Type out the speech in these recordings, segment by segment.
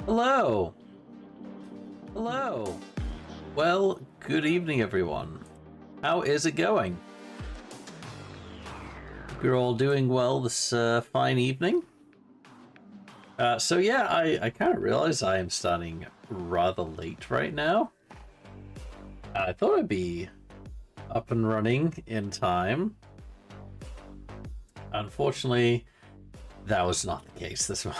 Hello. Hello. Well, good evening, everyone. How is it going? Hope you're all doing well this fine evening. So yeah, I kind of realize I am starting rather late right now. I thought I'd be up and running in time. Unfortunately, that was not the case this one.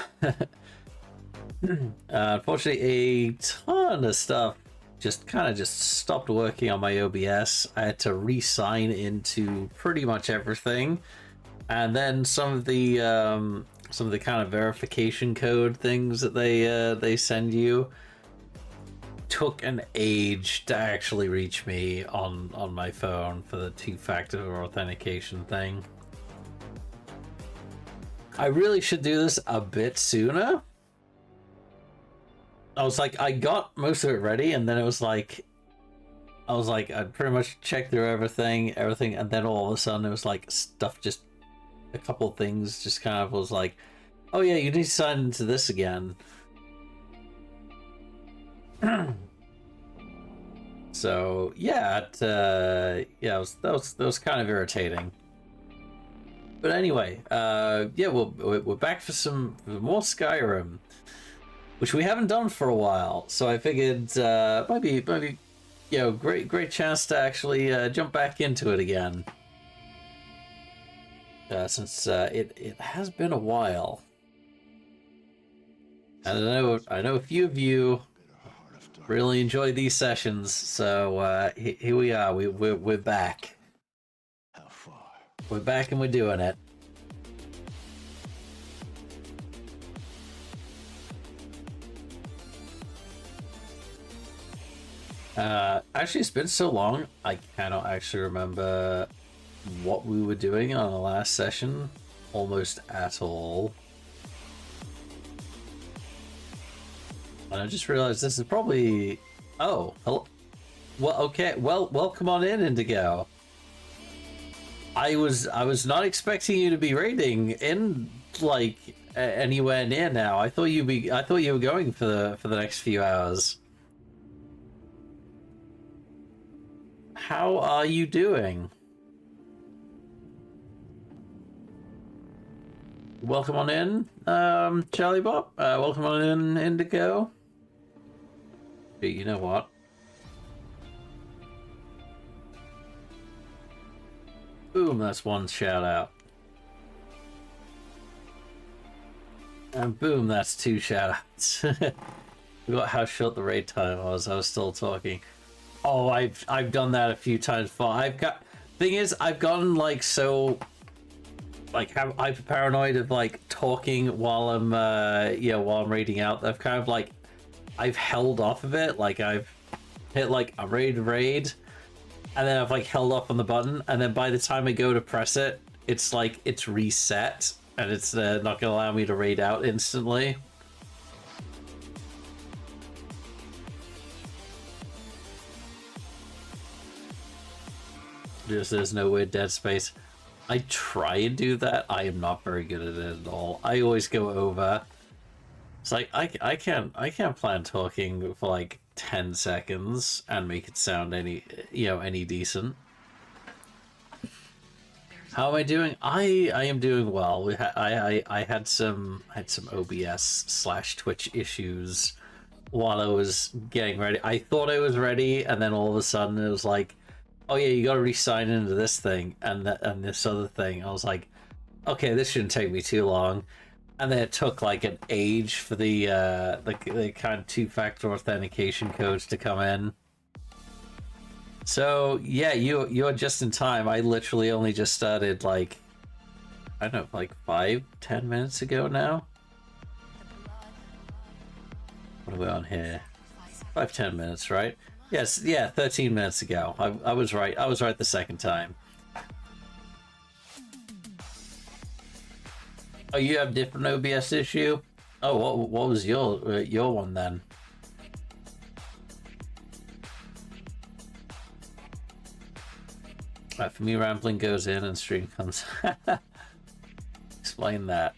Unfortunately, a ton of stuff just stopped working on my OBS. I had to re-sign into pretty much everything, and then some of the kind of verification code things that they send you took an age to actually reach me on my phone for the two-factor authentication thing. I really should do this a bit sooner. I was like, I got most of it ready, and then it was like, I'd pretty much checked through everything, and then all of a sudden it was like stuff just, a couple of things just kind of was like, oh yeah, you need to sign into this again. So yeah, yeah, that was kind of irritating. But anyway, yeah, we're back for for more Skyrim, which we haven't done for a while. So I figured might be you know, great chance to actually jump back into it again, since it has been a while. And I know a few of you really enjoy these sessions, so here we are. We're back. We're back and we're doing it. Actually, it's been so long, I cannot actually remember what we were doing on the last session almost at all. And I just realized this is probably... Oh, hello. Well, okay. Well, welcome on in, Indigo. I was not expecting you to be raiding in like anywhere near now. I thought you were going for the next few hours. How are you doing? Welcome on in, Charlie Bob. Welcome on in, Indigo. You know what? Boom, that's one shout out. And boom, that's two shout outs. Forgot how short the raid time was. I was still talking. Oh, I've done that a few times before. Thing is, I've gotten like so like I'm paranoid of like talking while I'm while I'm raiding out. I've kind of like I've held off of it. Like I've hit like a raid, and then I've like held off on the button, and then by the time I go to press it, it's like it's reset, and it's not gonna allow me to raid out instantly. There's no weird dead space. I try and do that. I am not very good at it at all. I always go over. It's like I can't plan talking for like 10 seconds and make it sound any decent. How am I doing? I am doing well. I had some OBS / Twitch issues while I was getting ready. I thought I was ready, and then all of a sudden it was like, oh yeah, you got to re-sign into this thing and this other thing. I was like, okay, this shouldn't take me too long. And then it took like an age for the kind of two-factor authentication codes to come in. So yeah, you're just in time. I literally only just started like, I don't know, like 5-10 minutes ago now. What are we on here? 5-10 minutes, right? Yes, yeah, 13 minutes ago. I was right. I was right the second time. Oh, you have different OBS issue? Oh, what was your one then? For me, rambling goes in and stream comes. Explain that.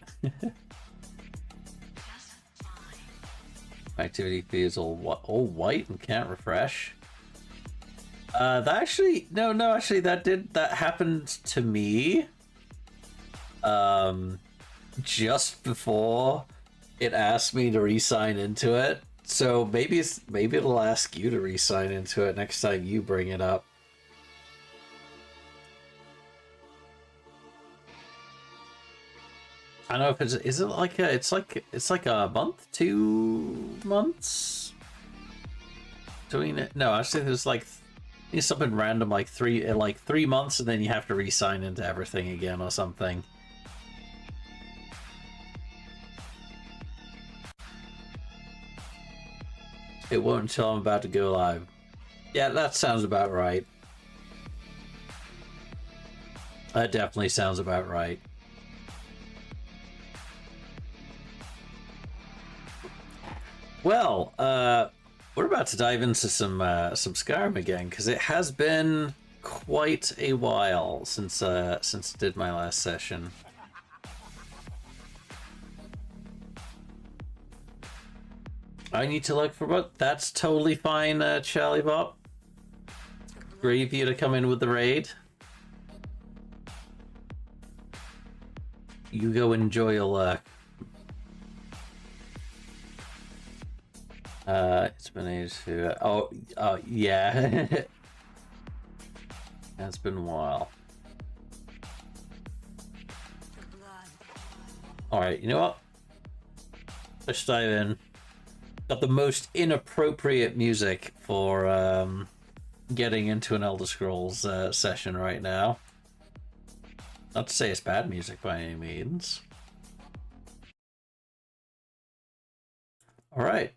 Activity fee is all white and can't refresh. That actually no, actually that happened to me. Just before it asked me to re-sign into it. So maybe it'll ask you to re-sign into it next time you bring it up. I don't know if is it like it's like a month, 2 months doing it. No, actually there's like something random like 3 months, and then you have to re-sign into everything again or something. It won't until I'm about to go live. Yeah, that sounds about right. That definitely sounds about right. Well, we're about to dive into some Skyrim again, because it has been quite a while since I did my last session. I need to look for what? That's totally fine, Charlie Bob. Great of you to come in with the raid. You go enjoy your luck. It's been ages to... Oh, yeah. It's been a while. Alright, you know what? Let's dive in. Got the most inappropriate music for getting into an Elder Scrolls session right now. Not to say it's bad music by any means. Alright.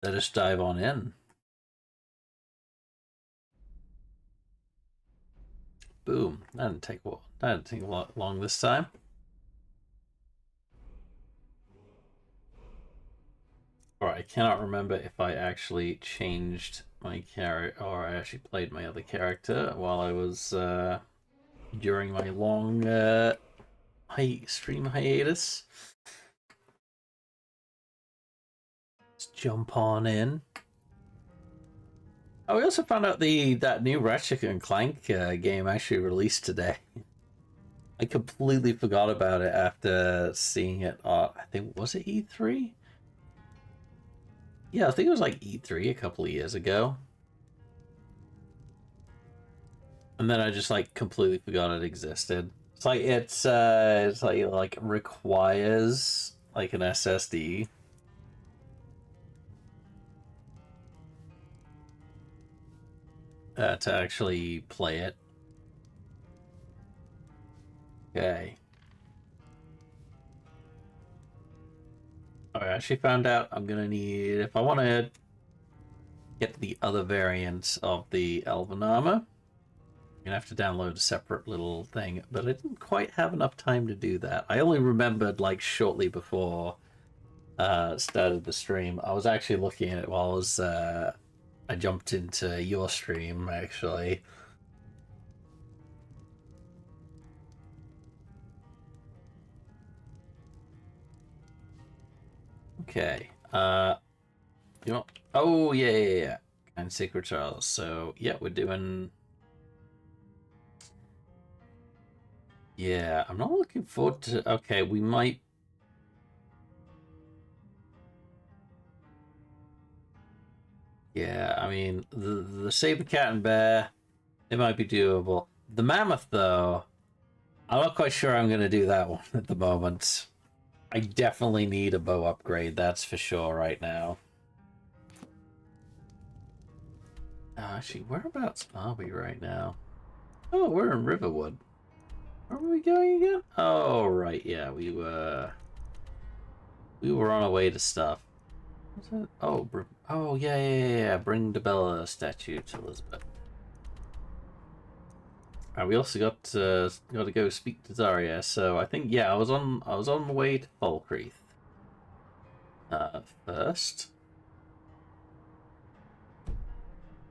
Let us dive on in. Boom. That didn't take long this time. Alright, I cannot remember if I actually changed my character or I actually played my other character while I was during my long stream hiatus. Let's jump on in. Oh, we also found out that new Ratchet and Clank game actually released today. I completely forgot about it after seeing it. I think, was it E3? Yeah, I think it was like E3 a couple of years ago. And then I just like completely forgot it existed. It's like requires like an SSD. To actually play it. Okay. I actually found out I'm gonna need, if I want to get the other variant of the Elven Armor, I'm gonna have to download a separate little thing, but I didn't quite have enough time to do that. I only remembered like shortly before started the stream. I was actually looking at it while I was I jumped into your stream actually. Okay. You know, oh yeah. And Sacred Trials. So yeah, we're doing. Yeah, I'm not looking forward to. Okay, we might. Yeah, I mean the saber cat and bear, it might be doable. The mammoth though, I'm not quite sure I'm gonna do that one at the moment. I definitely need a bow upgrade, that's for sure right now. Actually, whereabouts are we right now? Oh, we're in Riverwood. Where are we going again? Oh, right, yeah, we were on our way to stuff. What's it? Oh, yeah. Bring the Bella statue to Elizabeth. We also got to go speak to Zarya. So I think I was on the way to Falkreath. First.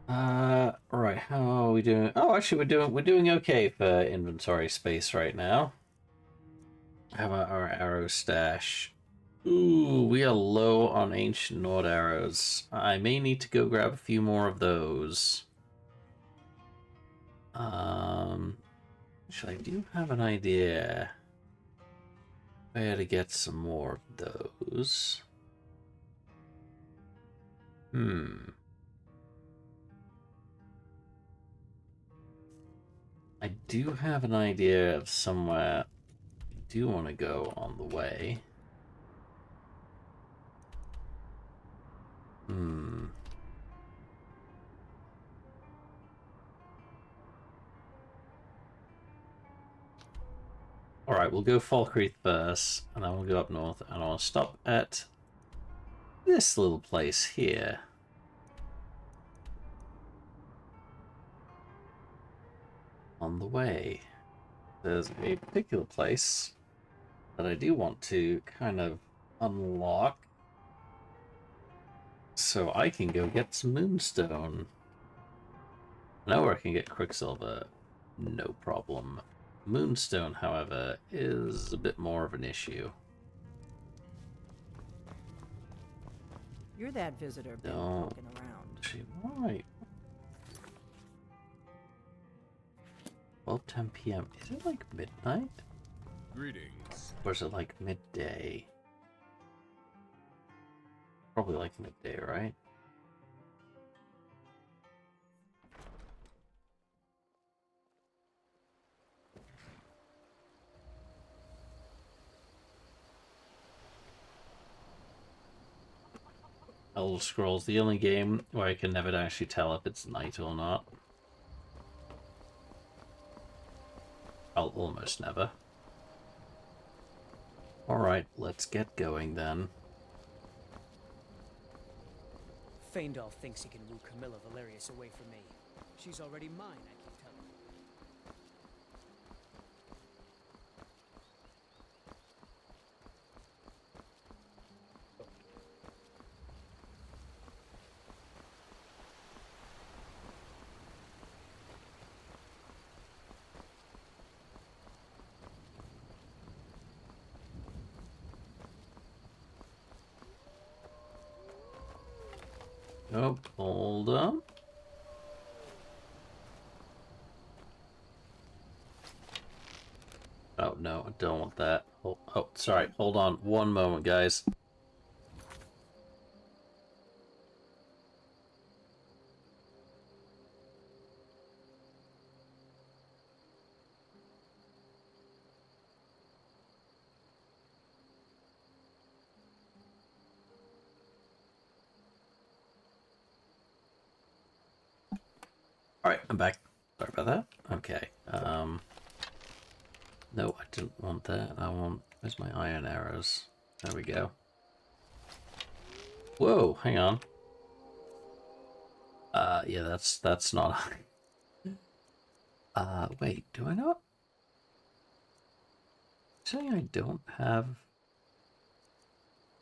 Right. How are we doing? Oh, actually, we're doing okay for inventory space right now. How about our arrow stash? Ooh, we are low on ancient Nord arrows. I may need to go grab a few more of those. Actually, I do have an idea where to get some more of those. I do have an idea of somewhere I do want to go on the way. Alright, we'll go Falkreath first, and then we'll go up north, and I'll stop at this little place here. On the way, there's a particular place that I do want to kind of unlock so I can go get some moonstone. I know where I can get quicksilver, no problem. Moonstone, however, is a bit more of an issue. You're that visitor been walking around. Right. 12:10 p.m. Is it like midnight? Greetings. Or is it like midday? Probably like midday, right? Elder Scrolls, the only game where I can never actually tell if it's night or not. I'll almost never. Alright, let's get going then. Faendal thinks he can woo Camilla Valerius away from me. She's already mine, I keep telling him. Oh, hold on. Oh, no, I don't want that. Oh, sorry. Hold on one moment, guys. Alright, I'm back. Sorry about that. Okay. No, I didn't want that. I want... Where's my iron arrows? There we go. Whoa, hang on. Yeah, that's not... wait, do I not? Saying I don't have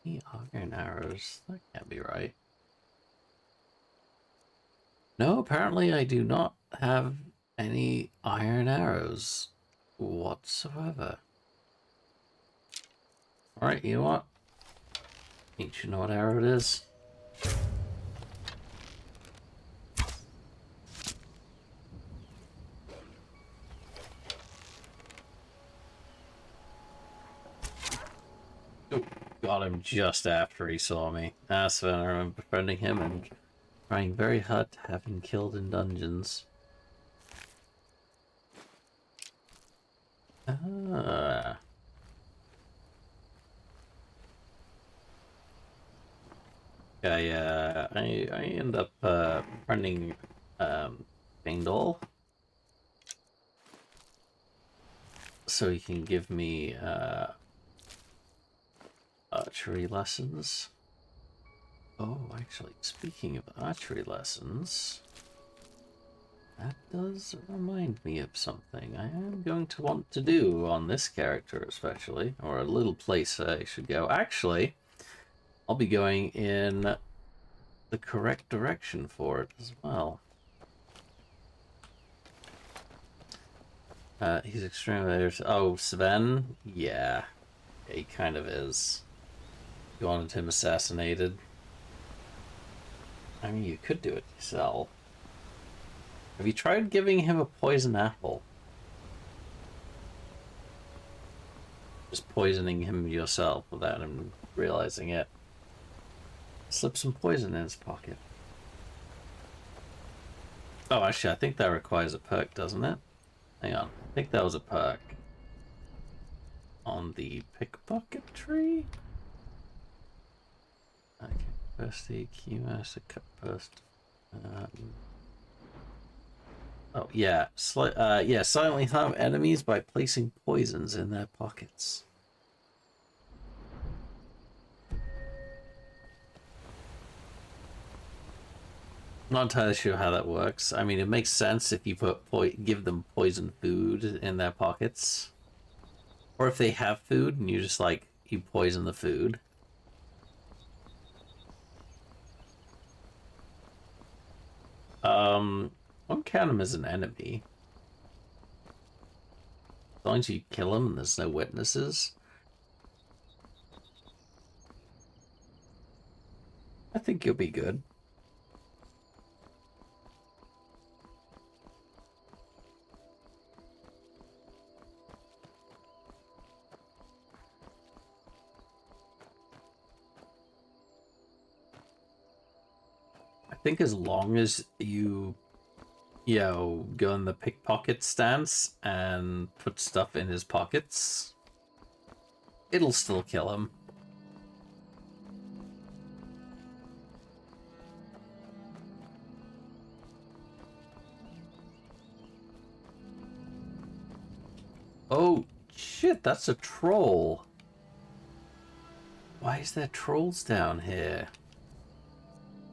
any iron arrows? That can't be right. No, apparently I do not have any iron arrows whatsoever. Alright, you know what? Ain't you know what arrow it is? Oh, got him just after he saw me. That's when I remember befriending him and trying very hard to have him killed in dungeons. Ah. Yeah, I end up running Faendal, so he can give me archery lessons. Oh, actually, speaking of archery lessons, that does remind me of something I am going to want to do on this character especially, or a little place I should go. Actually, I'll be going in the correct direction for it as well. He's extremely... Oh, Sven? Yeah, he kind of is. You wanted him assassinated. I mean, you could do it yourself. Have you tried giving him a poison apple? Just poisoning him yourself without him realizing it. Slip some poison in his pocket. Oh, actually, I think that requires a perk, doesn't it? Hang on. I think that was a perk. On the pickpocket tree? Okay. First the QS, a cut burst. Oh, yeah. Yeah, silently harm enemies by placing poisons in their pockets. Not entirely sure how that works. I mean, it makes sense if you give them poison food in their pockets. Or if they have food and you just, like, you poison the food. Won't count him as an enemy. As long as you kill him and there's no witnesses. I think you'll be good. I think as long as you go in the pickpocket stance and put stuff in his pockets, it'll still kill him. Oh, shit, that's a troll. Why is there trolls down here?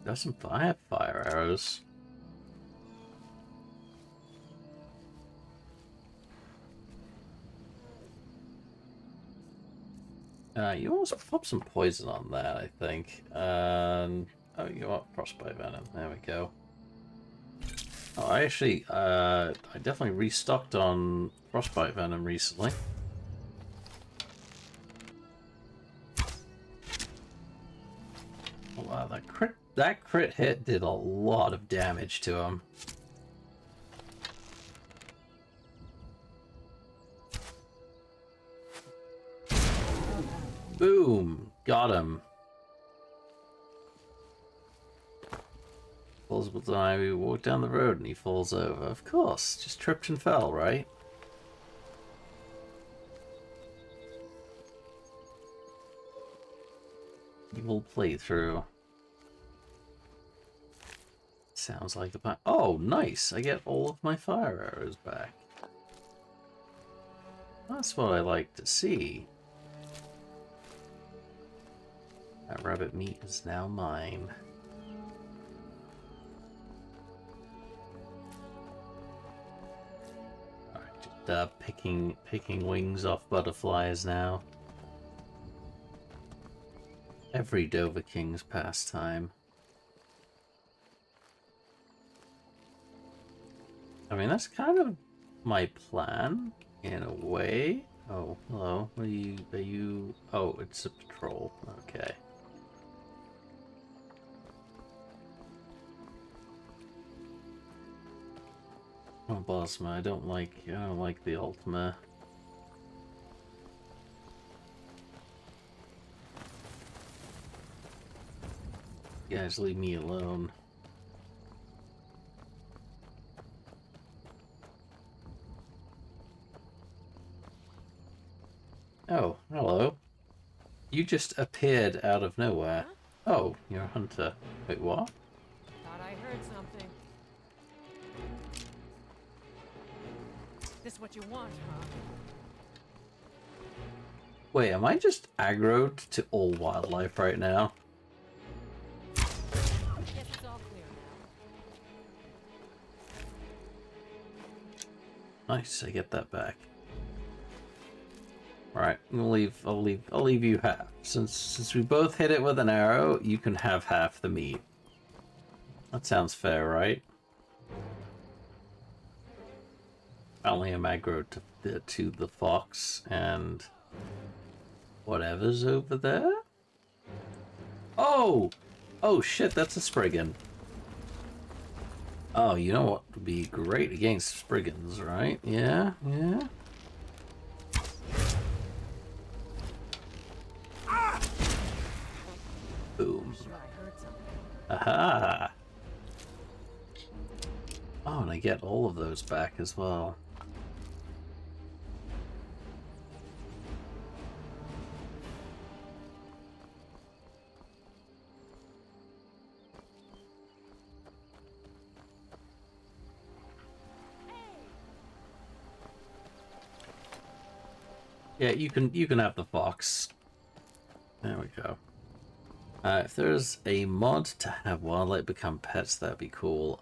There's some fire arrows. You almost pop some poison on that, I think. Oh, you want frostbite venom? There we go. Oh, I actually, I definitely restocked on frostbite venom recently. Oh, wow, that crit hit did a lot of damage to him. Boom! Got him. Plausible time, we walk down the road and he falls over. Of course, just tripped and fell, right? Evil playthrough. Sounds like the plan. Oh, nice! I get all of my fire arrows back. That's what I like to see. That rabbit meat is now mine. Alright, just picking wings off butterflies now. Every Dover King's pastime. I mean, that's kind of my plan, in a way. Oh, hello. Are you... Oh, it's a patrol. Okay. Oh, Bosma, I don't like the Ultima. You guys leave me alone. Oh, hello. You just appeared out of nowhere. Huh? Oh, you're a hunter. Wait, what? Thought I heard something. This what you want, huh? Wait, am I just aggroed to all wildlife right now? Guess it's all clear now. Nice, I get that back. Alright, I'll leave you half. Since we both hit it with an arrow, you can have half the meat. That sounds fair, right? I only am aggroed to the fox and whatever's over there. Oh! Oh shit, that's a Spriggan. Oh, you know what would be great against Spriggans, right? Yeah, yeah. Boom. Sure, I heard something. Aha! Oh, and I get all of those back as well. Yeah, you can have the fox. There we go. If there's a mod to have wildlife become pets, that'd be cool.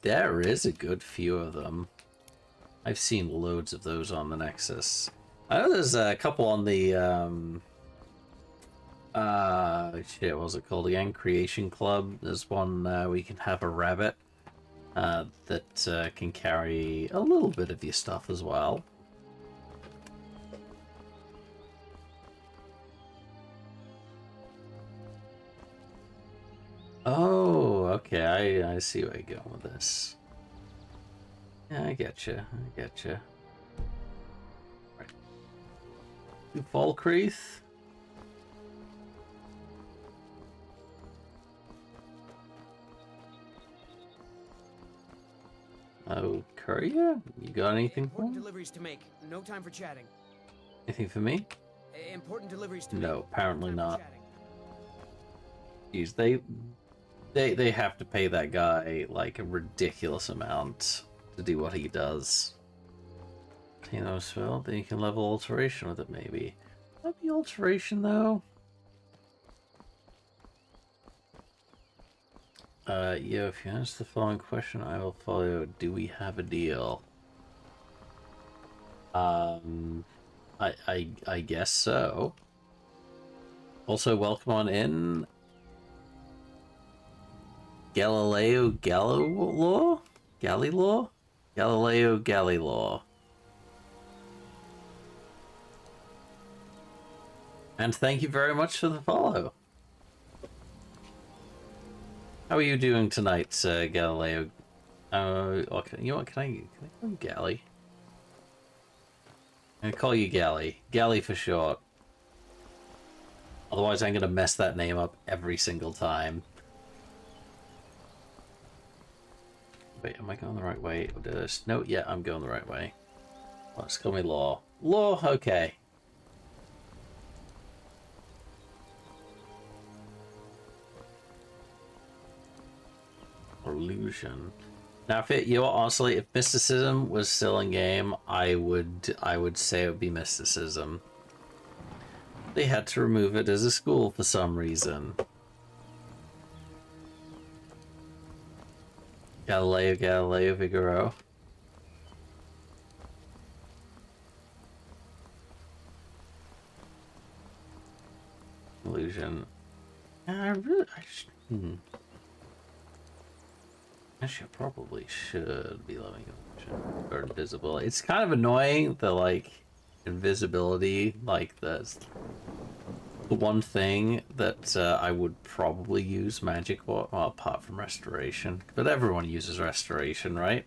There is a good few of them. I've seen loads of those on the Nexus. I know there's a couple on the shit, what was it called again? Creation Club. There's one where you can have a rabbit that can carry a little bit of your stuff as well. Oh, okay. I see where you're going with this. Yeah, I get you. I get you. Right. To Falkreath. Oh, courier? You got anything for Important me? deliveries to make. No time for chatting. Anything for me? Important deliveries to make. No, apparently No time for not. chatting. Jeez, they have to pay that guy like a ridiculous amount to do what he does. You know, spell, then you can level alteration with it maybe. That'd be alteration though. Yeah, if you answer the following question, I will follow. Do we have a deal? I guess so. Also, welcome on in, Galileo Galileo? Galileo? Galileo Galileo. And thank you very much for the follow. How are you doing tonight, Galileo? Okay, you know what? Can I call you Gally? I'm gonna call you Gally. Gally for short. Otherwise, I'm gonna mess that name up every single time. Wait, am I going the right way? Or did this? No, yeah, I'm going the right way. Let's call me Law. Law, okay. Illusion. Now, if it, you know, honestly, if mysticism was still in game, I would say it would be mysticism. They had to remove it as a school for some reason. Galileo Figaro. Illusion. Actually, I probably should be loving illusion or invisibility. It's kind of annoying, the like invisibility, like the one thing that I would probably use magic, well, apart from restoration, but everyone uses restoration, right?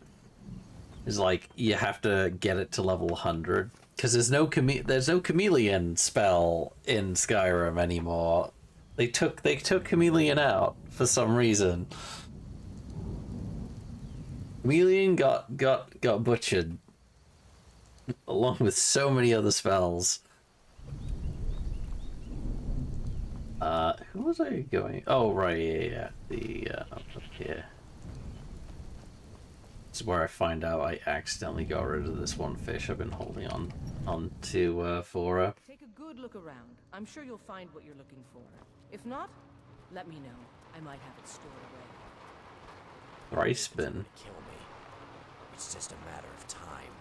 Is like you have to get it to level 100 because there's no chameleon spell in Skyrim anymore. They took chameleon out for some reason. Chameleon got butchered along with so many other spells. Who was I going? Oh, right, yeah. The, up here. This is where I find out I accidentally got rid of this one fish I've been holding on to, for Take a good look around. I'm sure you'll find what you're looking for. If not, let me know. I might have it stored away. rice bin. Kill me. It's just a matter of time.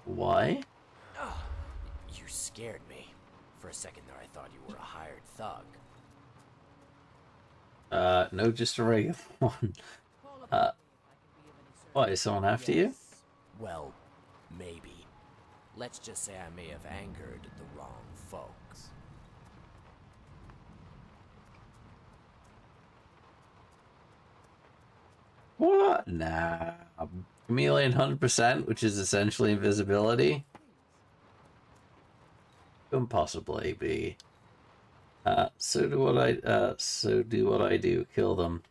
Why? Oh, you scared me. For a second there, I thought you were a hired thug. No, just a regular one. What, is someone after you? Yes. Well, maybe. Let's just say I may have angered the wrong folks. What? Nah. Chameleon 100%, which is essentially invisibility. Couldn't possibly be. So do what I do. Kill them.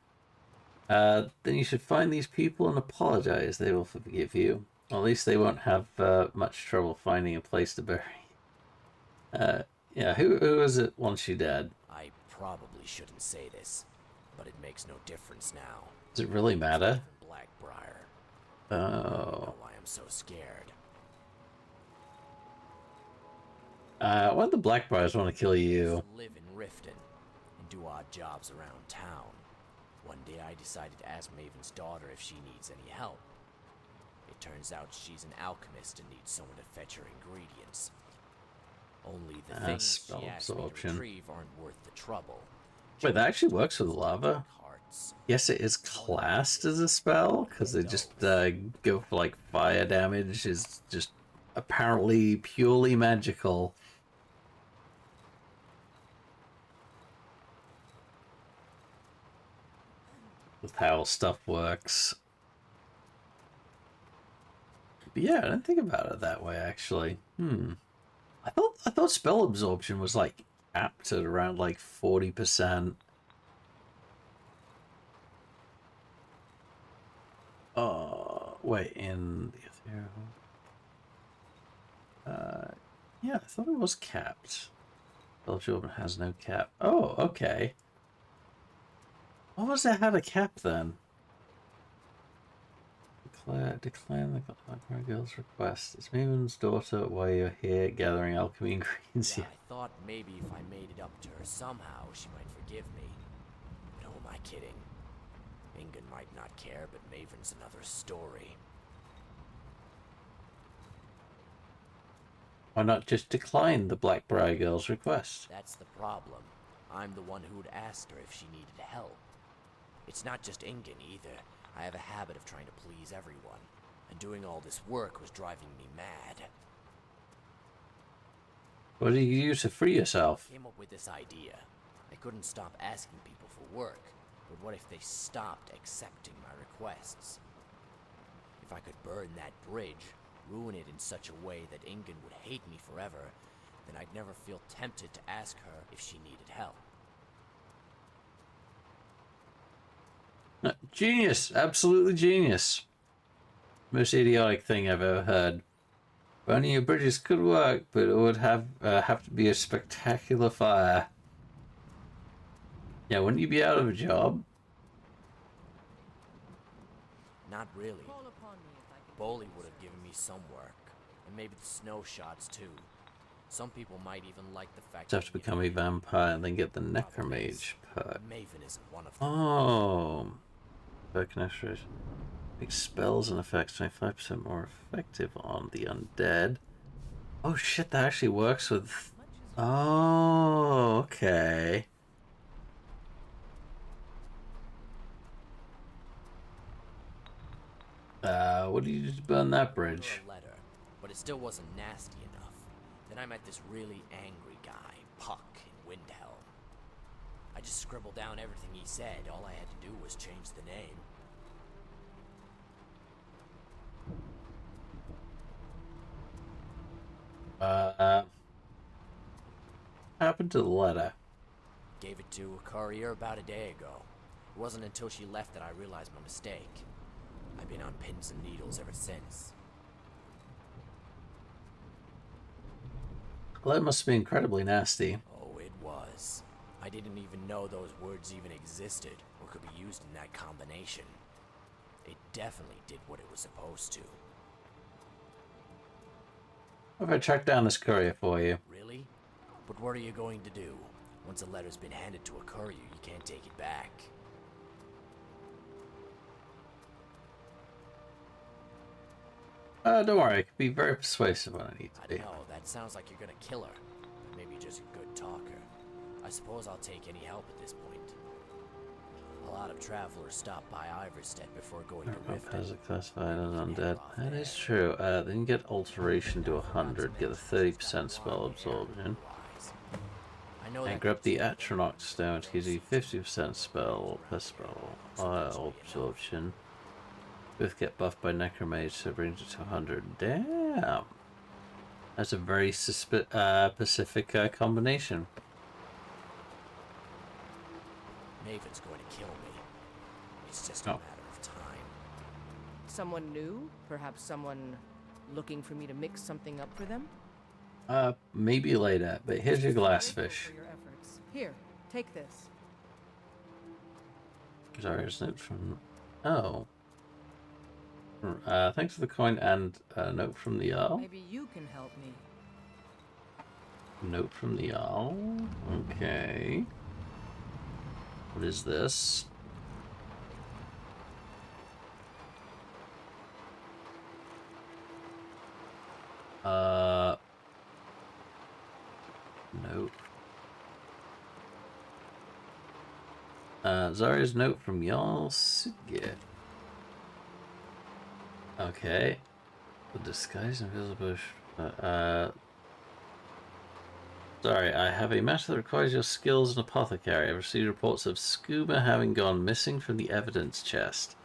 Then you should find these people and apologize. They will forgive you. Well, at least they won't have much trouble finding a place to bury. Yeah, who is it once you're dead? I probably shouldn't say this, but it makes no difference now. Does it really matter? Blackbriar. Oh. I don't know why I'm so scared. Why do the Blackbriars want to kill you? I live in Riften and do odd jobs around town. One day I decided to ask Maven's daughter if she needs any help. It turns out she's an alchemist and needs someone to fetch her ingredients. Only the things she asked me to retrieve aren't worth the trouble. Wait, that actually works with lava? Hearts. Yes, it is classed as a spell, because they just go for like fire damage, is just apparently purely magical. With how stuff works. But yeah, I didn't think about it that way actually. I thought spell absorption was like capped at around like 40%. Wait, in the ethereal. Yeah, I thought it was capped. Spell absorption has no cap. Oh, okay. What was that had a cap then? Decline the Blackbriar Girl's request. It's Maven's daughter while you're here gathering alchemy ingredients. Yeah, I thought maybe if I made it up to her somehow, she might forgive me. But who am I kidding? Ingen might not care, but Maven's another story. Why not just decline the Blackbriar Girl's request? That's the problem. I'm the one who'd asked her if she needed help. It's not just Ingen either. I have a habit of trying to please everyone, and doing all this work was driving me mad. What did you do to free yourself? I came up with this idea. I couldn't stop asking people for work, but what if they stopped accepting my requests? If I could burn that bridge, ruin it in such a way that Ingen would hate me forever, then I'd never feel tempted to ask her if she needed help. Genius, absolutely genius. Most idiotic thing I've ever heard. Burning your bridges could work, but it would have to be a spectacular fire. Yeah, wouldn't you be out of a job? Not really. Call upon me if I can. Bowley would have given me some work, and maybe the snow shots too. Some people might even like the fact You have to become a vampire and then get the necromage perk. Maven isn't one of them. Oh, perk restoration. Makes spells and effects 25% more effective on the undead. Oh shit, that actually works with. Oh, okay. What did you do to burn that bridge? A letter, but it still wasn't nasty enough. Then I met this really angry guy, Puck, in Windhelm. I just scribbled down everything he said. All I had to do was change the name. What happened to the letter? Gave it to a courier about a day ago. It wasn't until she left that I realized my mistake. I've been on pins and needles ever since. Well, that must be incredibly nasty. Oh, it was. I didn't even know those words even existed or could be used in that combination. It definitely did what it was supposed to. What if I track down this courier for you? Really? But what are you going to do? Once a letter's been handed to a courier, you can't take it back. Don't worry, I can be very persuasive when I need to I be. know, that sounds like you're gonna kill her. But maybe you're just a good talker. I suppose I'll take any help at this point. A lot of travelers stop by Iverstead before going to Riften. Has it classified as undead? That is true. Then you get alteration to 100, get a 30% spell absorption. I know And that grab the Atronach stone, gives you 50% spell per spell absorption. Both get buffed by Necromage, so it brings it to 100. Damn! That's a very specific combination. Maven's going to kill me. It's just a Oh. matter of time. Someone new? Perhaps someone looking for me to mix something up for them? Maybe later, but here's your glass Grateful fish. for your efforts. Here, take this. Zarya's note from... Oh. Thanks for the coin and a note from the Jarl. Maybe you can help me. Note from the Jarl. Okay. What is this? Note. Zarya's note from Jarl Sigurd. Okay. The disguise invisible. Sorry, I have a matter that requires your skills as an apothecary. I've received reports of Scuba having gone missing from the evidence chest.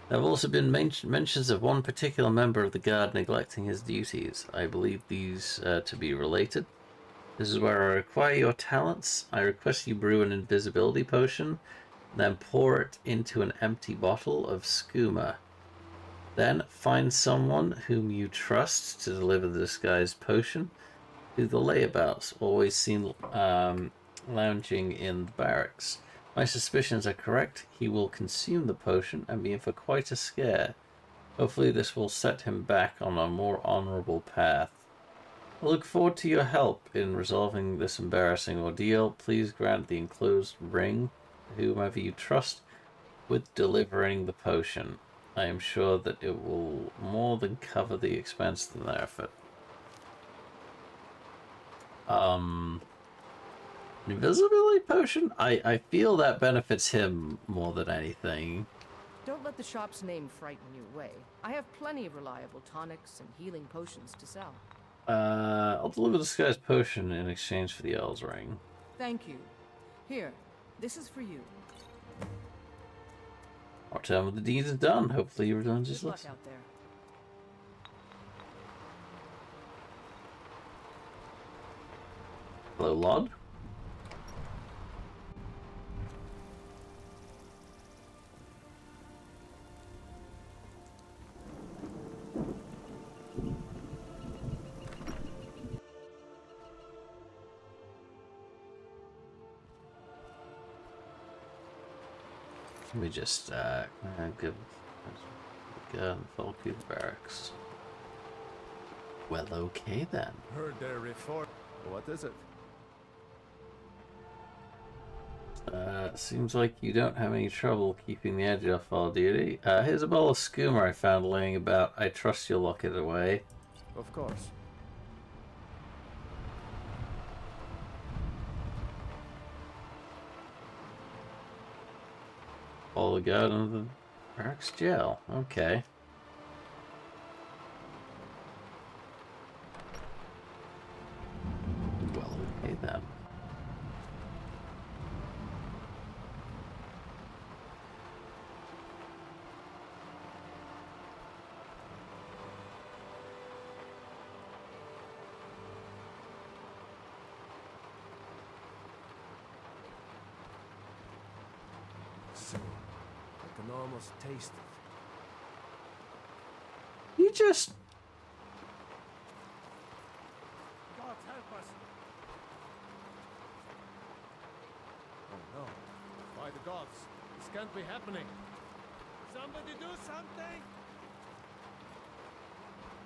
There have also been mentions of one particular member of the guard neglecting his duties. I believe these to be related. This is where I require your talents. I request you brew an invisibility potion, then pour it into an empty bottle of skooma. Then find someone whom you trust to deliver the disguised potion. Do the layabouts, always seen lounging in the barracks. My suspicions are correct. He will consume the potion and be in for quite a scare. Hopefully this will set him back on a more honorable path. I look forward to your help in resolving this embarrassing ordeal. Please grant the enclosed ring whomever you trust with delivering the potion. I am sure that it will more than cover the expense of their effort. An invisibility potion? I feel that benefits him more than anything. Don't let the shop's name frighten you away. I have plenty of reliable tonics and healing potions to sell. I'll deliver the disguised potion in exchange for the Earl's ring. Thank you. Here, this is for you. Our time with the deed is done. Hopefully he returns his Good luck lesson. out there. Hello, Lod. Let me just give gun fall to the barracks. Well, okay then. Heard their report. What is it? Seems like you don't have any trouble keeping the edge off all duty. Here's a bowl of skooma I found laying about. I trust you'll lock it away. Of course. Follow the guard into the barracks jail. Okay. Well, okay then. So, I can almost taste it. You just... God help us! Oh no. By the gods, this can't be happening. Somebody do something!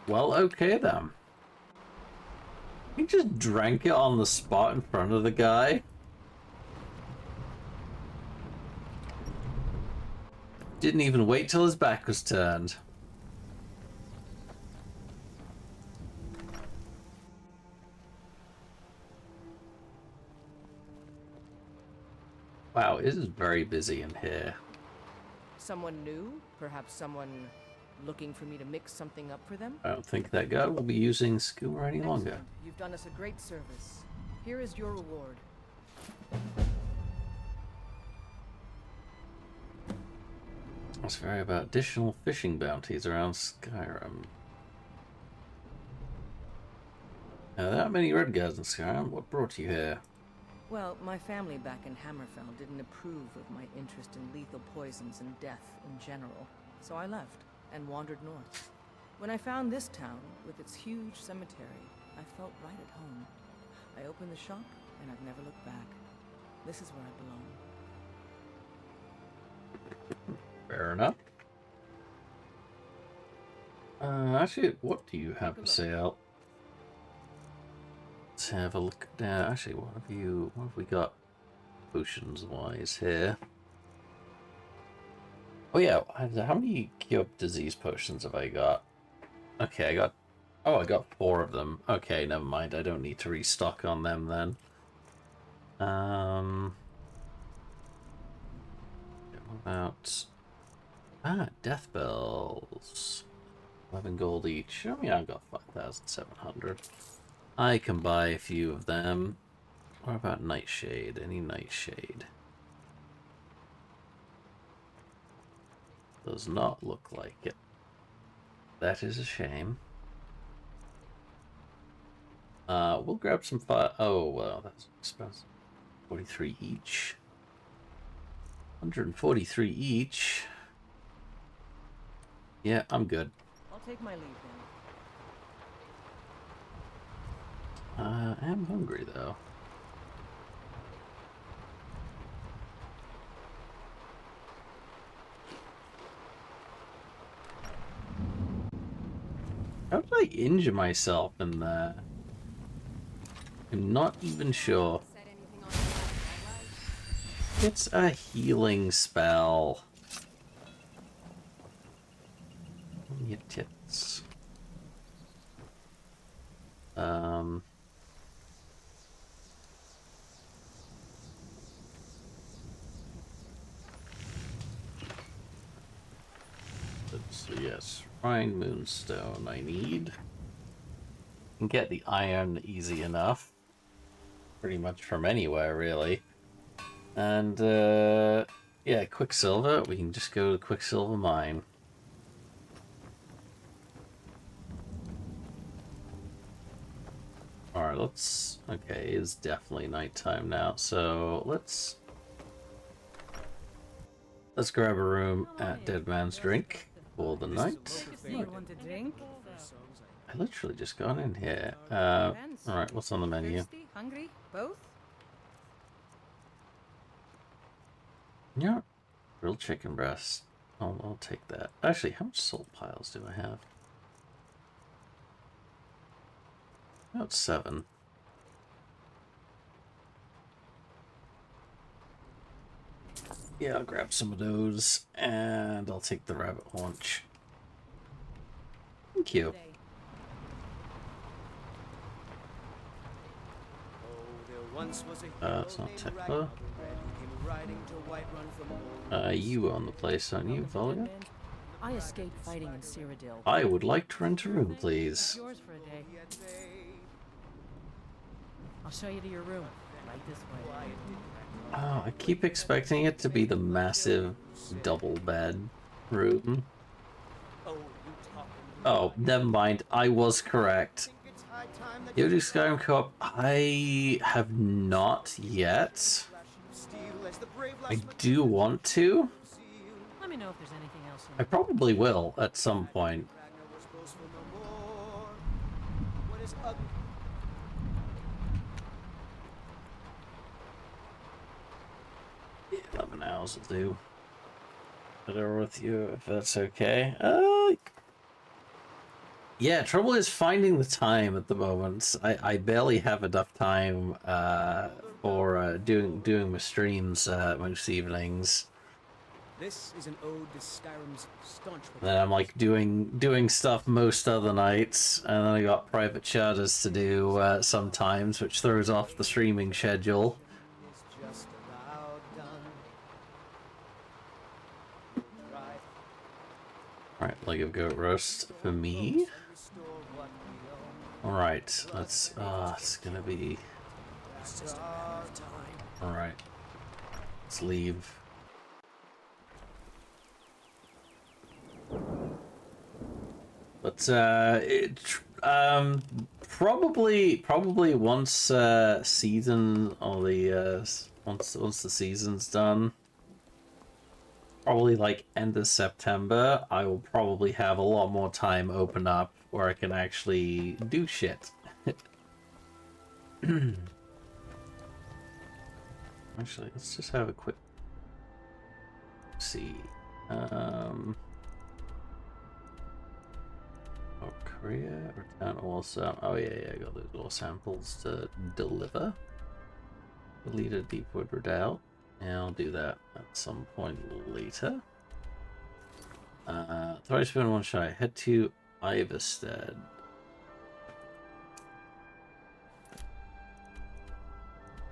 Well, okay then. He just drank it on the spot in front of the guy. Didn't even wait till his back was turned. Wow, it is very busy in here. Someone new? Perhaps someone looking for me to mix something up for them? I don't think that guy will be using skooma any longer. Excellent. You've done us a great service. Here is your reward. Forest vary about additional fishing bounties around Skyrim. Now, there aren't many red guys in Skyrim. What brought you here? Well, my family back in Hammerfell didn't approve of my interest in lethal poisons and death in general, so I left and wandered north. When I found this town, with its huge cemetery, I felt right at home. I opened the shop, and I've never looked back. This is where I belong. Fair enough. Actually, what do you have to say, Al? Let's have a look down. Actually, what have we got potions wise here? Oh yeah, how many cure disease potions have I got? Okay, I got 4 of them. Okay, never mind. I don't need to restock on them then. What about death bells? 11 gold each. I mean, I've got 5,700. I can buy a few of them. What about nightshade? Any nightshade? Does not look like it. That is a shame. We'll grab some fire. Oh, well, that's expensive. 43 each. 143 each. Yeah, I'm good. I'll take my leave then. I am hungry, though. How did I injure myself in there? I'm not even sure. It's a healing spell. Your tits. So yes, Rhine Moonstone I need. Can get the iron easy enough. Pretty much from anywhere, really. And, yeah, Quicksilver. We can just go to the Quicksilver mine. Alright, let's... Okay, it's definitely nighttime now, so let's grab a room at Dead Man's Drink for the night. You want a drink? I literally just got in here. Alright, what's on the menu? Thirsty? Hungry? Both? Yeah, grilled chicken breast. I'll take that. Actually, how much salt piles do I have? About 7. Yeah, I'll grab some of those, and I'll take the rabbit haunch. Thank you. It's not Tekla. You own the place, aren't you, Volga? I escaped fighting in Cyrodiil. I would like to rent a room, please. Yours for a day. I'll show you to your room. Right this way. Oh, I keep expecting it to be the massive double bed room. Oh, never mind. I was correct. You do Skyrim Co-op? I have not yet. I do want to. Let me know if there's anything else. I probably will at some point. 11 hours will do. Better with you if that's okay. Yeah, trouble is finding the time at the moment. I barely have enough time for doing my streams most evenings. This is an ode to Skyrim's staunch. Then I'm like doing stuff most other nights, and then I got private charters to do sometimes, which throws off the streaming schedule. Alright, leg of goat roast for me. Alright, let's it's gonna be alright. Let's leave. But probably once season or the once the season's done, probably like end of September, I will probably have a lot more time open up where I can actually do shit. Actually, let's just have a quick see. Oh, Korea, return all oh yeah, I got those all samples to deliver. Lead a Deepwood Redoubt. Yeah, I'll do that at some point later. 30 spin one shot. Head to Iverstead.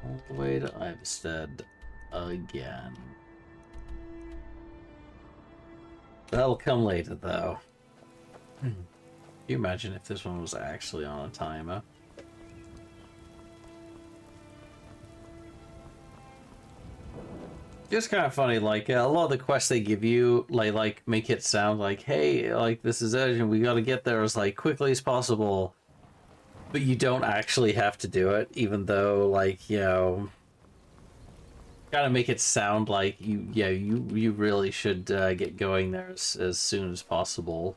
All the way to Iverstead again. That'll come later, though. Can you imagine if this one was actually on a timer? Just kind of funny, like a lot of the quests they give you, like make it sound like, hey, like this is urgent, we got to get there as like quickly as possible, but you don't actually have to do it, even though, like, you know, kind of make it sound like you really should get going there as soon as possible.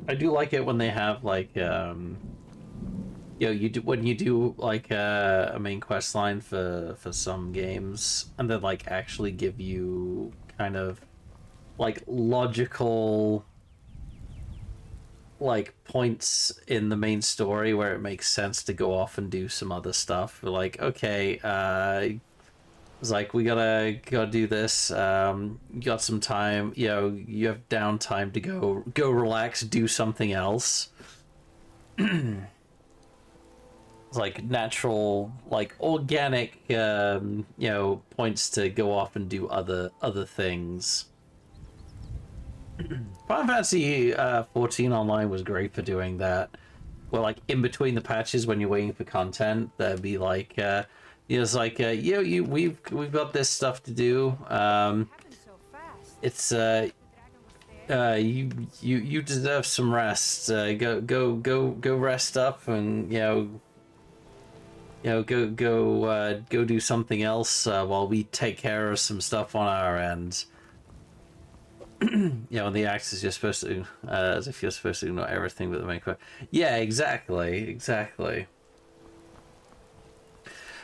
I do like it when they have like you do when you do like a main quest line for some games, and then like actually give you kind of like logical like points in the main story where it makes sense to go off and do some other stuff. We're like, okay, it's like we gotta do this. You got some time, you know, you have downtime to go relax, do something else. It's like natural, like organic, you know, points to go off and do other things. Final Fantasy 14 Online was great for doing that. Well, like in between the patches when you're waiting for content, there'd be like, it's like, we've got this stuff to do. It's you deserve some rest. Go rest up, and go do something else while we take care of some stuff on our end. You know, and the axe is just supposed to, as if you're supposed to ignore everything but the main quest. Yeah, exactly.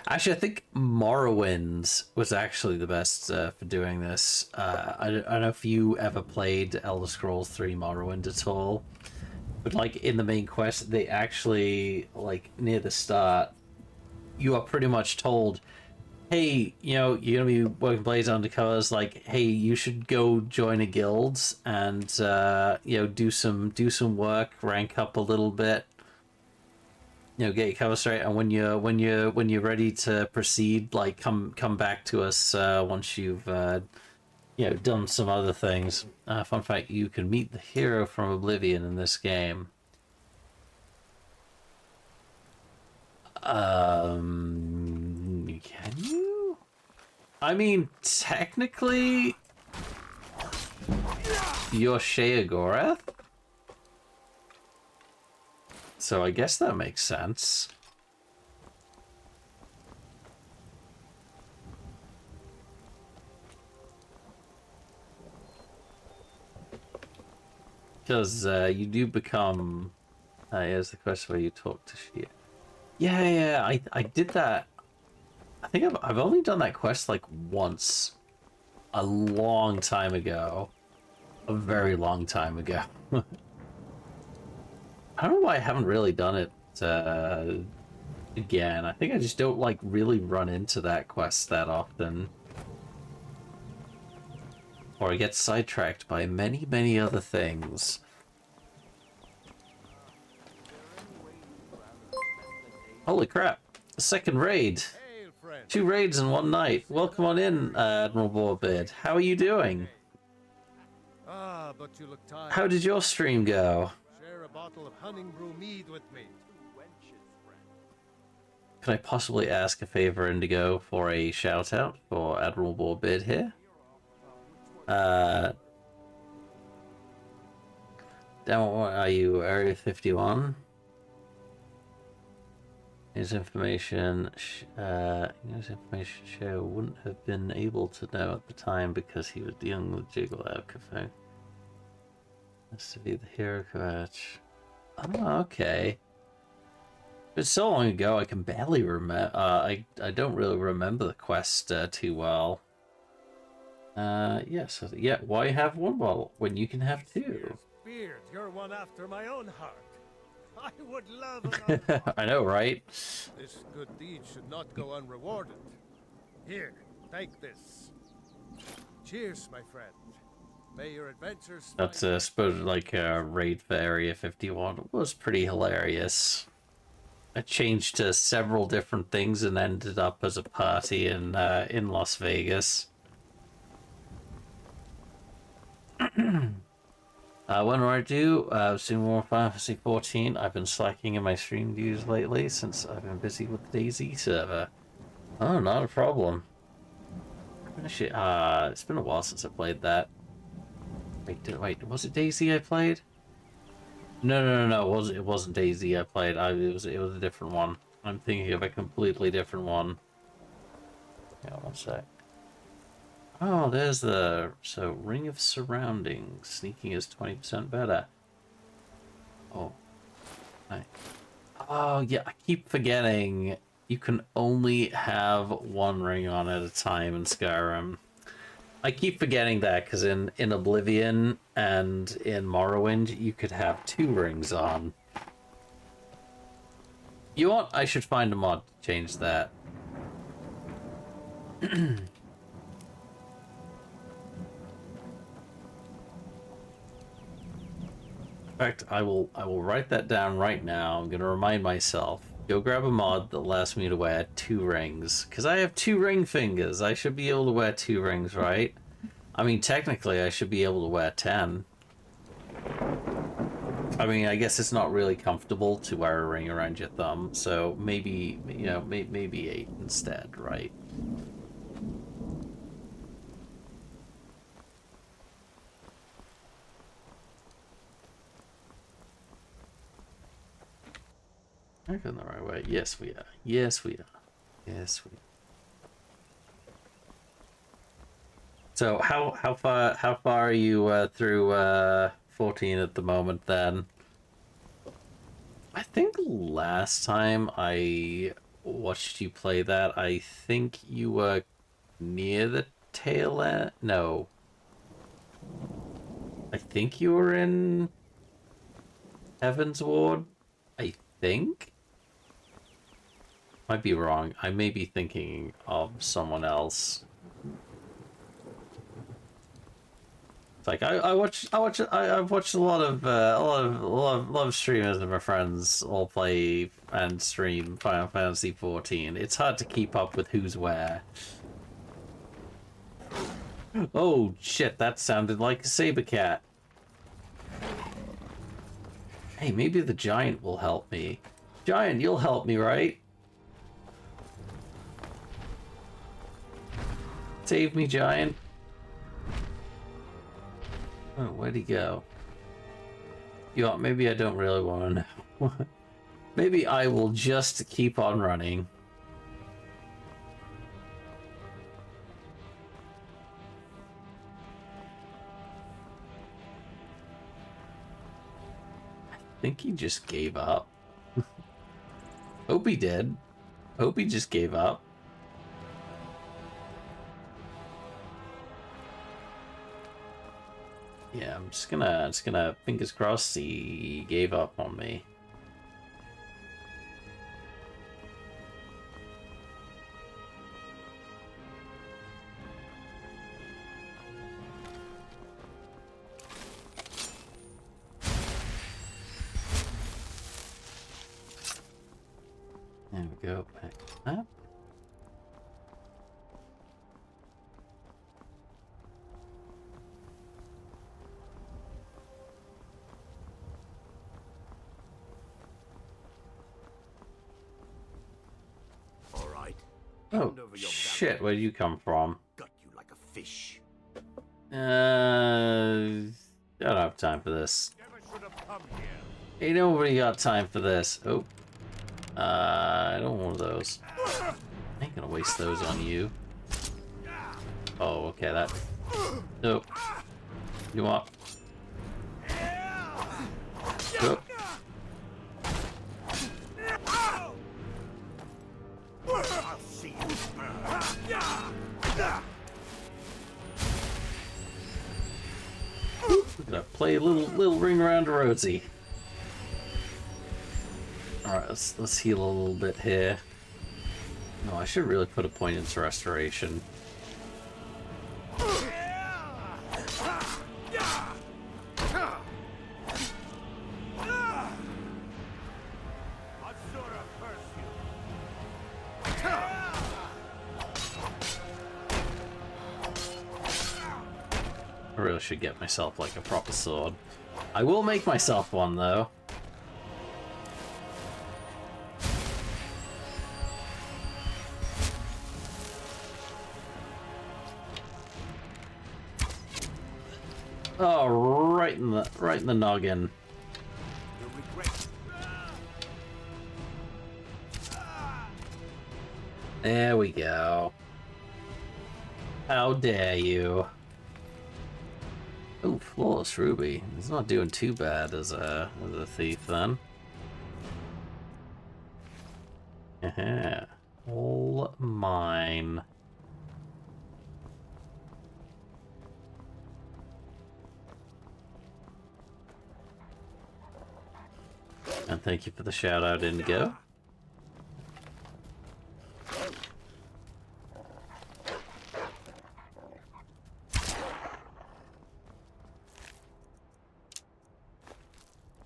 Actually, I think Morrowind was actually the best for doing this. I don't know if you ever played Elder Scrolls 3 Morrowind at all, but like in the main quest, they actually, like near the start, you are pretty much told, hey, you know, you're gonna be working Blaze undercovers, like, hey, you should go join a guild and you know, do some work, rank up a little bit, you know, get your cover straight, and when you're ready to proceed, like come back to us once you've you know, done some other things. Fun fact, you can meet the hero from Oblivion in this game. Can you? I mean, technically, you're Sheogorath, so I guess that makes sense. Because you do become... here's the quest where you talk to Shea. Yeah, I did that. I think I've only done that quest like once. A long time ago. A very long time ago. I don't know why I haven't really done it again. I think I just don't like really run into that quest that often. Or I get sidetracked by many other things. Holy crap. A second raid. Hail, friend. 2 raids in one night. Welcome on in, Admiral Borbid. How are you doing? Ah, but you look tired. How did your stream go? Share a bottle of honey brew mead with me. Could I possibly ask a favor, Indigo, for a shout out for Admirable Bid here? Down, what are you? Area 51? His information show wouldn't have been able to know at the time because he was dealing with Jiggle Cafe. Has to be the hero coach. Oh, okay. It's so long ago I can barely remember. I don't really remember the quest too well. Yeah. So yeah, why have one bottle when you can have two? Beard, you're one after my own heart. I would love another. I know, right? This good deed should not go unrewarded. Here, take this. Cheers, my friend. May your adventures. That's supposed like a raid for Area 51. It was pretty hilarious. I changed to several different things and ended up as a party in Las Vegas. When do I do? Soon more Final Fantasy 14. I've been slacking in my stream views lately since I've been busy with the DayZ server. Oh, not a problem. Actually, it's been a while since I played that. Wait, was it DayZ I played? No. It wasn't DayZ I played. It was a different one. I'm thinking of a completely different one. Yeah, one sec. Oh, there's the Ring of Surroundings. Sneaking is 20% better. Oh, right. Oh yeah, I keep forgetting you can only have one ring on at a time in Skyrim. I keep forgetting that because in Oblivion and in Morrowind you could have two rings on. You know what? I should find a mod to change that. In fact, I will write that down right now. I'm gonna remind myself. Go grab a mod that allows me to wear two rings. Because I have two ring fingers. I should be able to wear two rings, right? I mean, technically, I should be able to wear 10. I mean, I guess it's not really comfortable to wear a ring around your thumb. So maybe, you know, maybe 8 instead, right? We're going the right way. Yes, we are. Yes, we are. Yes, we are. So how far are you through 14 at the moment then? I think last time I watched you play that, I think you were near the tail end. No. I think you were in Heaven's Ward. I think. Might be wrong. I may be thinking of someone else. It's like I've watched a lot of streamers and my friends all play and stream Final Fantasy 14. It's hard to keep up with who's where. Oh shit, that sounded like a saber cat. Hey, maybe the giant will help me. Giant, you'll help me, right? Save me, giant. Oh, where'd he go? You know, maybe I don't really want to know. Maybe I will just keep on running. I think he just gave up. Hope he did. Hope he just gave up. Yeah, I'm just gonna fingers crossed he gave up on me. There we go, back up. Oh, Hand over your shit, where'd you come from? gut you like a fish. I don't have time for this. Never should have come here. Ain't nobody got time for this. Oh. I don't want those. I ain't gonna waste those on you. Oh, okay, that... Nope. You want... Nope. I'll see you burn. We're gonna play a little ring around Rosie. Alright, let's heal a little bit here. No, I should really put a point into restoration. I really should get myself like a proper sword. I will make myself one though. Oh, right in the noggin. You'll regret. There we go. How dare you? Oh, flawless ruby. He's not doing too bad as a thief then. Yeah, all mine. And thank you for the shout out, Indigo.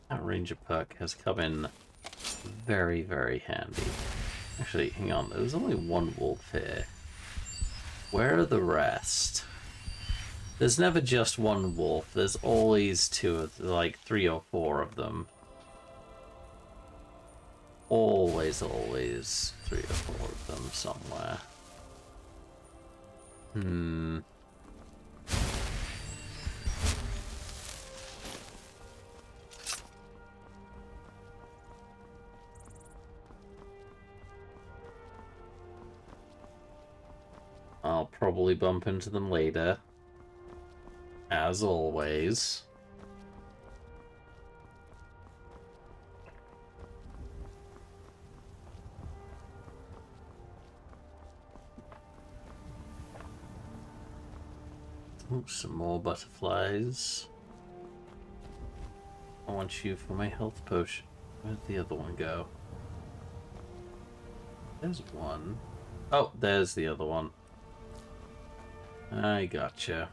That ranger perk has come in very, very handy. Actually, hang on, there's only one wolf here. Where are the rest? There's never just one wolf, there's always like 3 or 4 of them. Always 3 or 4 of them somewhere. I'll probably bump into them later. As always. Ooh, some more butterflies. I want you for my health potion. Where'd the other one go? There's one. Oh, there's the other one. I gotcha.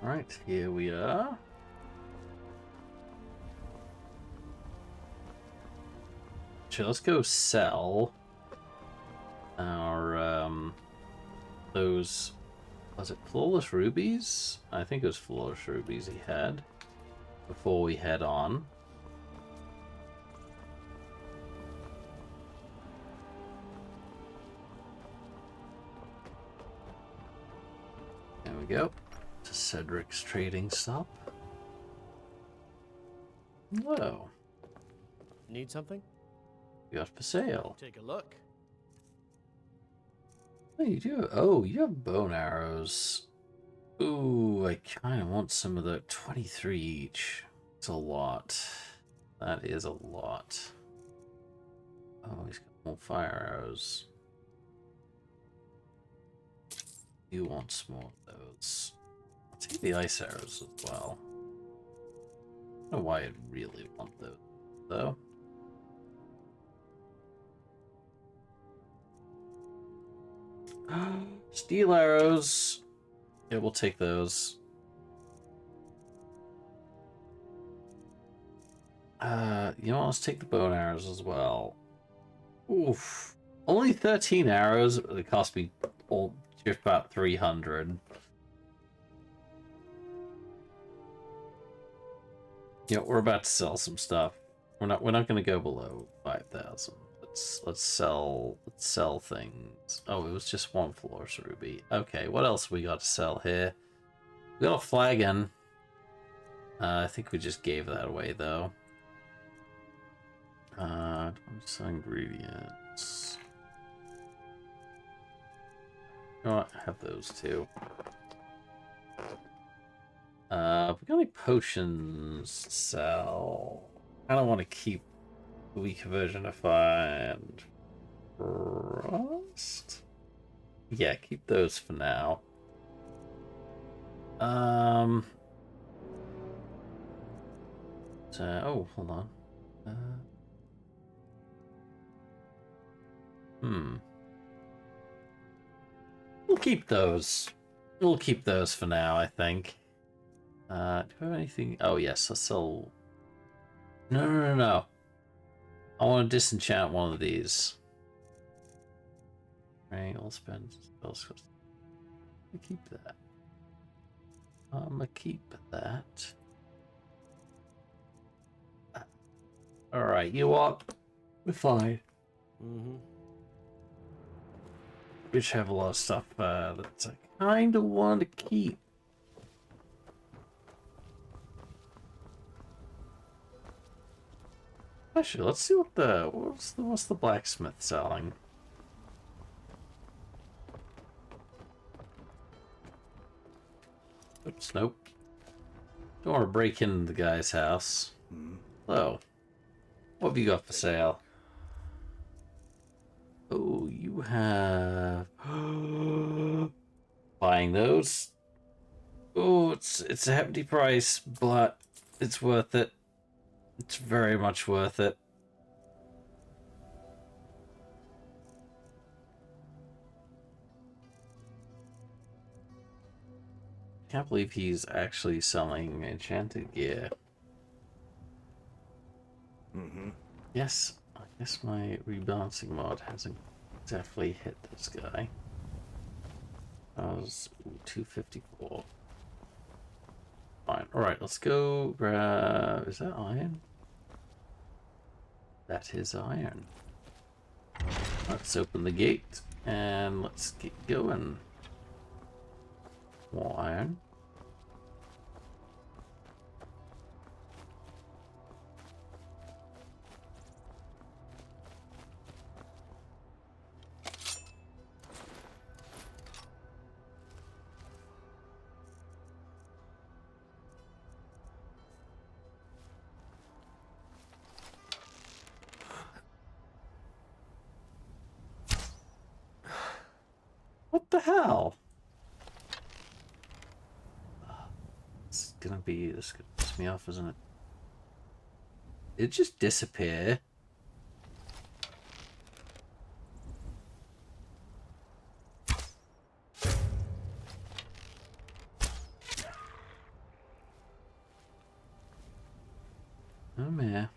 Right, here we are. So let's go sell our, those, was it flawless rubies? I think it was flawless rubies he had before we head on. There we go. To Cedric's trading stop. Whoa. Need something? Got for sale. Take a look. Oh, you do. Oh, you have bone arrows. Ooh, I kind of want some of the 23 each. It's a lot. That is a lot. Oh, he's got more fire arrows. You want some more of those. I'll take the ice arrows as well. I don't know why I'd really want those, though. Steel arrows. Yeah, we'll take those. You know, let's take the bone arrows as well. Oof. Only 13 arrows. It cost me just about 300. You know, we're about to sell some stuff. We're not gonna go below 5,000. Let's sell things. Oh, it was just one Florist Ruby. Okay, what else we got to sell here? We got a flagon. I think we just gave that away though. Some ingredients. Oh, I have those too. We got any potions to sell? I don't want to keep the weak version if and Frost. Yeah, keep those for now. So, oh, hold on. We'll keep those. We'll keep those for now, I think. Do I have anything? Oh, yes, let's sell... No. I want to disenchant one of these. Right, I'll spend spells. Keep that. I'm gonna keep that. Alright, you what? We're fine. We just have a lot of stuff that I kind of want to keep. Actually, let's see what's the blacksmith selling. Oops, nope. Don't want to break into the guy's house. Hello. What have you got for sale? Oh, you have... Buying those? Oh, it's a hefty price, but it's worth it. It's very much worth it. Can't believe he's actually selling enchanted gear. Yes, I guess my rebalancing mod hasn't exactly hit this guy. That was 254. Fine. Alright, let's go grab... Is that iron? That is iron. Let's open the gate and let's get going. More iron. What the hell? This gonna piss me off, isn't it? It just disappear. Oh man.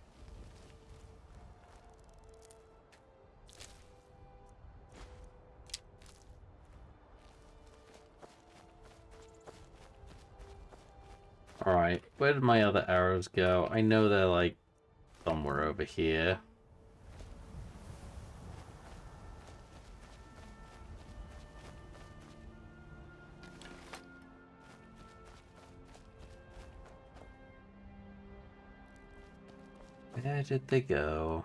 Alright, where did my other arrows go? I know they're like somewhere over here. Where did they go?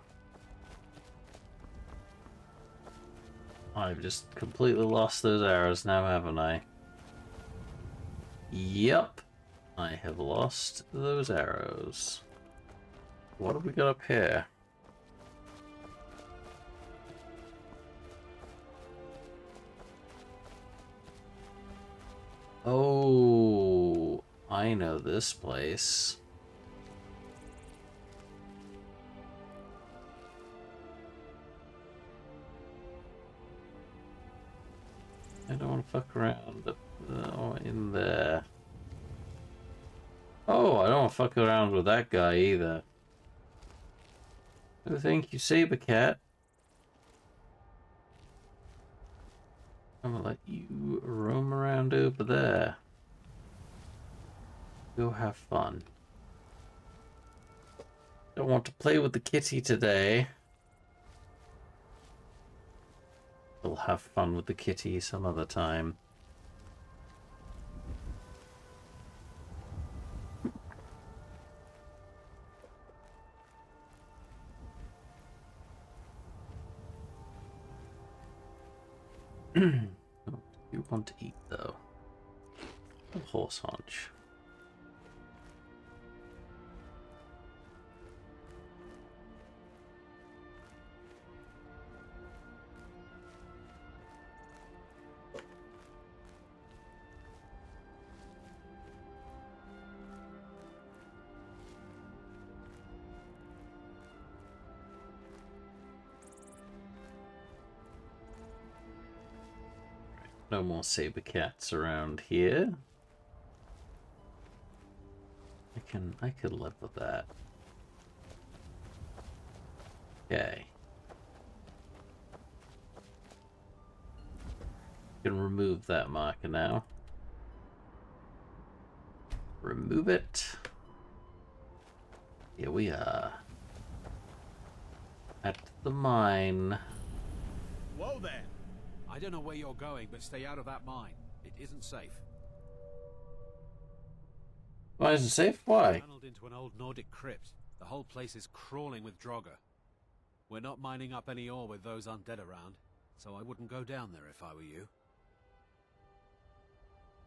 I've just completely lost those arrows now, haven't I? Yep. I have lost those arrows. What have we got up here? Oh, I know this place. I don't want to fuck around in there. Oh, I don't want to fuck around with that guy either. Oh, thank you, Saber Cat. I'm gonna let you roam around over there. Go have fun. Don't want to play with the kitty today. We'll have fun with the kitty some other time. What do you want to eat, though? A horse haunch. No more saber cats around here. I could live with that. Okay. Can remove that marker now. Remove it. Here we are. At the mine. Whoa there! I don't know where you're going, but stay out of that mine. It isn't safe. Why is it safe? Why? Tunneled into an old Nordic crypt. The whole place is crawling with Draugr. We're not mining up any ore with those undead around, so I wouldn't go down there if I were you.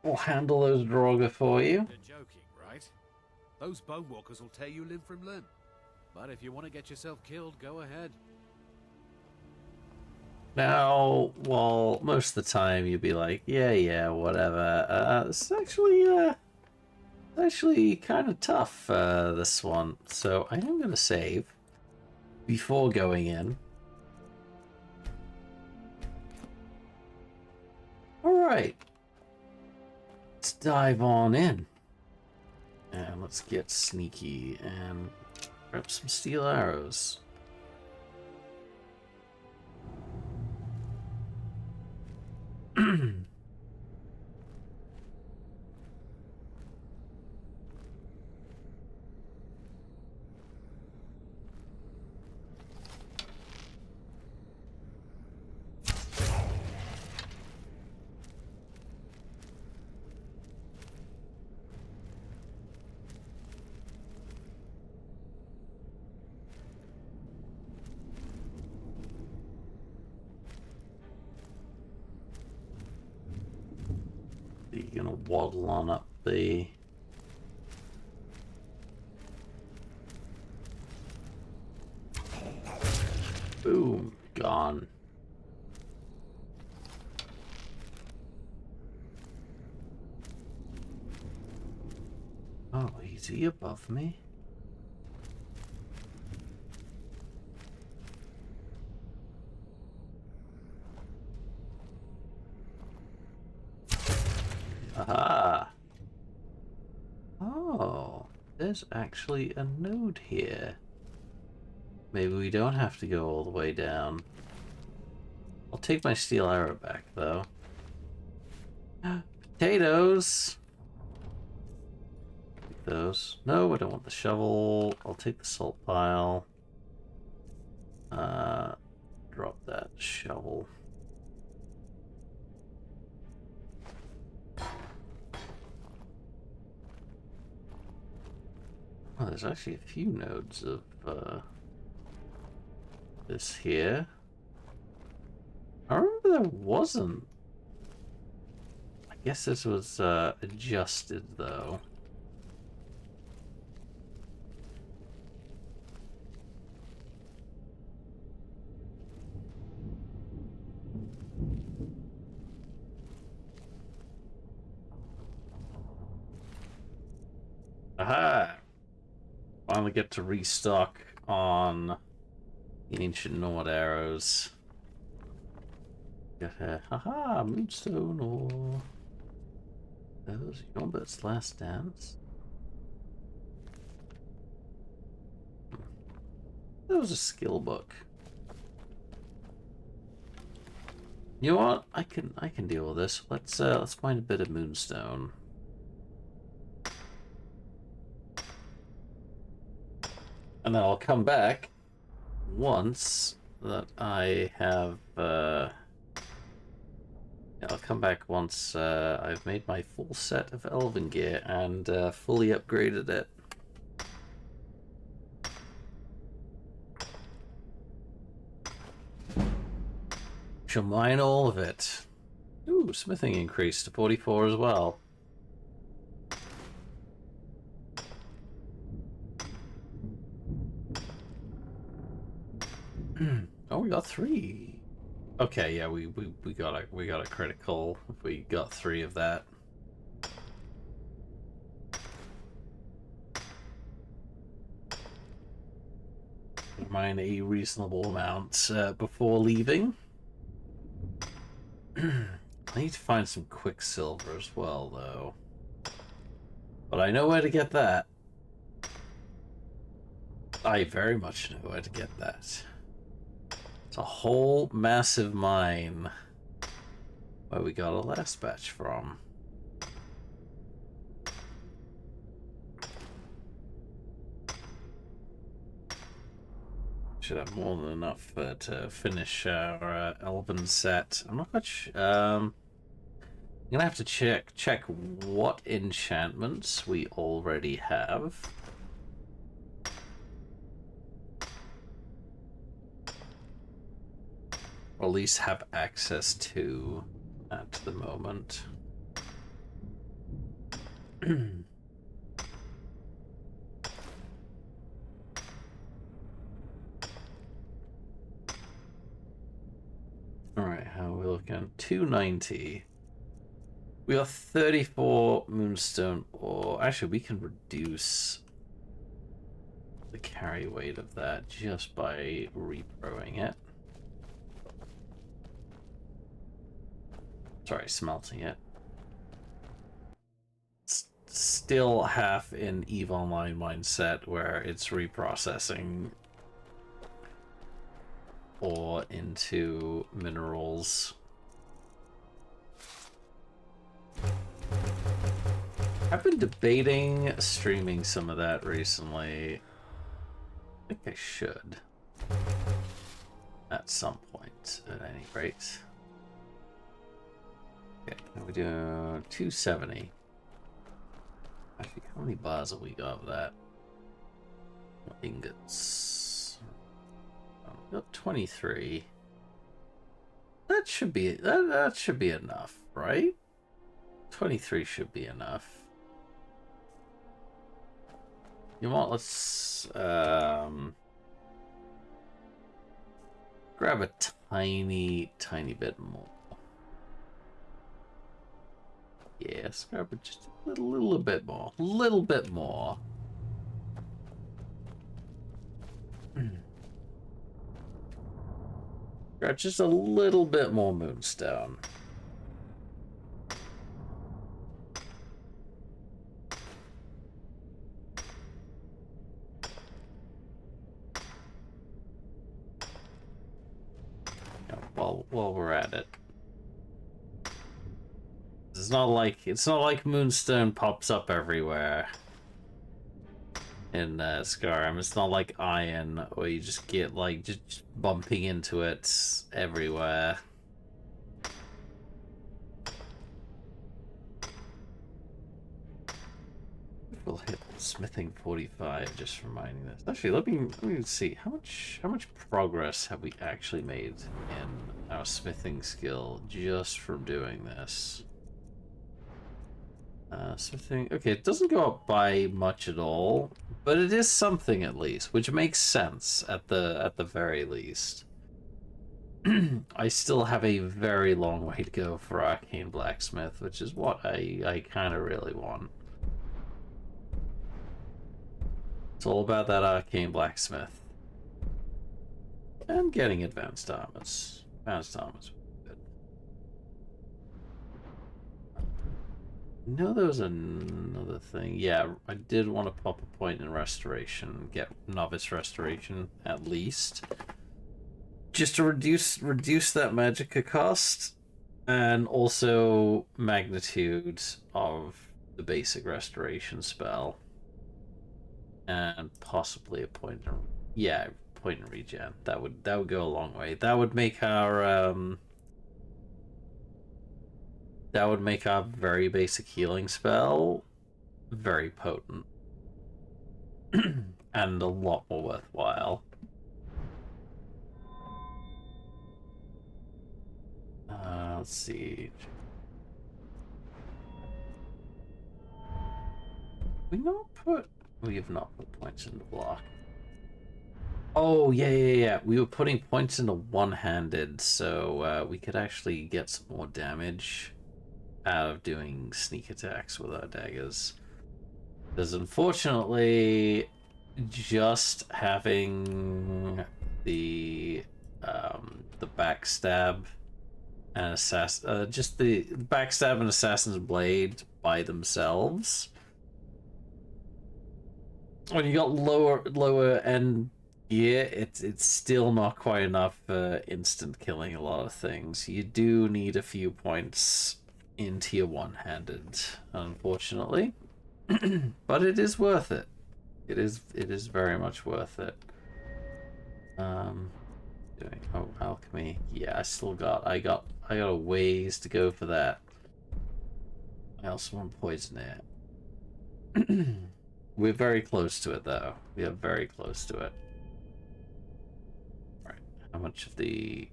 We'll handle those Draugr for you. You're joking, right? Those bone walkers will tear you limb from limb. But if you want to get yourself killed, go ahead. Now, well, most of the time you'd be like, yeah, whatever. This is actually kind of tough, this one. So I am going to save before going in. Alright. Let's dive on in. And let's get sneaky and grab some steel arrows. You're gonna waddle on up the... Boom, gone. Oh, is he above me? Aha! Oh, there's actually a node here. Maybe we don't have to go all the way down. I'll take my steel arrow back, though. Potatoes! Take those. No, I don't want the shovel. I'll take the salt pile. Drop that shovel. Oh, there's actually a few nodes of this here. I remember there wasn't. I guess this was adjusted though. Aha! Finally get to restock on the ancient Nord arrows. Got here. Haha, moonstone or those Yombert's last dance. That was a skill book. You know what? I can deal with this. Let's find a bit of moonstone. And then I'll come back once that I have I'll come back once I've made my full set of elven gear and fully upgraded it. Shall mine all of it. Ooh, smithing increased to 44 as well. Oh, we got 3. Okay, yeah, we got a critical if we got 3 of that. Mine a reasonable amount before leaving. I need to find some quicksilver as well, though. But I know where to get that. I very much know where to get that. It's a whole massive mine where we got a last batch from. Should have more than enough to finish our elven set. I'm not much. I'm gonna have to check what enchantments we already have. Or at least have access to at the moment. Alright, how are we looking? 290. We got 34 moonstone ore. Actually, we can reduce the carry weight of that just by reproing it. Sorry, smelting it. Still half in EVE Online mindset where it's reprocessing ore into minerals. I've been debating streaming some of that recently. I think I should. At some point, at any rate. Okay, we do 270. Actually, how many bars have we got of that? Ingots. Oh, we got 23. That should be that should be enough, right? 23 should be enough. You know what? Let's grab a tiny bit more. Yes, grab it just a little bit more. Little bit more. Grab just a little bit more moonstone. While we're at it. It's not like moonstone pops up everywhere in Skyrim. It's not like iron where you just get like just bumping into it everywhere. We'll hit smithing 45 just for mining this. Actually, let me see how much progress have we actually made in our smithing skill just from doing this. Smithing. Okay, it doesn't go up by much at all, but it is something at least, which makes sense at the very least. I still have a very long way to go for Arcane Blacksmith, which is what I kind of really want. It's all about that Arcane Blacksmith. And getting advanced armors. Advanced armors. Good. No, there was another thing. Yeah, I did want to pop a point in restoration, get novice restoration at least, just to reduce that magicka cost, and also magnitude of the basic restoration spell, and possibly a point in, yeah, point in regen. That would go a long way. That would make our very basic healing spell very potent and a lot more worthwhile. Let's see. We have not put points in the block. Oh, yeah. We were putting points into one-handed, so we could actually get some more damage out of doing sneak attacks with our daggers. Because unfortunately, just having the backstab and just the backstab and assassin's blade by themselves, when you got lower end gear, it's still not quite enough for instant killing a lot of things. You do need a few points into your one-handed, unfortunately. But it is worth it. It is very much worth it. Alchemy. Yeah, I got a ways to go for that. I also want poison air. We're very close to it though. We are very close to it. Right. How much of the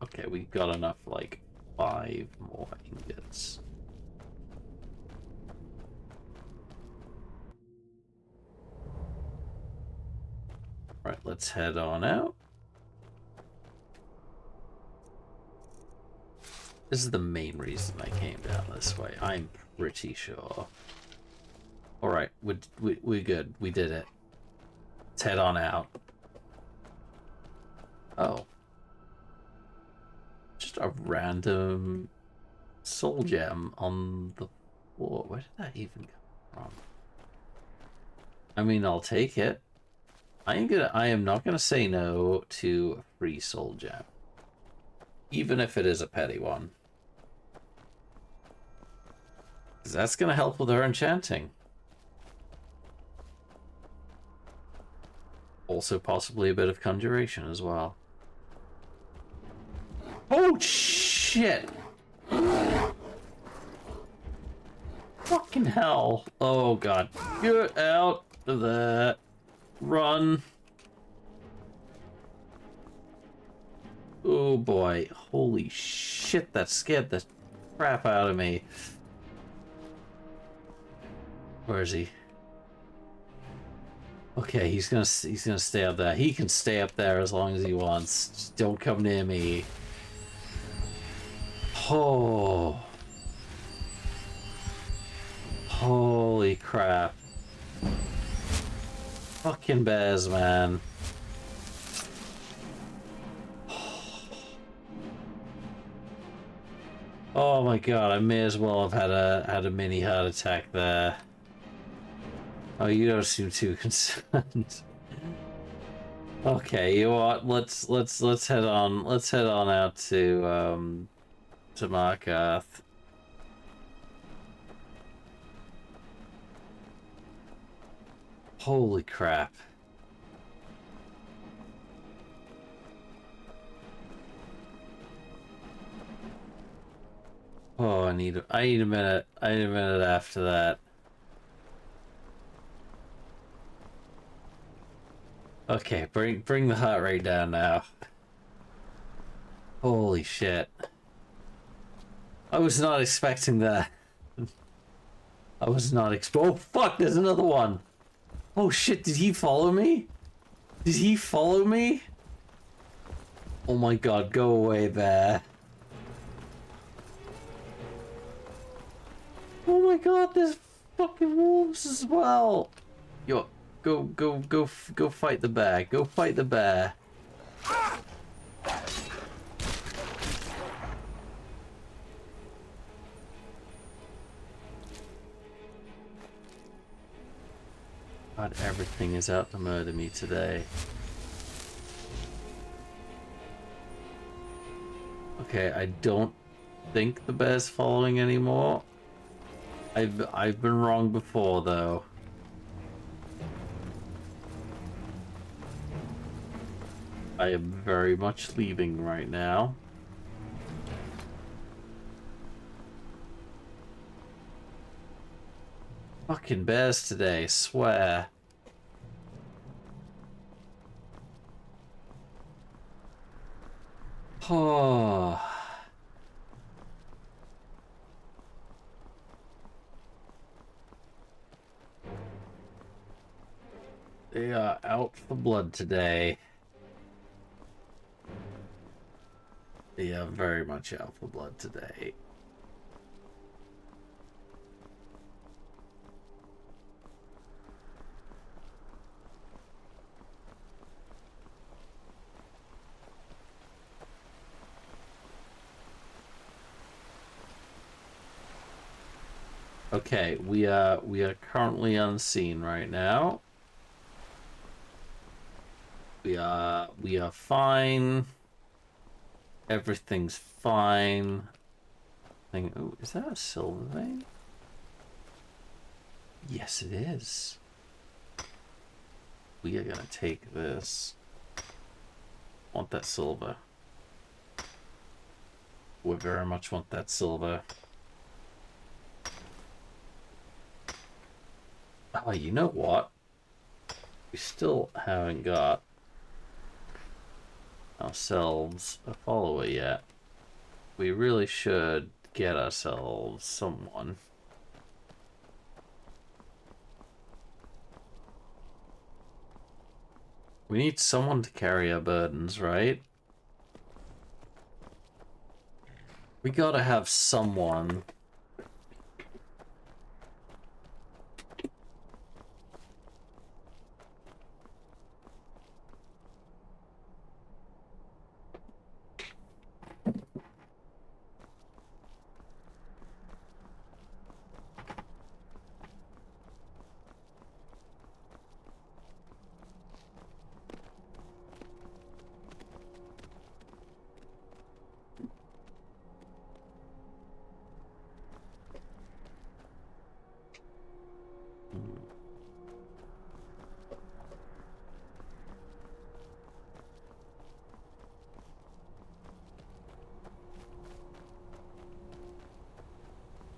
okay, we got enough for like 5 more ingots. Right, let's head on out. This is the main reason I came down this way, I'm pretty sure. Alright, we're good. We did it. Let's head on out. Oh. Just a random soul gem on the floor. Where did that even come from? I mean, I'll take it. I am not gonna say no to a free soul gem. Even if it is a petty one. Because that's gonna help with her enchanting. Also possibly a bit of conjuration as well. Oh shit! Fucking hell. Oh god. Get out of that. Run. Oh boy. Holy shit, that scared the crap out of me. Where is he? Okay, he's gonna stay up there. He can stay up there as long as he wants. Just don't come near me. Oh. Holy crap. Fucking bears, man. Oh my god, I may as well have had a mini heart attack there. Oh, you don't seem too concerned. Okay, you know what? Let's head on. Let's head on out to Markarth. Holy crap. Oh, I need a minute. I need a minute after that. Okay, bring the heart rate down now. Holy shit. I was not expecting that. I was not oh fuck, there's another one. Oh shit, did he follow me? Did he follow me? Oh my god, go away, bear. Oh my god, there's fucking wolves as well. Yo, go fight the bear. Go fight the bear. God, everything is out to murder me today. Okay, I don't think the bear's following anymore. I've been wrong before though. I am very much leaving right now. Fucking bears today, swear. Oh. They are out for blood today. They are very much out for blood today. Okay, we are currently unseen right now. We are fine. Everything's fine. Oh, is that a silver vein? Yes, it is. We are gonna take this. Want that silver. We very much want that silver. Oh, you know what? We still haven't got ourselves a follower yet. We really should get ourselves someone. We need someone to carry our burdens, right? We gotta have someone.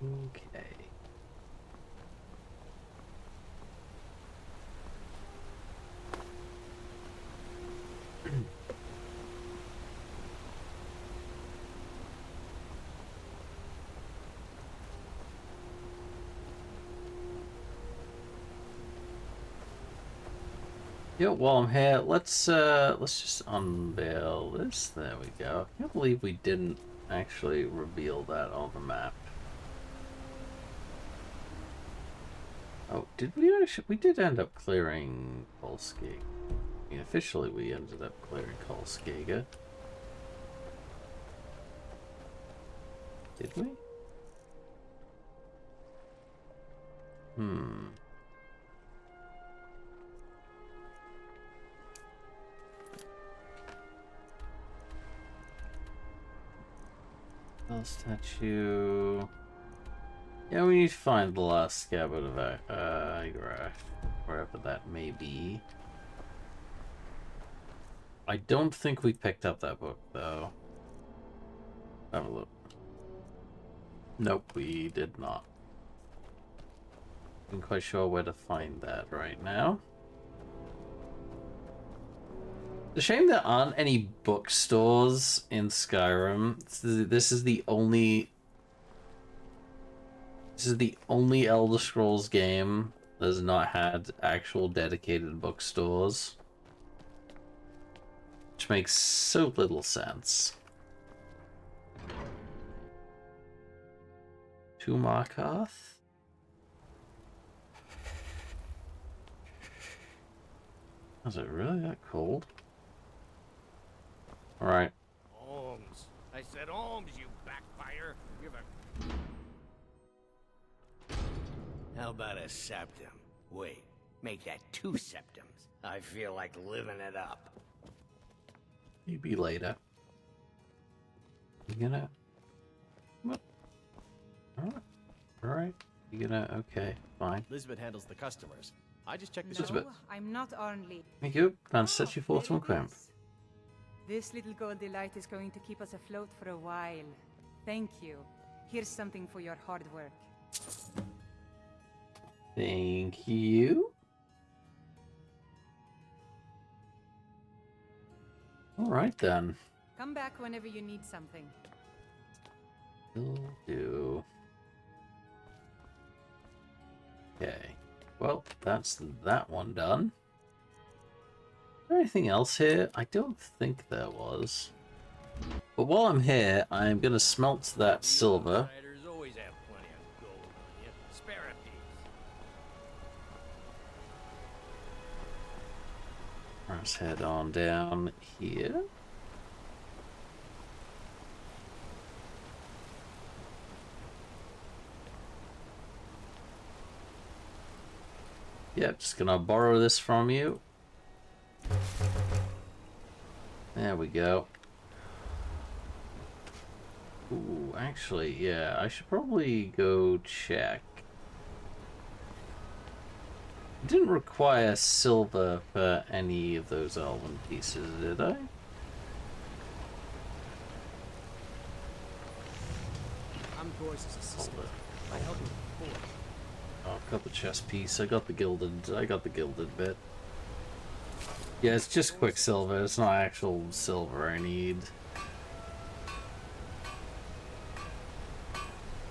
Okay. Yeah, while I'm here, let's just unveil this. There we go. I can't believe we didn't actually reveal that on the map. Oh, did we actually? We did end up clearing Kolskeg. I mean, officially, we ended up clearing Kolskega. Did we? Hmm. Statue. Yeah, we need to find the last scabbard of Igraf, wherever that may be. I don't think we picked up that book, though. Have a look. Nope, we did not. I'm quite sure where to find that right now. It's a shame there aren't any bookstores in Skyrim. This is the only Elder Scrolls game that has not had actual dedicated bookstores. Which makes so little sense. To Markarth? Is it really that cold? Alright. Alms. I said alms, you backfire. Give a... How about a septum? Wait, Make that 2 septums. I feel like living it up. Maybe later. You gonna... What? Alright. Alright. You gonna... Okay, fine. Elizabeth handles the customers. I just check the Elizabeth. shop. I'm not only. Thank you. And set you forth There from it camp. is. This little gold delight is going to keep us afloat for a while. Thank you. Here's something for your hard work. Thank you. Alright then. Come back whenever you need something. Will do. Okay. Well, that's that one done. Is there anything else here? I don't think there was. But while I'm here, I'm going to smelt that silver. Outsiders always have plenty of gold on you. Spare a piece. Let's head on down here. Yep, just gonna borrow this from you. There we go. Ooh, actually, yeah, I should probably go check. I didn't require silver for any of those elven pieces, did I? I'm Gorse's assistant. I help him with the forge. Oh, I got the chest piece. I got the gilded bit. Yeah, it's just quicksilver. It's not actual silver I need.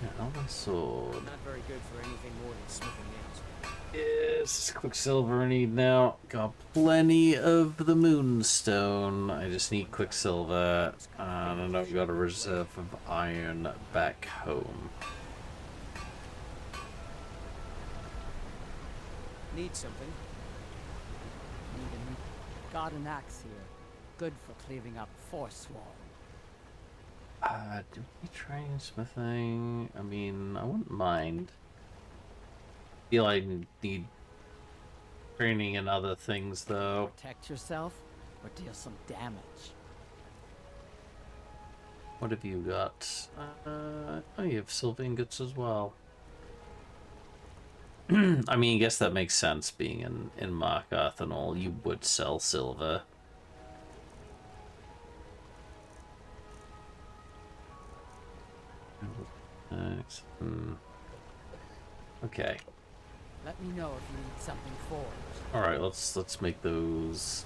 Yeah, elven sword. Not very good for anything more than smithing nails. Yes, it's quicksilver I need now. Got plenty of the moonstone. I just need quicksilver. And I've got a reserve of iron back home. Need something? Got an axe here. Good for cleaving up Forswarm. Do we train smithing? I mean, I wouldn't mind. Feel I need training in other things though. Protect yourself or deal some damage. What have you got? Oh, you have silver ingots as well. I mean, I guess that makes sense being in Markarth and all. You would sell silver. Okay. Let me know if you need something forged. All right, let's make those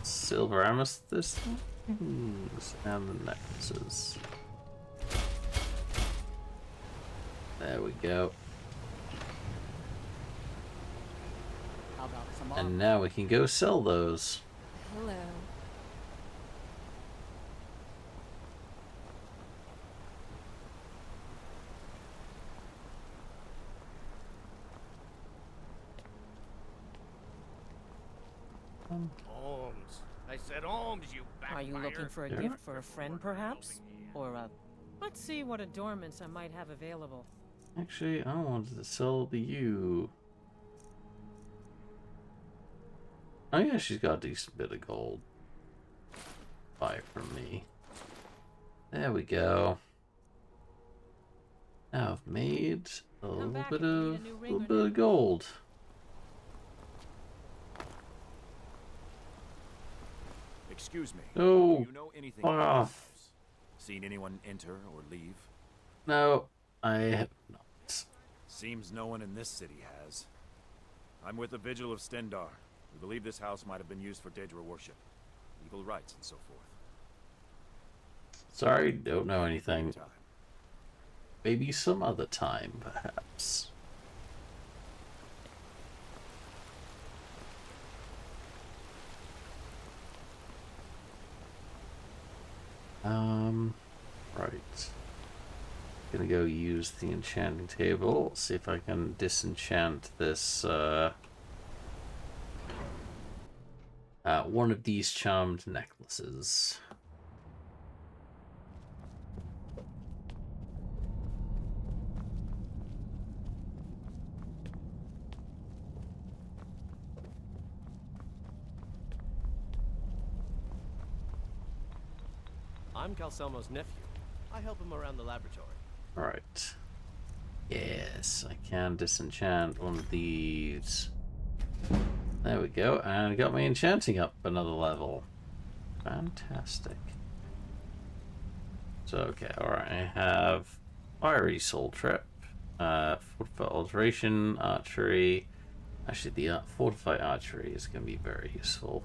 silver amethyst things and the necklaces. There we go. How about some And armor? now we can go sell those. Hello. Alms. I said alms, you backfire. Are you looking for a Yeah. gift for a friend, perhaps? Or a... Let's see what adornments I might have available. Actually, I wanted to sell the you. Oh yeah, she's got a decent bit of gold. Buy it from me. There we go. Now I've made a little back bit if you need a of new ring or little bit of gold. Excuse me. Oh, Do you know anything fuck about off. this house? Seen anyone enter or leave? No, I have not. Seems no one in this city has. I'm with the Vigil of Stendar. We believe this house might have been used for Daedra worship, legal rites, and so forth. Sorry, don't know anything. Time. Maybe some other time, perhaps. Right. Gonna go use the enchanting table. See if I can disenchant this, one of these charmed necklaces. I'm Calcelmo's nephew. I help him around the laboratory. Alright. Yes, I can disenchant one of these. There we go, and got me enchanting up another level. Fantastic. So, okay, alright, I have Fiery Soul Trip, Fortify Alteration, Archery. Actually, the Fortify Archery is going to be very useful.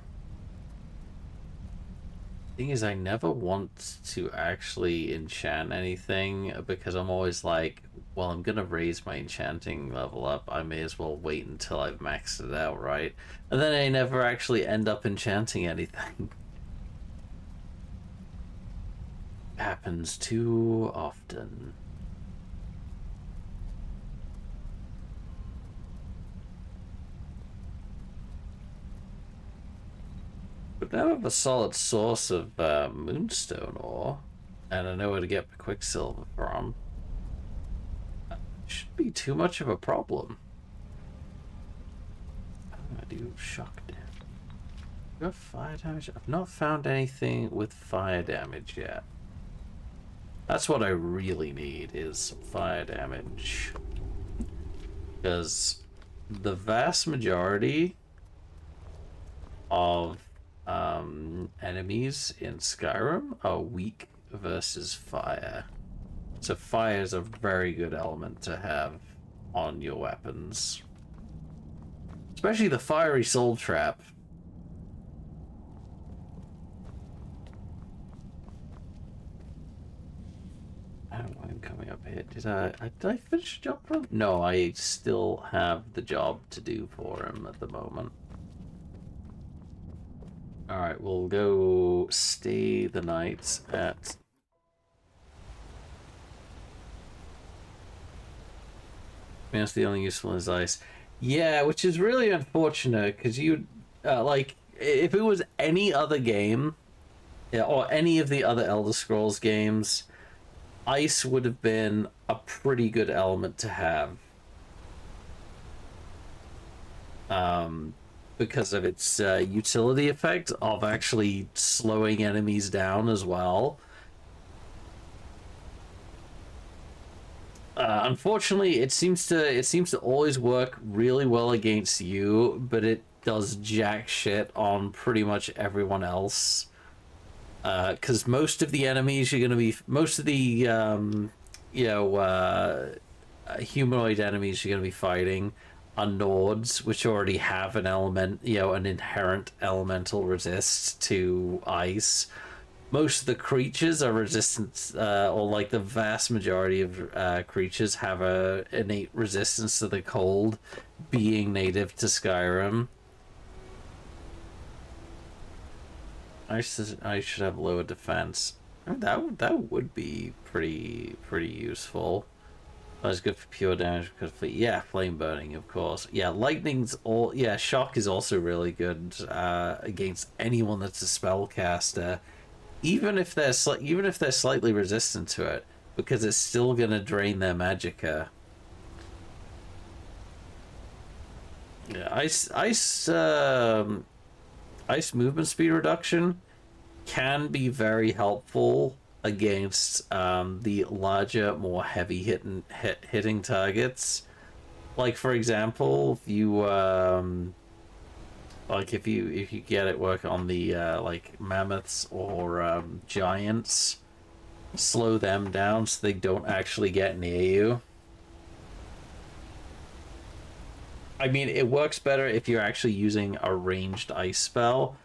Thing is, I never want to actually enchant anything because I'm always like, well, I'm gonna raise my enchanting level up. I may as well wait until I've maxed it out, right? And then I never actually end up enchanting anything. Happens too often. But now I have a solid source of moonstone ore, and I know where to get the quicksilver from. Shouldn't be too much of a problem. I do shock damage. Do I have fire damage? I've not found anything with fire damage yet. That's what I really need, is some fire damage. Because the vast majority of enemies in Skyrim are weak versus fire. So fire is a very good element to have on your weapons. Especially the Fiery Soul Trap. I don't know, I'm coming up here. Did I finish the job for him? No, I still have the job to do for him at the moment. Alright, we'll go stay the night at... That's the only useful is ice. Yeah, which is really unfortunate, because you... like, if it was any other game, or any of the other Elder Scrolls games, ice would have been a pretty good element to have. Because of its utility effect of actually slowing enemies down as well. Unfortunately, it seems to always work really well against you, but it does jack shit on pretty much everyone else. Because most of the enemies you're gonna be, most of the humanoid enemies you're gonna be fighting are Nords, which already have an element, an inherent elemental resist to ice. Most of the creatures are resistant, or like the vast majority of creatures have a innate resistance to the cold, being native to Skyrim. I should have lower defense. That would be pretty useful. That's good for pure damage because flame burning, of course. Yeah, shock is also really good against anyone that's a spellcaster, even if they're slightly resistant to it, because it's still gonna drain their magicka. Yeah, ice movement speed reduction can be very helpful against the larger, more heavy hitting targets. Like, for example, if you if you get it work on the like mammoths or giants, slow them down so they don't actually get near you. I mean, it works better if you're actually using a ranged ice spell,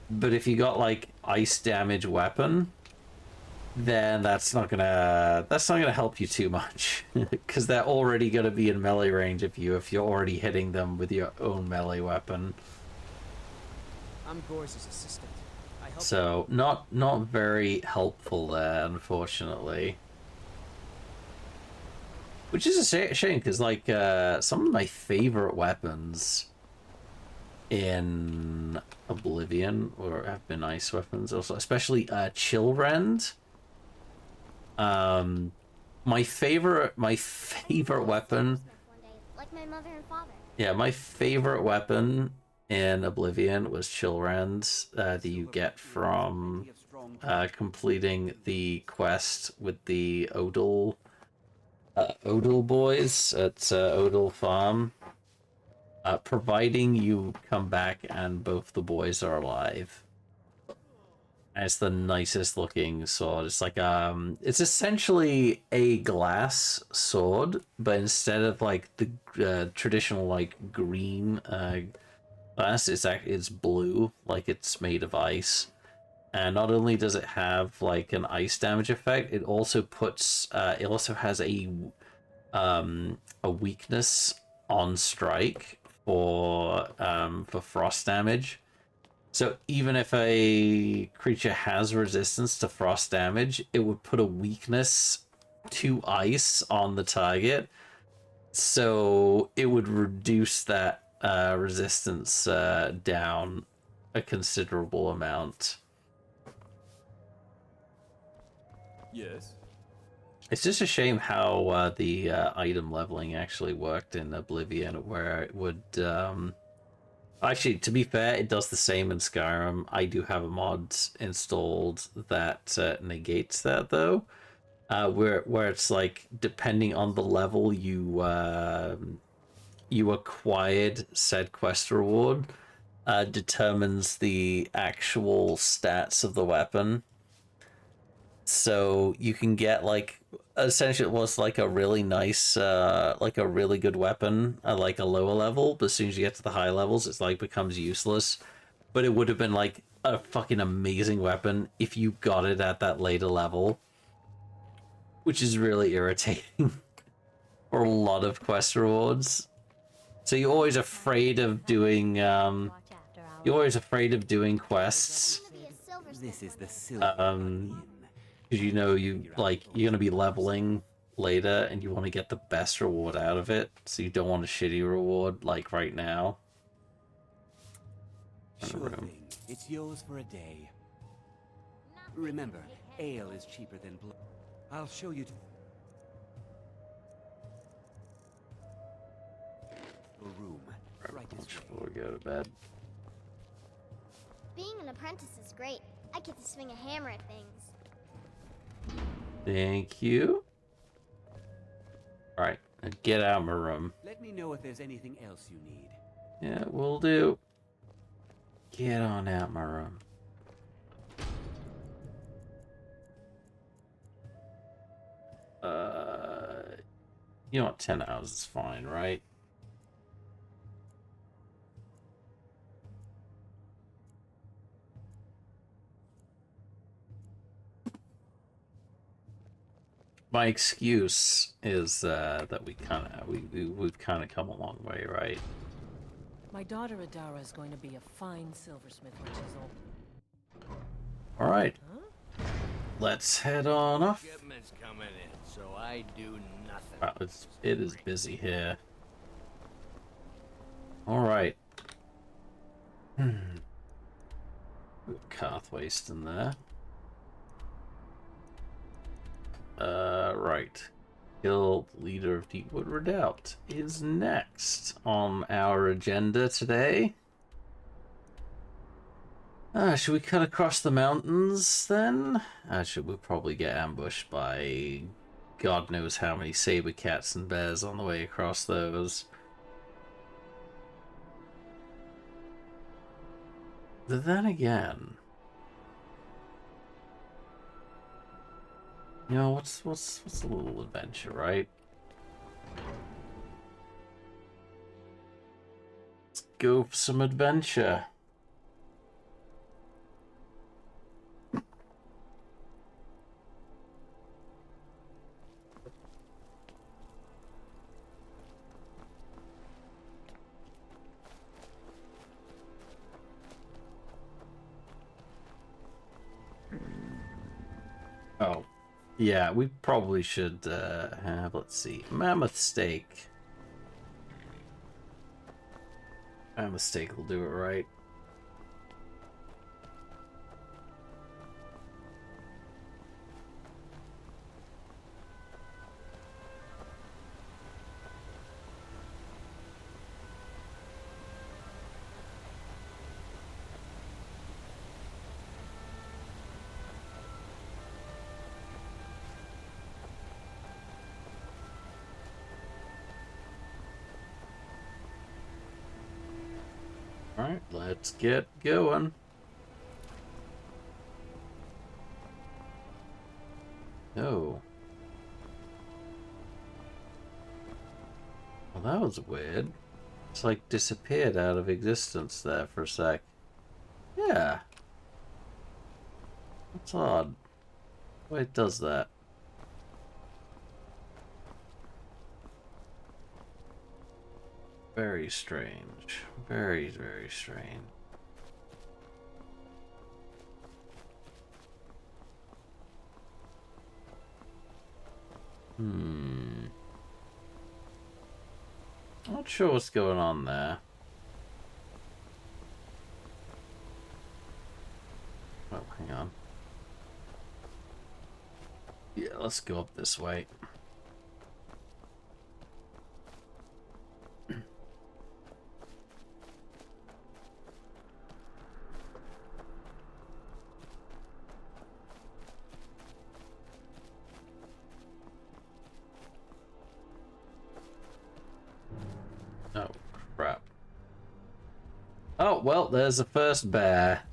but if you got like ice damage weapon, then that's not gonna help you too much because they're already gonna be in melee range if you're already hitting them with your own melee weapon. I'm Gorse's assistant. So not very helpful there, unfortunately. Which is a shame because like some of my favorite weapons in Oblivion have been ice weapons also, especially Chillrend. My favorite weapon. Like my mother and father. Yeah, my favorite weapon in Oblivion was Chillrend that you get from completing the quest with the Odal boys at Odal Farm. Providing you come back and both the boys are alive. And it's the nicest looking sword. It's like it's essentially a glass sword, but instead of like the traditional like green glass, it's blue, like it's made of ice. And not only does it have like an ice damage effect, it also puts it also has a weakness on strike for frost damage. So even if a creature has resistance to frost damage, it would put a weakness to ice on the target. So it would reduce that resistance down a considerable amount. Yes. It's just a shame how the item leveling actually worked in Oblivion, where it would... Actually, to be fair, it does the same in Skyrim. I do have a mod installed that negates that, though. Where it's like, depending on the level you acquired said quest reward, determines the actual stats of the weapon. So you can get like, essentially it was like a really nice, like a really good weapon at like a lower level, but as soon as you get to the high levels, it's like becomes useless. But it would have been like a fucking amazing weapon if you got it at that later level, which is really irritating for a lot of quest rewards. So you're always afraid of doing, you're always afraid of doing quests. This is the silver. Because you know you're gonna be leveling later and you want to get the best reward out of it, so you don't want a shitty reward like right now. Sure thing. It's yours for a day. Remember, ale is cheaper than blood. I'll show you your room. Right this way. Before we go to bed. Being an apprentice is great. I get to swing a hammer at things. Thank you. Alright, now get out of my room. Let me know if there's anything else you need. Yeah, will do. Get on out my room. You know what, 10 hours is fine, right? My excuse is that we've kind of come a long way, right? My daughter Adara is going to be a fine silversmith when she's old. All right, let's head on off. Shipment's coming in, so I do nothing. Wow, it is busy here. All right. Carth waste in there. Right. Guild Leader of Deepwood Redoubt is next on our agenda today. Should we cut across the mountains then? We'll probably get ambushed by God knows how many saber cats and bears on the way across those. But then again, you know, what's a little adventure, right? Let's go for some adventure. Oh. Yeah, we probably should have, let's see, mammoth steak. Mammoth steak will do it, right? Alright, let's get going. Oh. Well, that was weird. It's like disappeared out of existence there for a sec. Yeah. That's odd. Why it does that. Very strange. Very, very strange. Not sure what's going on there. Oh, hang on. Yeah, let's go up this way. Oh, crap. Oh, well, there's the first bear.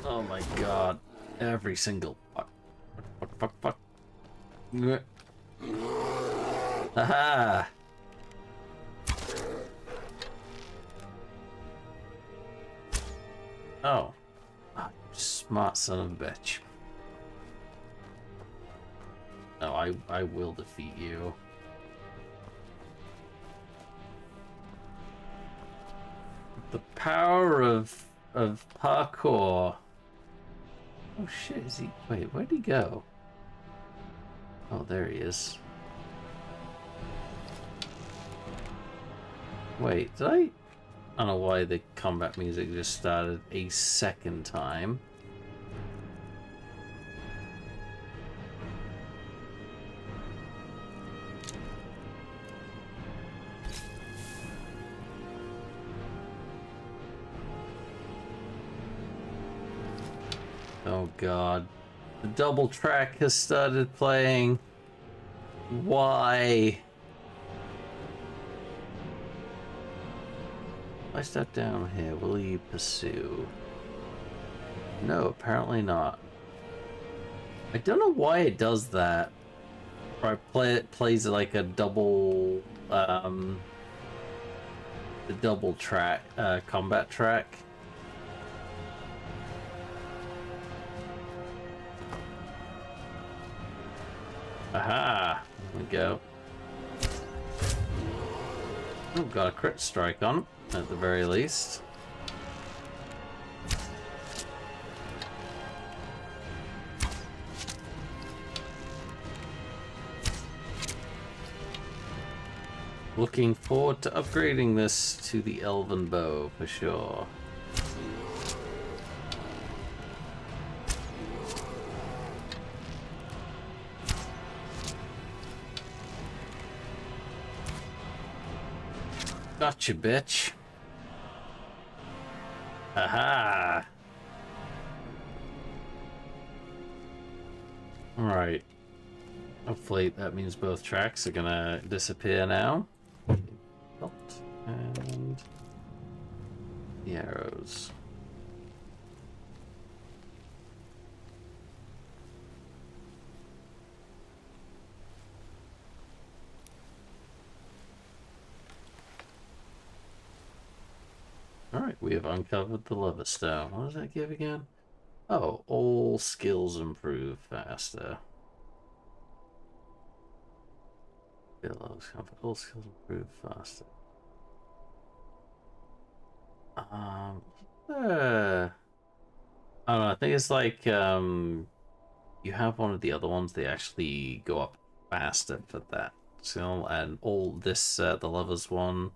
Oh my god. Every single... Fuck. Aha! Oh. Ah, smart son of a bitch. No, I will defeat you. The power of parkour. Oh shit, is he... Wait, where'd he go? Oh, there he is. Wait, did I don't know why the combat music just started a second time. Oh god. The double track has started playing. Why? If I step down here, will he pursue? No, apparently not. I don't know why it does that. Or it plays like a double the double track combat track. Aha! There we go. Oh, got a crit strike on him, at the very least. Looking forward to upgrading this to the Elven Bow, for sure. Gotcha, bitch. Aha! Alright. Hopefully that means both tracks are gonna disappear now. Belt and the arrows. Alright, we have uncovered the lava stone. What does that give again? Oh, all skills improve faster. All skills improve faster. I don't know, I think it's like you have one of the other ones, they actually go up faster for that skill, and all this the lovers one,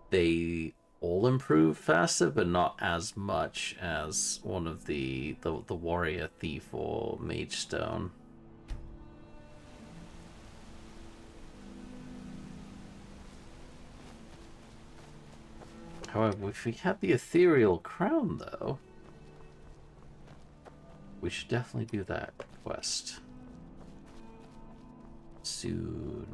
they all improve faster, but not as much as one of the warrior, thief, or mage stone. However, if we have the ethereal crown, though, we should definitely do that quest. Soon.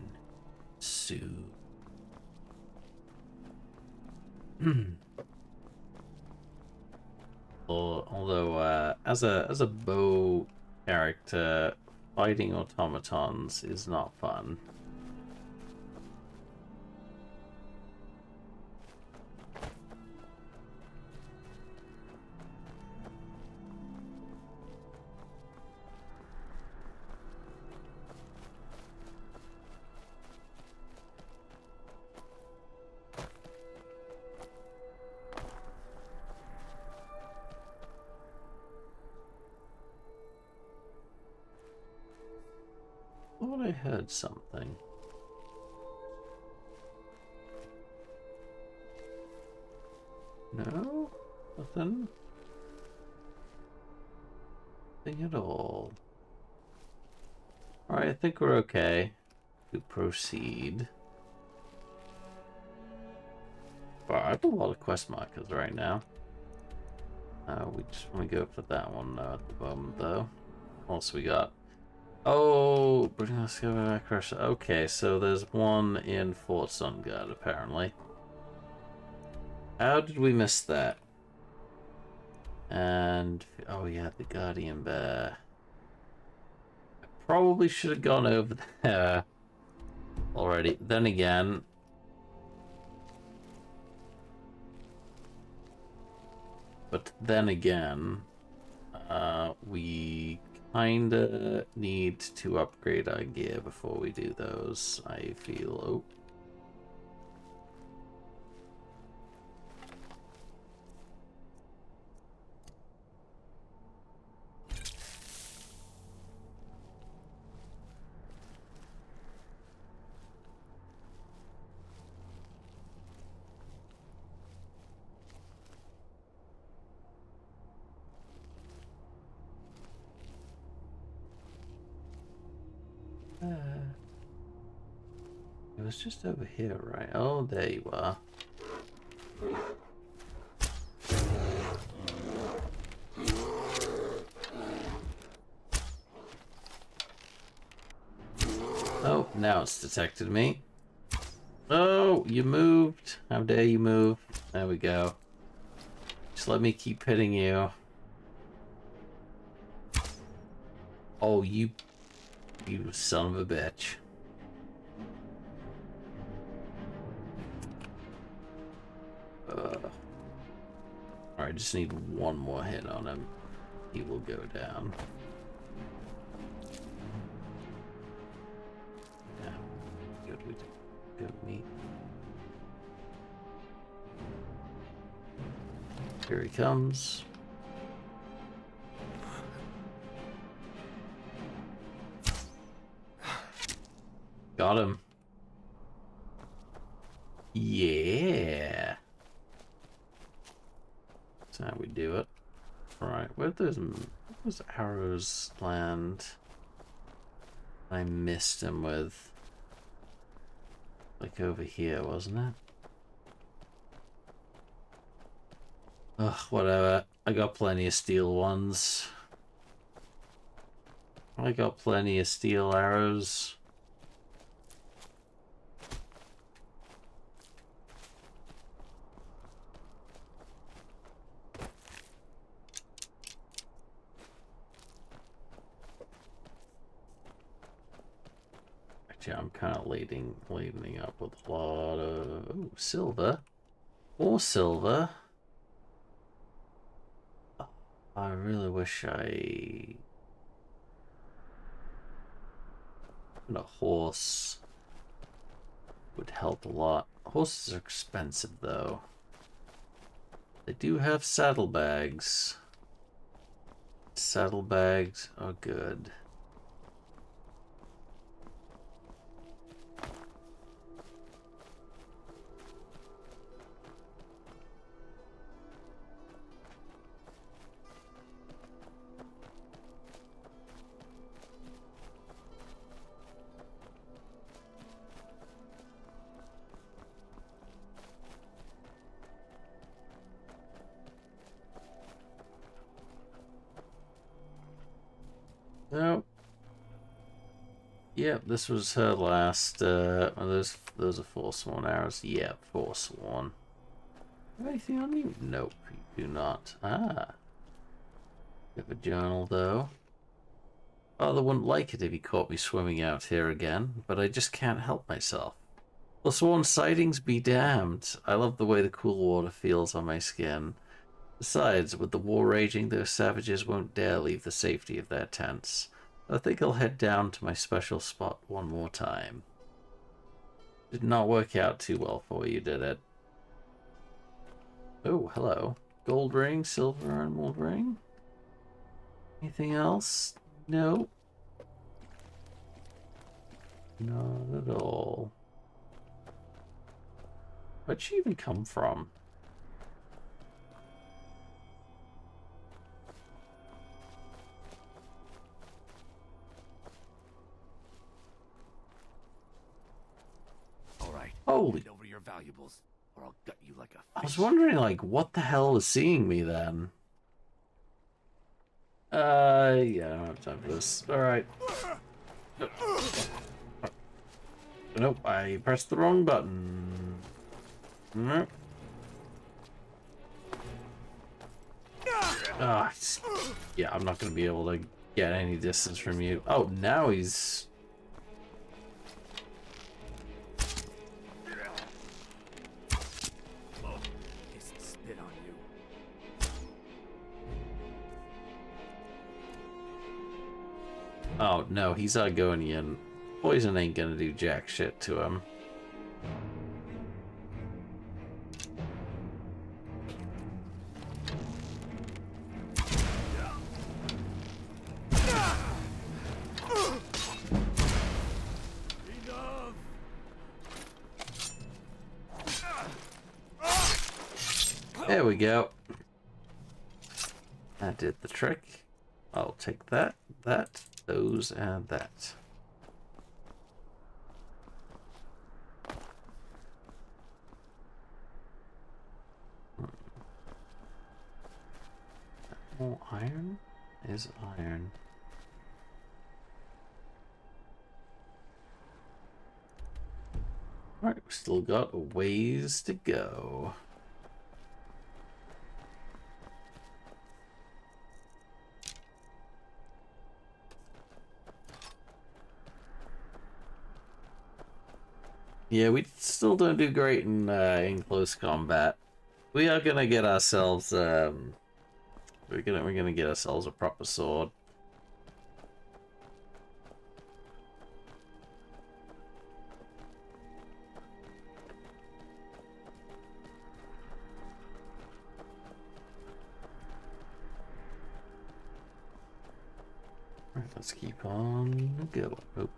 Although, as a bow character, fighting automatons is not fun. I thought I heard something. No? Nothing? Nothing at all. Alright, I think we're okay to proceed. Wow, I have a lot of quest markers right now. We just want to go for that one at the moment, though. What else we got? Oh, let's go back. Okay, so there's one in Fort Sunguard, apparently. How did we miss that? And oh yeah, the Guardian Bear. I probably should have gone over there already. Then again, we kinda need to upgrade our gear before we do those, I feel. Oh. It was just over here, right? Oh, there you are. Oh, now it's detected me. Oh, you moved. How dare you move? There we go. Just let me keep hitting you. Oh, you son of a bitch. Alright, just need one more hit on him. He will go down. Yeah, good. We good meat. Here he comes. Got him. Yeah. That's how we do it. Alright, where'd those arrows land? I missed him with. Like over here, wasn't it? Ugh, whatever. I got plenty of steel ones. I got plenty of steel arrows. Actually, I'm kind of leading up with a lot of silver. More silver. I really wish I a horse would help a lot. Horses are expensive though. They do have saddlebags. Saddlebags are good. Nope. Yep, this was her last. Those are Forsworn arrows. Yep, Forsworn. Anything on you? Nope, you do not. Ah. You have a journal, though. Father wouldn't like it if he caught me swimming out here again, but I just can't help myself. The sworn sightings be damned. I love the way the cool water feels on my skin. Besides, with the war raging, those savages won't dare leave the safety of their tents. I think I'll head down to my special spot one more time. Did not work out too well for you, did it? Oh, hello. Gold ring, silver emerald ring. Anything else? No. Not at all. Where'd she even come from? All right. Holy! Hand over your valuables, or I'll gut you like a fish. I was wondering, like, what the hell was seeing me then? Yeah, I don't have time for this. Alright. Nope, I pressed the wrong button. Nope. Yeah, I'm not gonna be able to get any distance from you. Oh, now he's... Spit on you. Oh, no, he's Argonian. Poison ain't gonna do jack shit to him. There we go. That did the trick. I'll take that, those, and that. Oh, iron is iron. Alright, we still got a ways to go. Yeah, we still don't do great in close combat. We are gonna get ourselves we're gonna get ourselves a proper sword. Right, let's keep on going. Oh.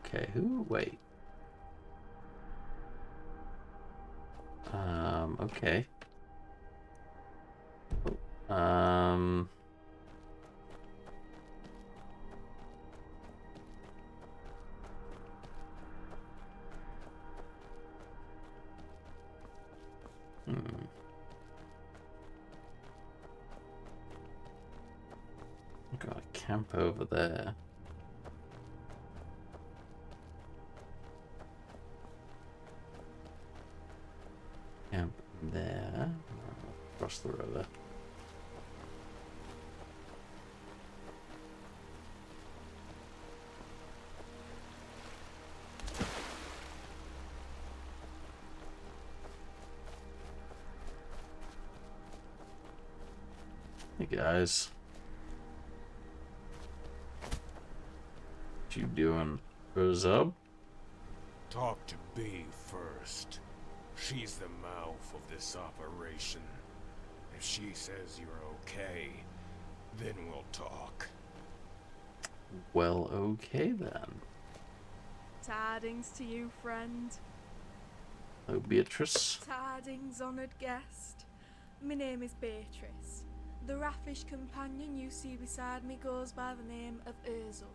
Okay, who? Wait. Okay. Oh, Got a camp over there. Camp there. Across the river. Hey guys. What you doing? Zub? Talk to B first. She's the mouth of this operation. If she says you're okay, then we'll talk. Well, okay then. Tidings to you, friend. Oh, Beatrice. Tidings, honoured guest. My name is Beatrice. The raffish companion you see beside me goes by the name of Urzel.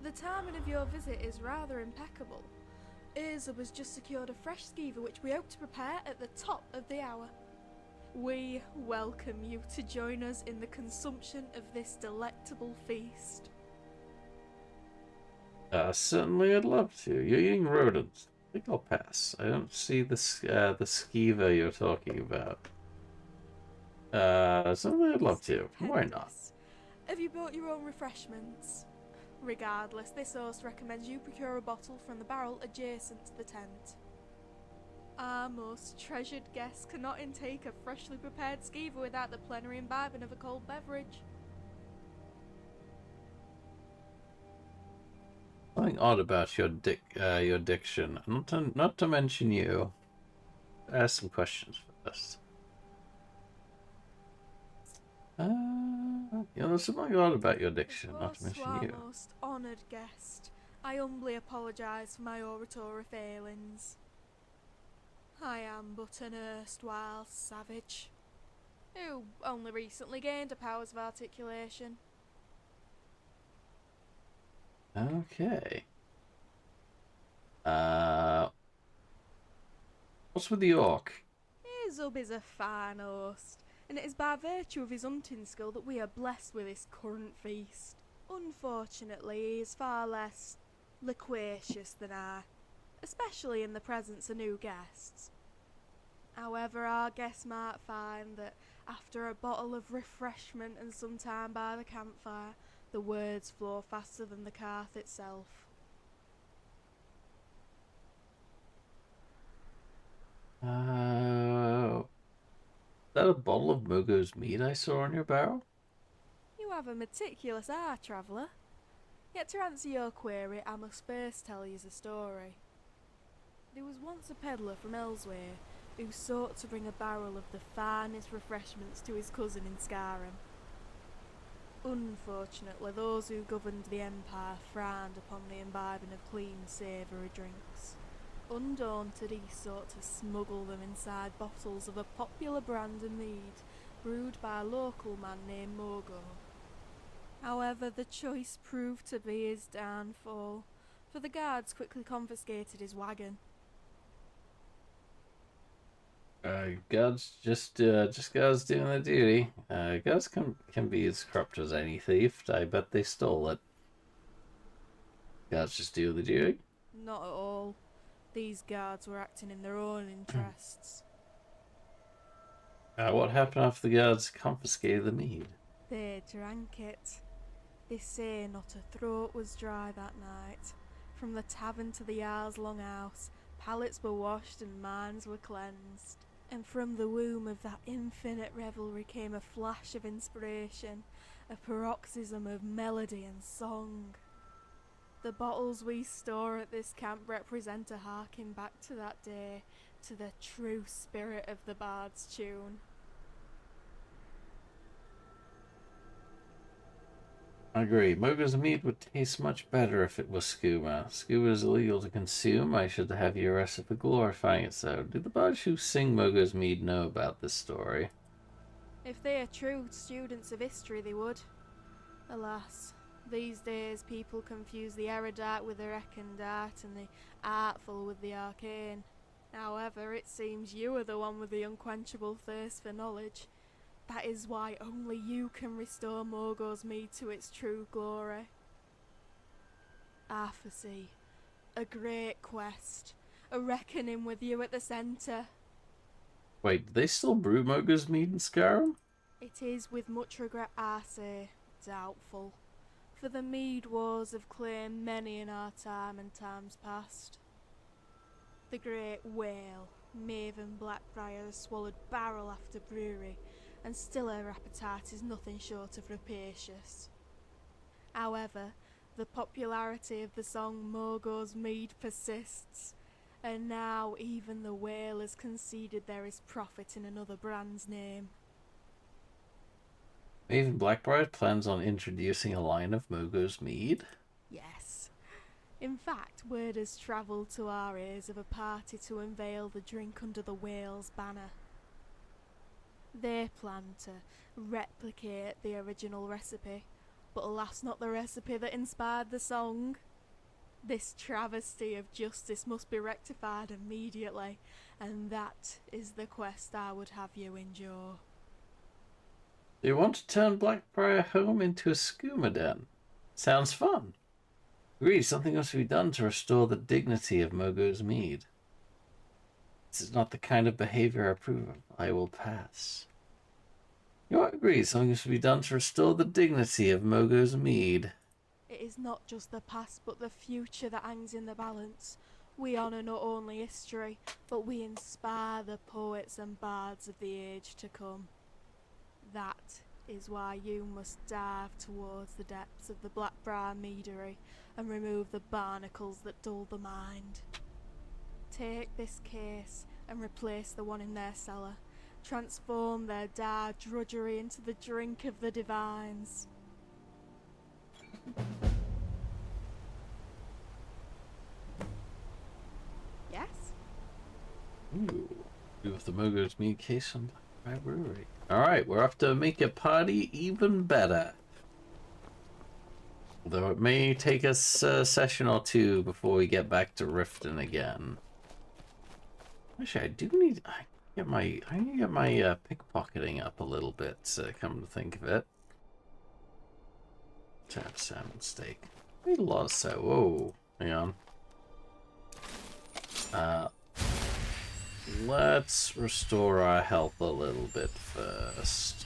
The timing of your visit is rather impeccable. Urzel has just secured a fresh skeever which we hope to prepare at the top of the hour. We welcome you to join us in the consumption of this delectable feast. Certainly I'd love to. You're eating rodents. think I'll pass. I don't see the skeever you're talking about. So I'd love to. Why not? Have you brought your own refreshments? Regardless, this host recommends you procure a bottle from the barrel adjacent to the tent. Our most treasured guests cannot intake a freshly prepared skeever without the plenary imbibing of a cold beverage. Something odd about your diction. Not to mention you. Ask some questions first. There's something odd about your diction. Not to mention you. Our most honoured guest, I humbly apologise for my oratory failings. I am but an erstwhile savage, who only recently gained the powers of articulation. Okay. What's with the orc? Zub is a fine host, and it is by virtue of his hunting skill that we are blessed with this current feast. Unfortunately, he is far less loquacious than I, especially in the presence of new guests. However, our guests might find that after a bottle of refreshment and some time by the campfire, the words flow faster than the carth itself. Is that a bottle of Mogo's meat I saw on your barrel? You have a meticulous eye, traveller. Yet to answer your query, I must first tell you the story. There was once a peddler from elsewhere who sought to bring a barrel of the finest refreshments to his cousin in Skyrim. Unfortunately, those who governed the Empire frowned upon the imbibing of clean, savoury drinks. Undaunted, he sought to smuggle them inside bottles of a popular brand of mead, brewed by a local man named Mogo. However, the choice proved to be his downfall, for the guards quickly confiscated his wagon. Guards just guards doing their duty. Guards can be as corrupt as any thief. I bet they stole it. Guards just do the duty? Not at all. These guards were acting in their own interests. What happened after the guards confiscated the mead? They drank it. They say not a throat was dry that night. From the tavern to the Jarl's longhouse, palates were washed and minds were cleansed. And from the womb of that infinite revelry came a flash of inspiration, a paroxysm of melody and song. The bottles we store at this camp represent a harking back to that day, to the true spirit of the bard's tune. I agree. Mogo's meat would taste much better if it was skooma. Skooma is illegal to consume. I should have you arrested for glorifying it so. Do the bards who sing Mogo's mead know about this story? If they are true students of history, they would. Alas, these days people confuse the erudite with the recondite and the artful with the arcane. However, it seems you are the one with the unquenchable thirst for knowledge. That is why only you can restore Mogo's mead to its true glory. I foresee a great quest, a reckoning with you at the centre. Wait, do they still brew Mogo's mead in Skyrim? It is with much regret I say, doubtful. For the mead wars have claimed many in our time and times past. The great whale, Maven Blackbriar, has swallowed barrel after brewery, and still her appetite is nothing short of rapacious. However, the popularity of the song Mogo's Mead persists, and now even the whale has conceded there is profit in another brand's name. Maven Blackbriar plans on introducing a line of Mogo's mead? Yes. In fact, word has travelled to our ears of a party to unveil the drink under the whale's banner. They plan to replicate the original recipe, but alas, not the recipe that inspired the song. This travesty of justice must be rectified immediately, and that is the quest I would have you endure. You want to turn Blackbriar home into a skooma den? Sounds fun. Agreed, something must be done to restore the dignity of Mogo's Mead. This is not the kind of behavior I approve of. I will pass. You agree, something must be done to restore the dignity of Mogo's Mead. It is not just the past, but the future that hangs in the balance. We honour not only history, but we inspire the poets and bards of the age to come. That is why you must dive towards the depths of the Blackbriar Meadery and remove the barnacles that dull the mind. Take this case and replace the one in their cellar. Transform their dire drudgery into the drink of the divines. Yes? Ooh, with the Mogo's Mead case from Blackbriar Brewery. Alright, we're off to make a party even better. Although it may take us a session or two before we get back to Riften again. Actually, I need to get my pickpocketing up a little bit, come to think of it. Tap salmon steak. We lost that. Whoa, hang on. Let's restore our health a little bit first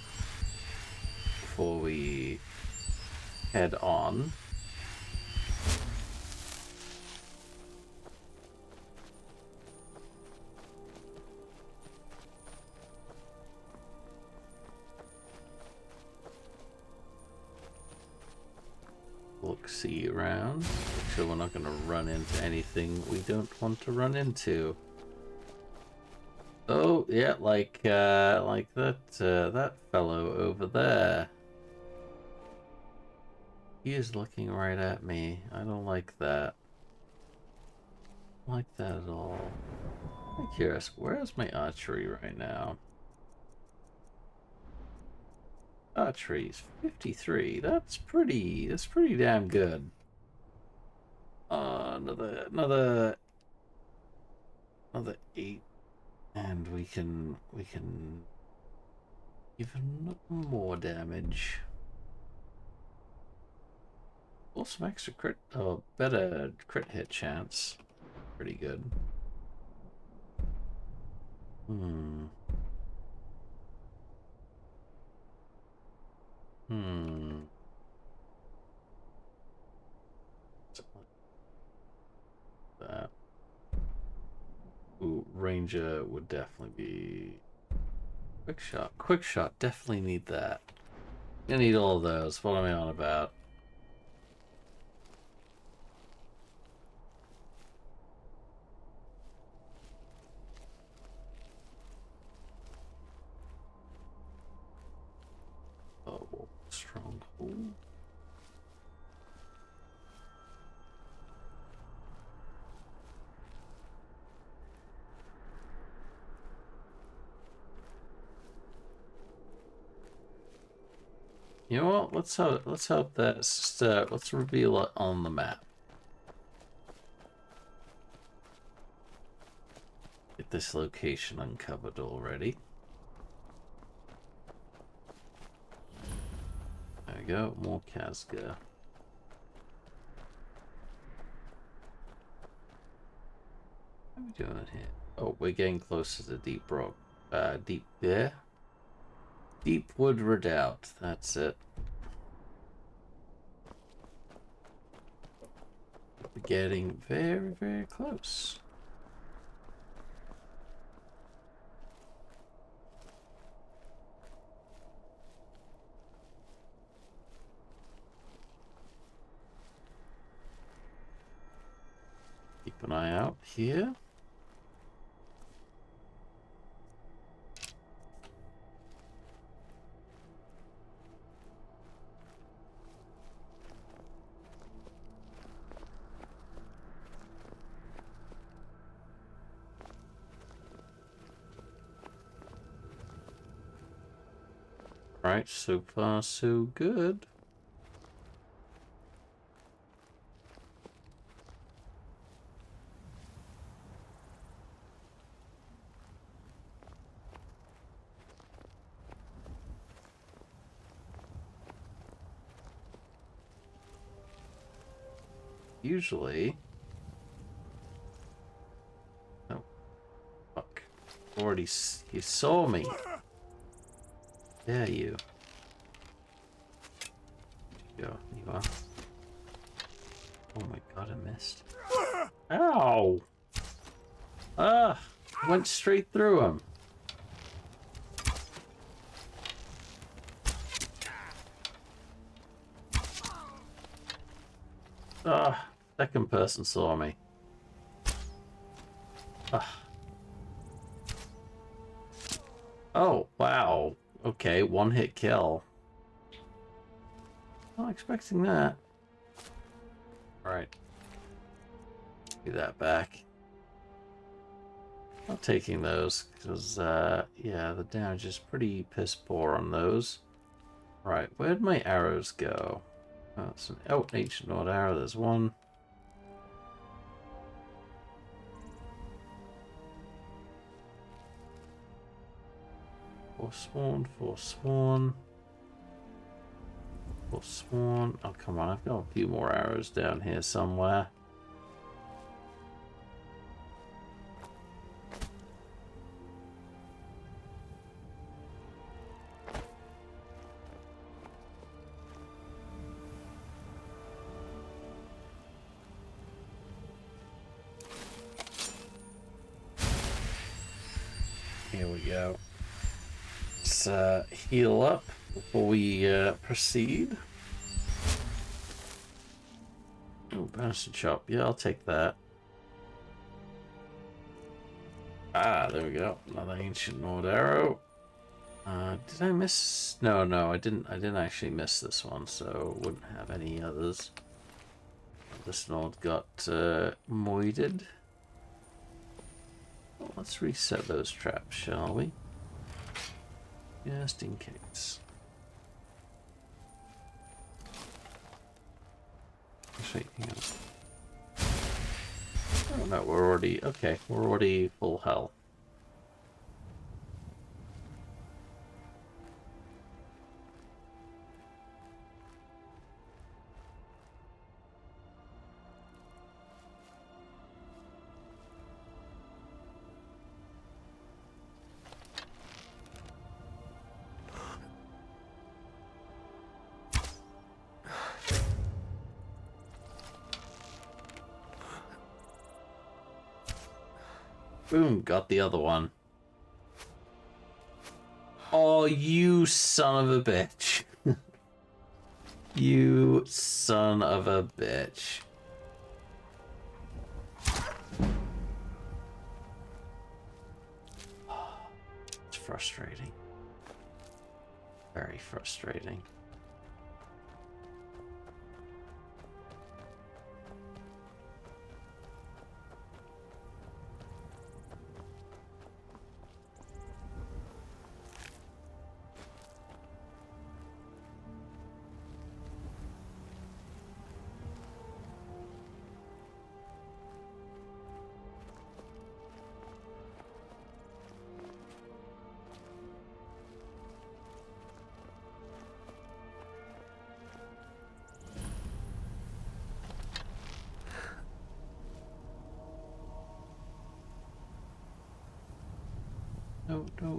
before we head on. Look, see around. Make sure we're not going to run into anything we don't want to run into. Oh, yeah, like that fellow over there. He is looking right at me. I don't like that. I don't like that at all. I'm curious, where's my archery right now? Archery's 53. That's pretty damn good. Another 8. And we can even more damage. Also some extra crit, better crit hit chance. Pretty good. That. Ooh, Ranger would definitely be... Quick shot. Quick shot. Definitely need that. I need all of those. What am I on about? Oh, stronghold. You know what? Let's hope that's just, let's reveal it on the map. Get this location uncovered already. There we go, more Kazga. What are we doing here? Oh, we're getting closer to Deep Rock. Deepwood Redoubt, that's it. We're getting very, very close. Keep an eye out here. Right, so far so good. usually... Oh, fuck. Already, you saw me. There you. Go, you are. Oh my god, I missed. Ow! Ah! Went straight through him. Ah! Second person saw me. Ah. Oh, wow. Okay, one hit kill. Not expecting that. Alright. Get that back. Not taking those, because, yeah, the damage is pretty piss poor on those. Right, where'd my arrows go? Oh, it's an ancient Nord arrow, there's one. Forsworn, Forsworn. Forsworn. Oh, come on, I've got a few more arrows down here somewhere. Here we go. Let's heal up before we proceed. Oh, bastard chop. Yeah, I'll take that. Ah, there we go. Another ancient Nord arrow. Did I miss? No, I didn't actually miss this one, so wouldn't have any others. This Nord got moided. Well, let's reset those traps, shall we? Just in case. Actually, hang on. Oh no, we're already... Okay, we're already full health. Boom, got the other one. Oh, you son of a bitch. You son of a bitch. It's frustrating. Very frustrating.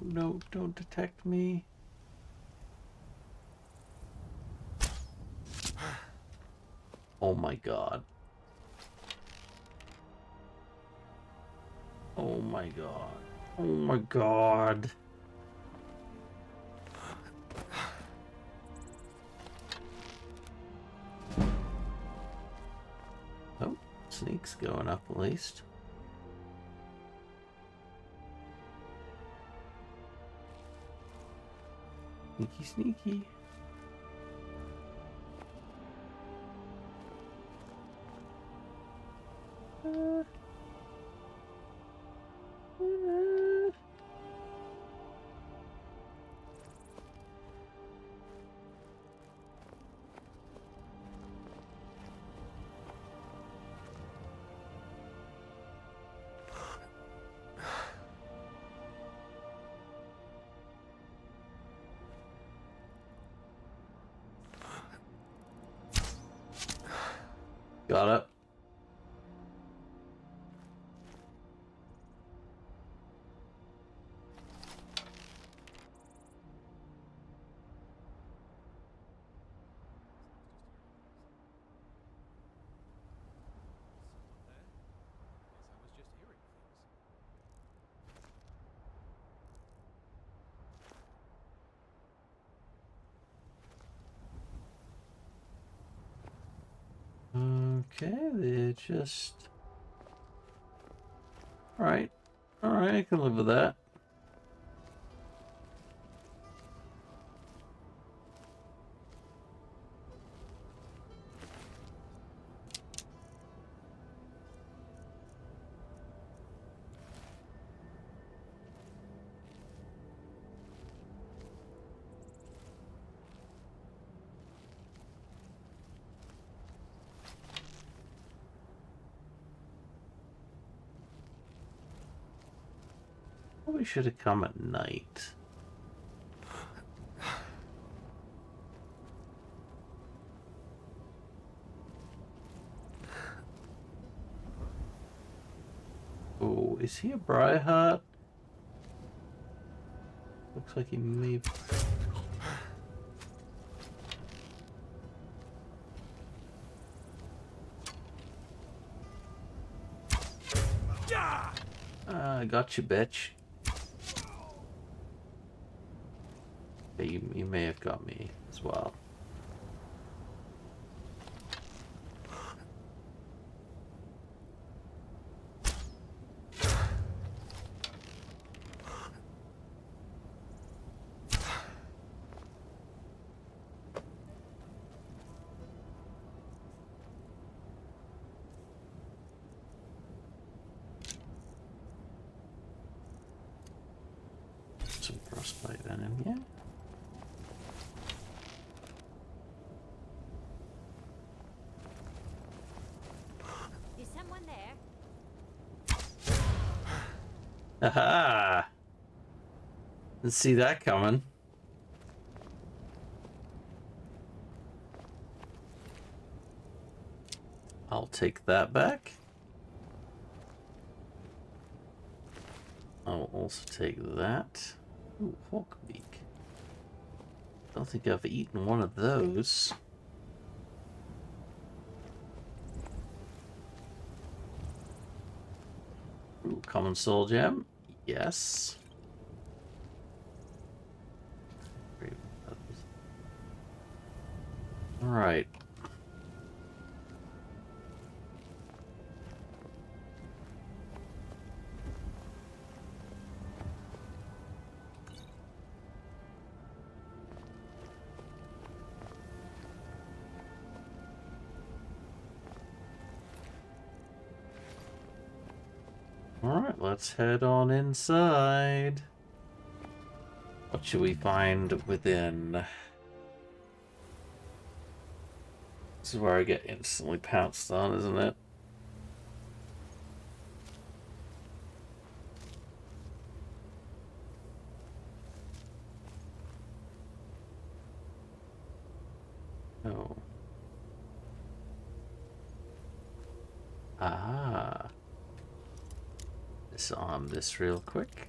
No, don't detect me. Oh my god. Oh my god. Oh my god. Oh, sneak's going up at least. Sneaky, sneaky. Got it. Okay, they just... Alright. Alright, I can live with that. Probably should have come at night. Oh, is he a Briarheart? Looks like he may. Ah, got you, bitch. But you may have got me as well. Some frostbite venom, yeah. Is someone there? Aha! Didn't see that coming. I'll take that back. I'll also take that. Ooh, hawk beak. Don't think I've eaten one of those. Ooh, common soul gem. Yes. All right. Alright, let's head on inside. What should we find within? This is where I get instantly pounced on, isn't it? Oh. Ah. Disarm this real quick.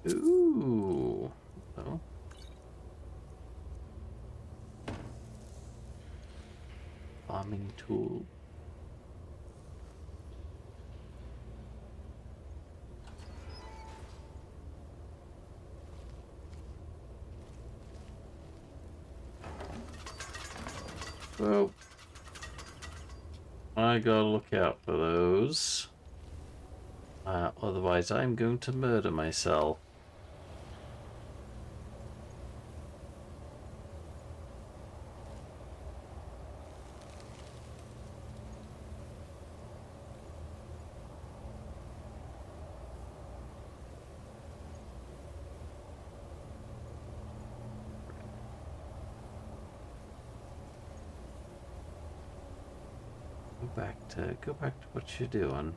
Ooh. Oh. Farming tool. Well, I gotta look out for those. Otherwise, I'm going to murder myself. Go back to what you're doing.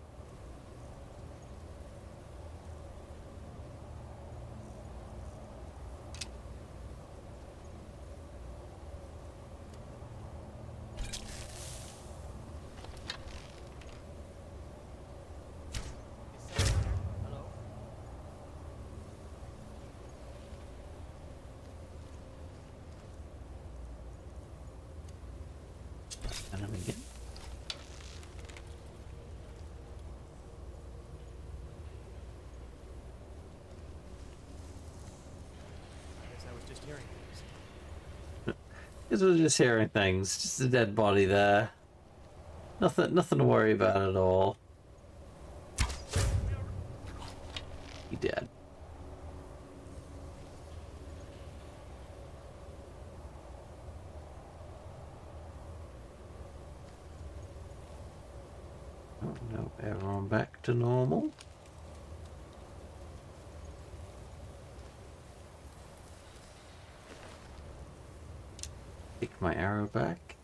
And then again. I guess I was just hearing Because we're just hearing things. Just a dead body there. Nothing to worry about at all. He dead. Oh no, everyone back to normal. Take my arrow back.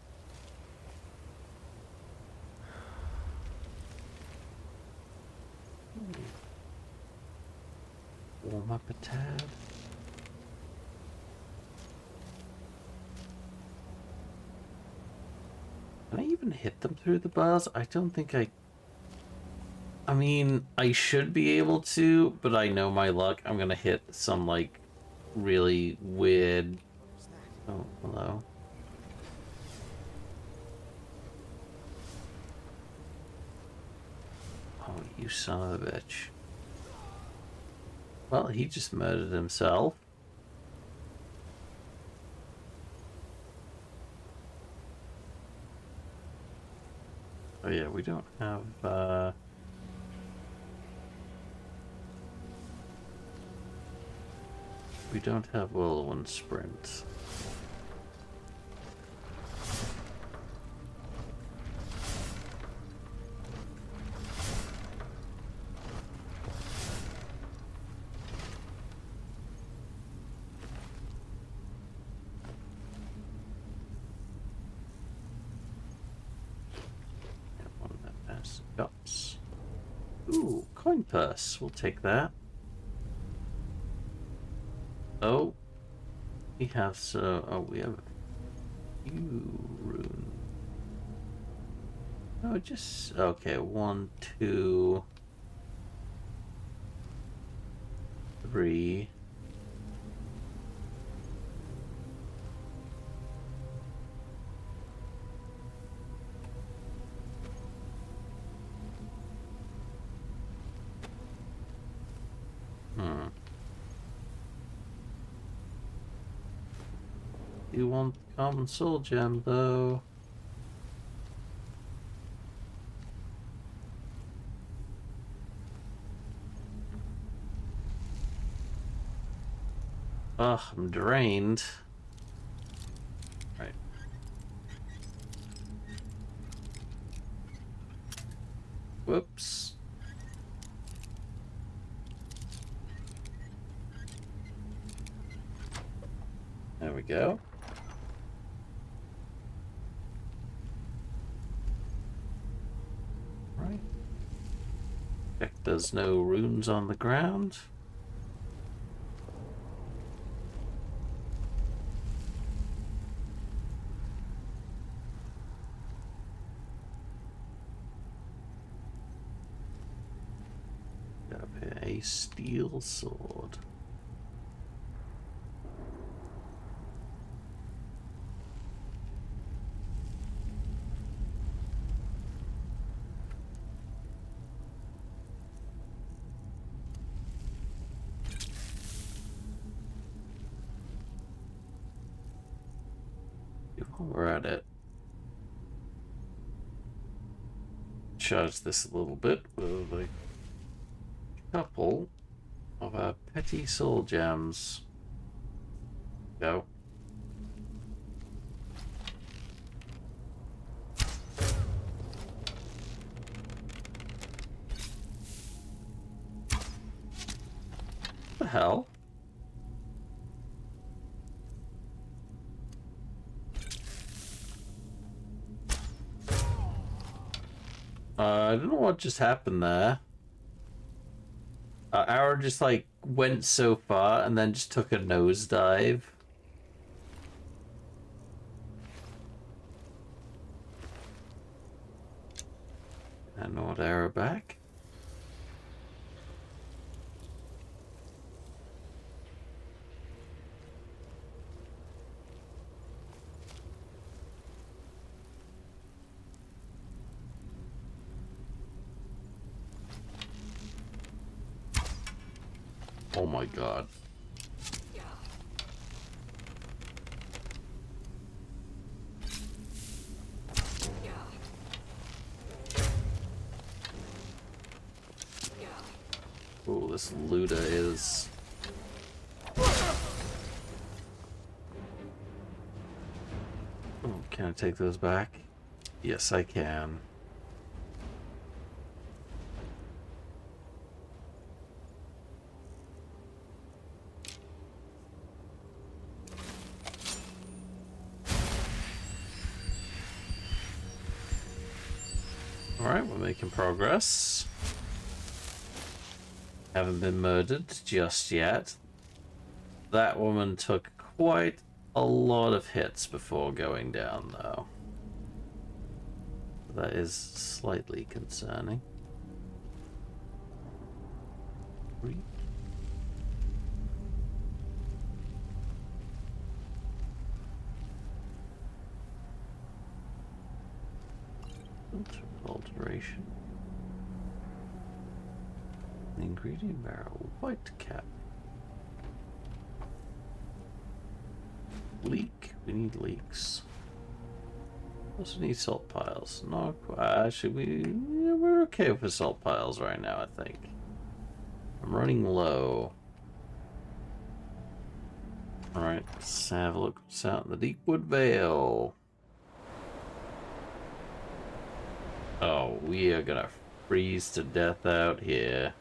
Warm up a tad. Can I even hit them through the bars? I don't think I mean, I should be able to, but I know my luck. I'm gonna hit some, like, really weird... Oh, hello. Oh, you son of a bitch. Well, he just murdered himself. Oh yeah, we don't have, we don't have whirlwind sprint. Shots. Ooh, coin purse. We'll take that. Oh, we have we have a few runes. Oh, just okay. 1, 2, 3. You want common soul gem though? Ugh, I'm drained. Right. Whoops. There we go. Right. Check there's no runes on the ground. Got up here, a steel sword. While we're at it, charge this a little bit with a couple of our petty soul gems. Go. What the hell? I don't know what just happened there. Arrow just like went so far and then just took a nosedive. And not arrow back. Oh my god. Oh, this looter is... Oh, can I take those back? Yes, I can. Alright, we're making progress. Haven't been murdered just yet. That woman took quite a lot of hits before going down, though. That is slightly concerning. Alteration. Ingredient barrel, white cap. Leak. We need leaks. Also need salt piles. Not quite. Actually, we're okay with salt piles right now, I think. I'm running low. Alright, let's have a look what's out in the Deepwood Vale. Oh, we are gonna freeze to death out here.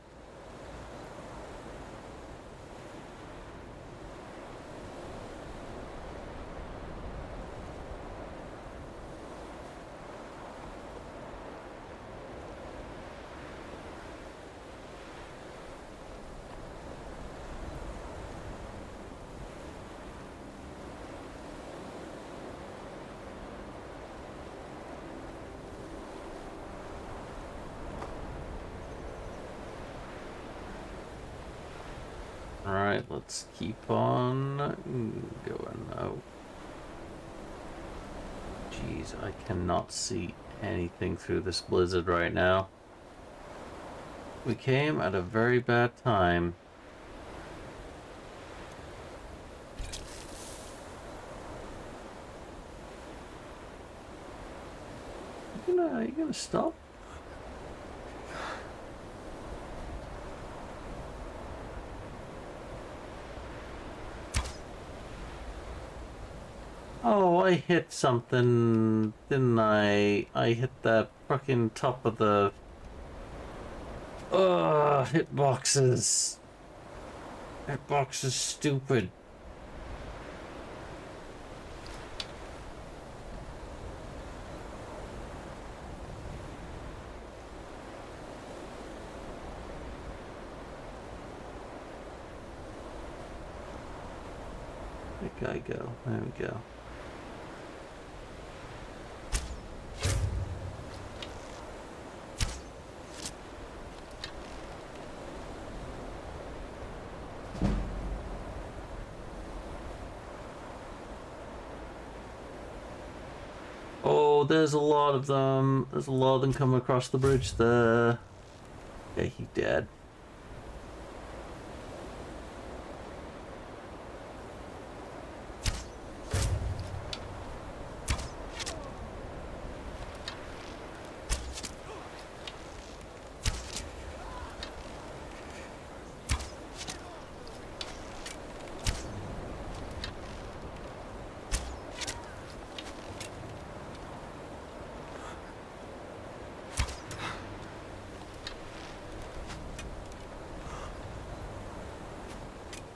Alright, let's keep on going. Oh. Jeez, I cannot see anything through this blizzard right now. We came at a very bad time. Are you gonna stop? Oh, I hit something, didn't I? I hit that fucking top of the... Ugh, hitboxes. Hitbox is stupid. That guy go. There we go. Oh, there's a lot of them. There's a lot of them coming across the bridge there. Yeah, he dead.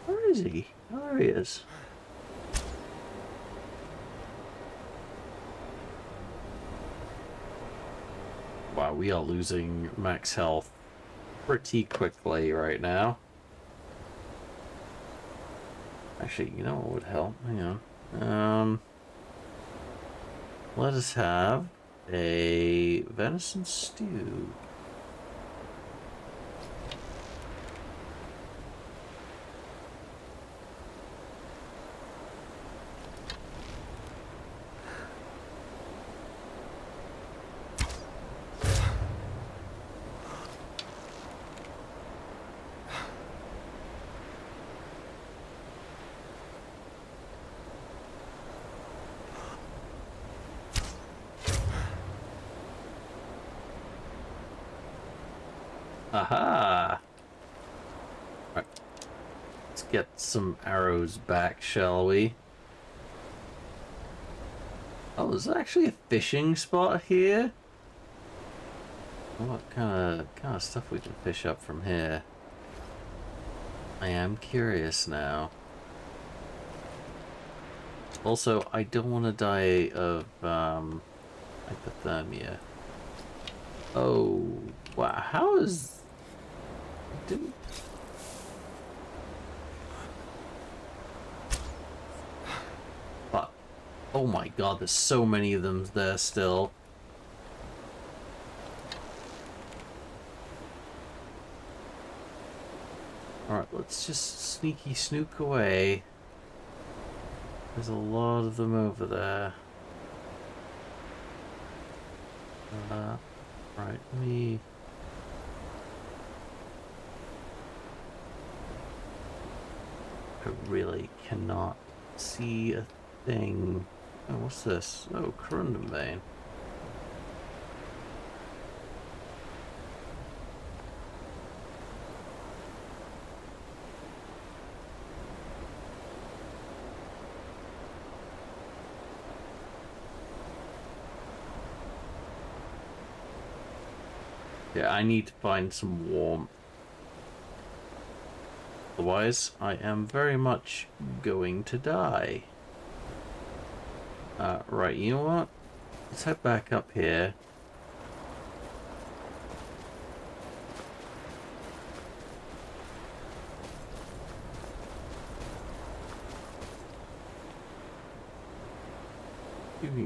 Where is he? Oh, there he is. Wow, we are losing max health pretty quickly right now. Actually, you know what would help? Hang on. Let us have a venison stew. Aha! get some arrows back, shall we? Oh, there's actually a fishing spot here. What kind of stuff we can fish up from here? I am curious now. Also, I don't want to die of hypothermia. Oh, wow! How is? Didn't. But, oh my God! There's so many of them there still. Alright, let's just sneaky snook away. There's a lot of them over there. Right, let me... I really cannot see a thing. Oh, what's this? Oh, corundum vein. Yeah, I need to find some warmth. Otherwise, I am very much going to die. Right, you know what? Let's head back up here.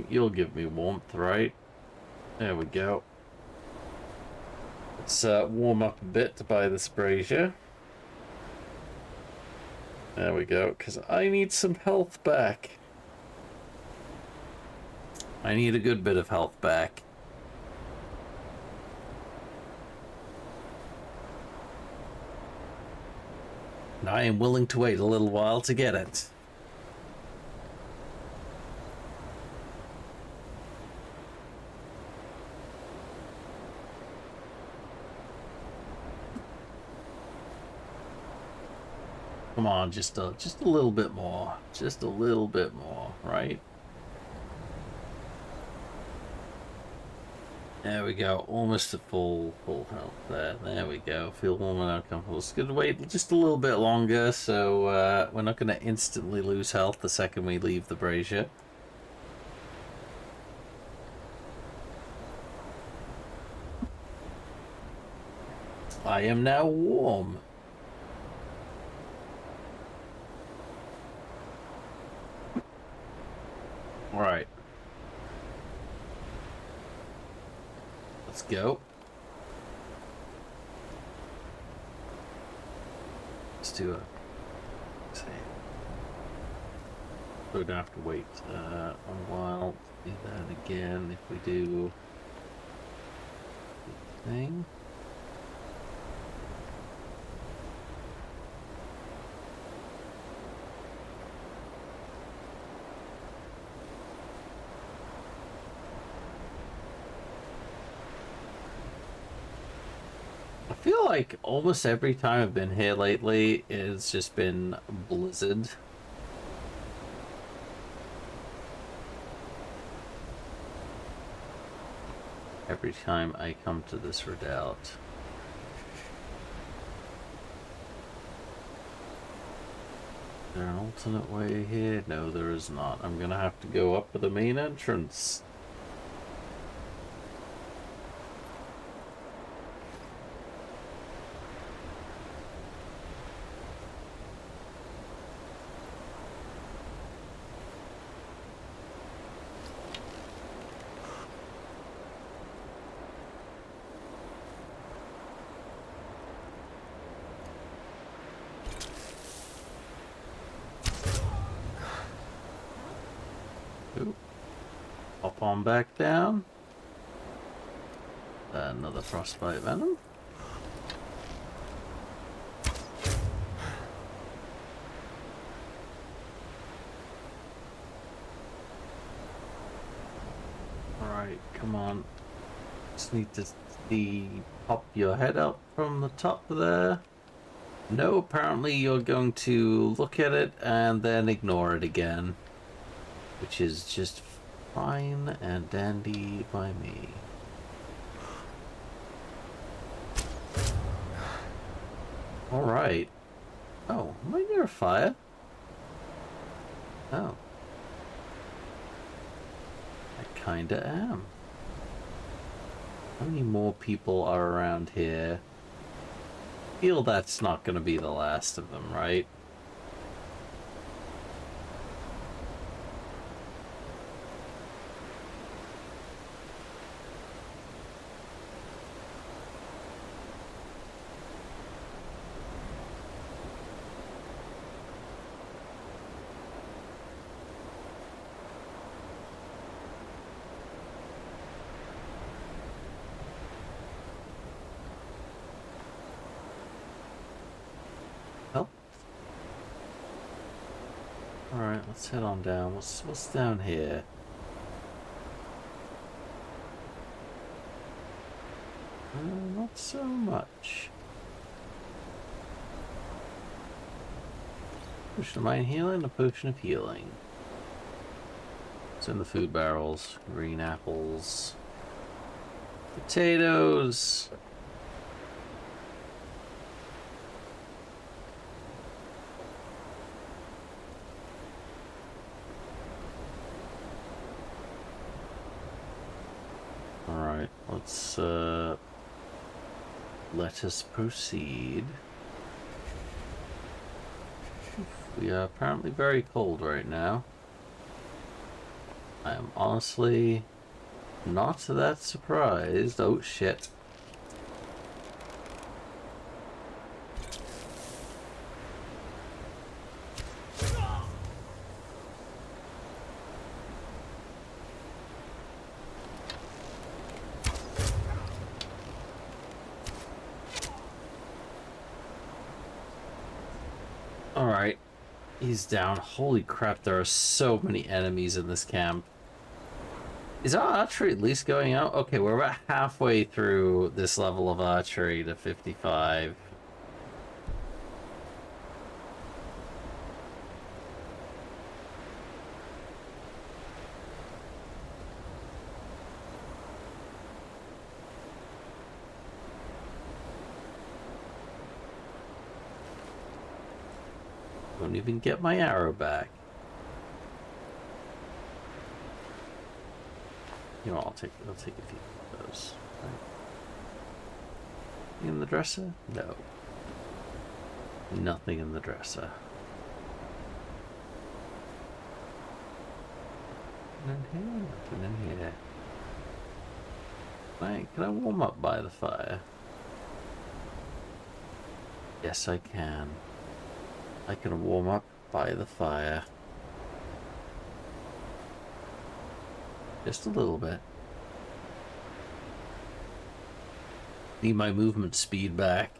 You'll give me warmth, right? There we go. Let's warm up a bit to buy this brazier. There we go, because I need some health back. I need a good bit of health back. And I am willing to wait a little while to get it. Come on, just a little bit more. Just a little bit more, right? There we go. Almost at full health there. There we go. Feel warm and uncomfortable. It's going to wait just a little bit longer, so we're not going to instantly lose health the second we leave the brazier. I am now warm. Alright. Let's go. Let's do a save. We're gonna have to wait a while to do that again if we do the thing. I feel like almost every time I've been here lately, it's just been blizzard. Every time I come to this redoubt. Is there an alternate way here? No, there is not. I'm gonna have to go up to the main entrance. Hop on back down. Another frostbite venom. Alright, come on. Just need to see, pop your head up from the top there. No, apparently you're going to look at it and then ignore it again. Which is just fine and dandy by me. Alright. Oh, am I near a fire? Oh. I kinda am. How many more people are around here? I feel that's not gonna be the last of them, right? Alright, let's head on down. What's down here? Not so much. Potion of mind healing, a potion of healing. It's in the food barrels. Green apples. Potatoes! Alright, let's let us proceed. We are apparently very cold right now. I am honestly not that surprised. Oh shit. Alright, he's down. Holy crap, there are so many enemies in this camp. Is our archery at least going out? Okay, we're about halfway through this level of archery to 55. Don't even get my arrow back. You know, I'll take a few of those. Right. In the dresser? No. Nothing in the dresser. Nothing in here, nothing in here. Can I warm up by the fire? Yes, I can. I can warm up by the fire. Just a little bit. Need my movement speed back.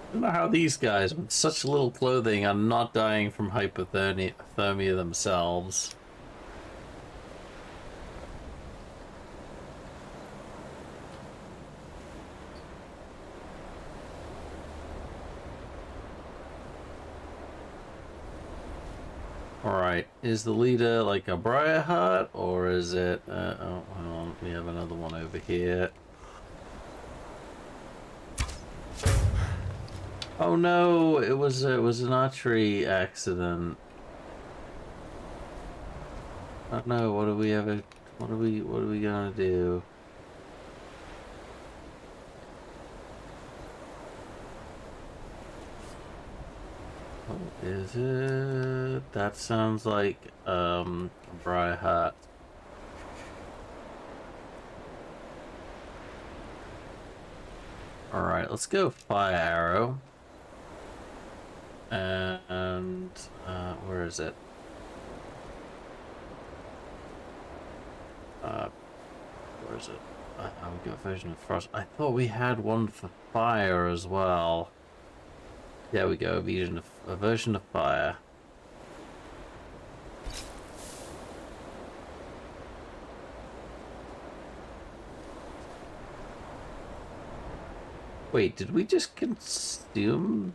I don't know how these guys with such little clothing are not dying from hypothermia themselves. Alright, is the leader like a Briarheart, or is it... oh, hang on, we have another one over here. Oh no, it was an archery accident. Oh no, what are we gonna do? What is it? That sounds like Briarheart. Alright, let's go Fire Arrow. And where is it? Where is it? We got a version of Frost. I thought we had one for Fire as well. There we go, a version of Fire. Wait, did we just consume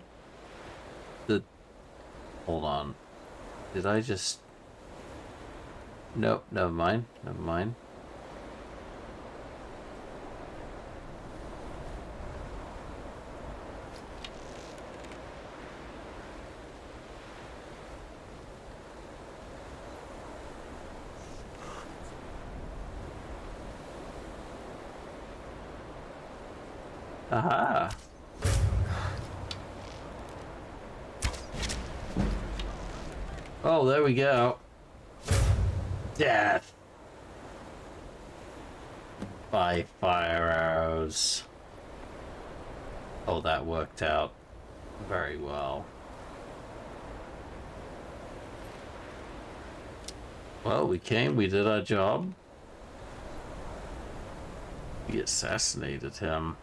the... Hold on. Did I just... Nope, never mind. Never mind. Aha. Oh, there we go. Death by fire arrows. Oh, that worked out very well. Well, we came, we did our job. We assassinated him.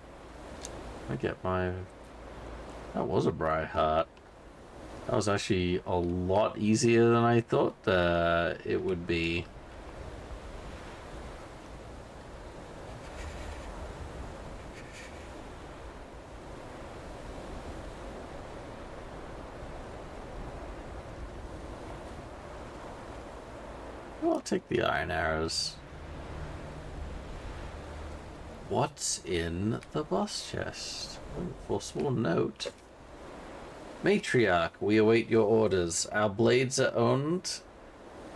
I get my... That was a bright heart. That was actually a lot easier than I thought it would be. I'll take the iron arrows. What's in the boss chest? Forceful note. Matriarch, we await your orders. Our blades are owned,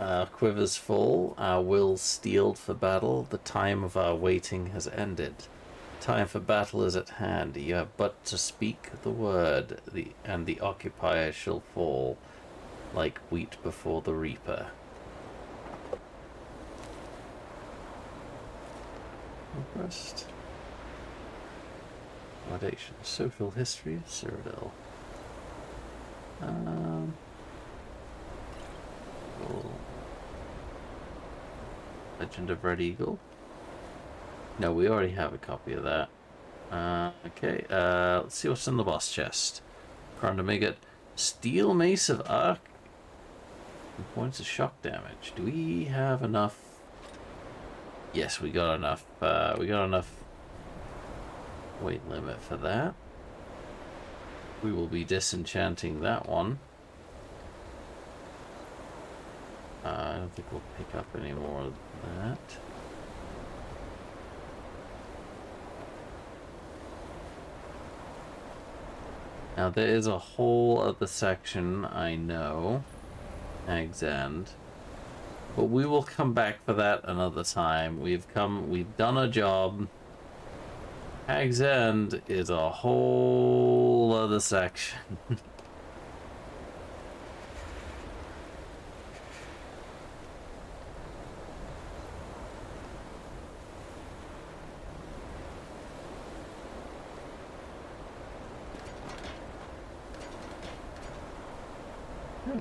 our quivers full, our wills steeled for battle. The time of our waiting has ended. Time for battle is at hand. You have but to speak the word, and the occupier shall fall, like wheat before the reaper. Impressed. Foundation. Social history of Cyrodiil. Cool. Legend of Red Eagle. No, we already have a copy of that. Okay, let's see what's in the boss chest. Crown to make it. Steel Mace of Arc. Points of shock damage. Do we have enough? Yes, we got enough. We got enough weight limit for that. We will be disenchanting that one. I don't think we'll pick up any more of that. Now there is a whole other section, I know, Hag's End, but we will come back for that another time. We've done a job. Hag's End is a whole other section.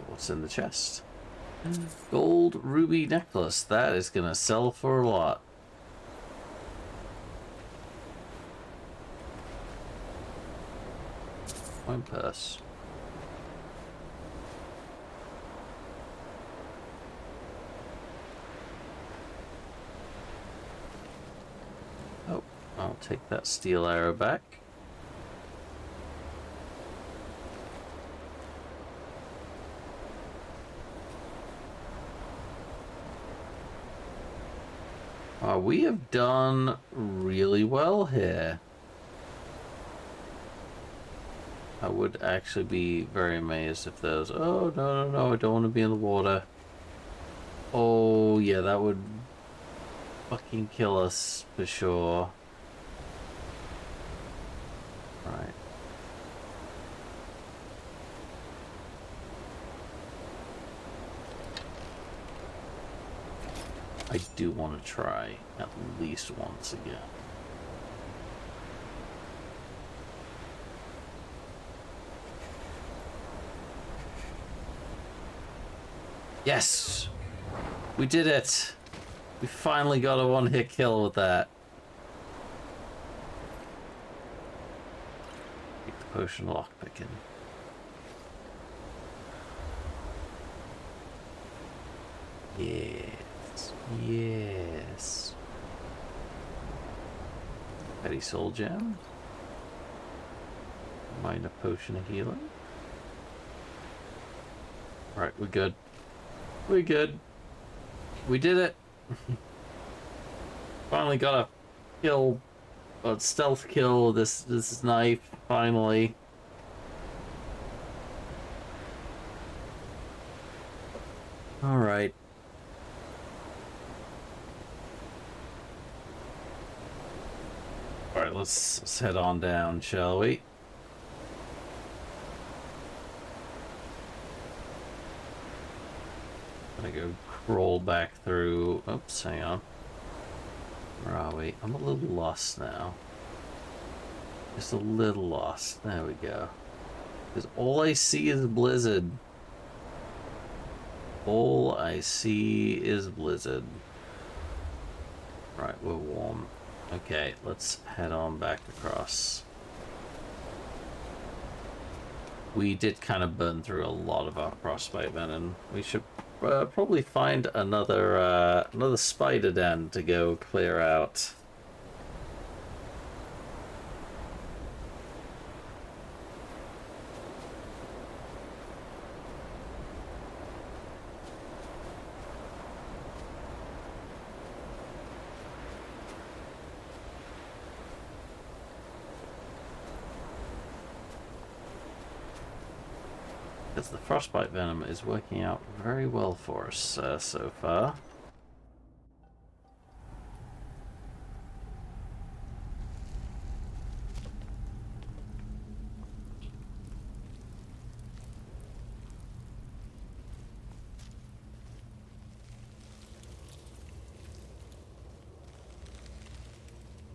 What's in the chest? Gold ruby necklace. That is gonna sell for a lot. Coin purse. Oh, I'll take that steel arrow back. We have done really well here. I would actually be very amazed if there's... Oh, no, no, no, I don't want to be in the water. Oh, yeah, that would fucking kill us for sure. Right. I do want to try at least once again. Yes! We did it! We finally got a one-hit kill with that. Keep the potion lockpicking. Yes. Yes. Petty soul gem. Minor potion of healing. Right, we're good. We're good. We did it. Finally got a kill, a stealth kill. This knife finally. All right. All right, let's head on down, shall we? Gonna go crawl back through. Oops, hang on. Where are we? I'm a little lost now. Just a little lost. There we go. Because all I see is Blizzard. All I see is Blizzard. Right, we're warm. Okay, let's head on back across. We did kind of burn through a lot of our frostbite venom. We should probably find another spider den to go clear out. Because the frostbite venom is working out very well for us so far.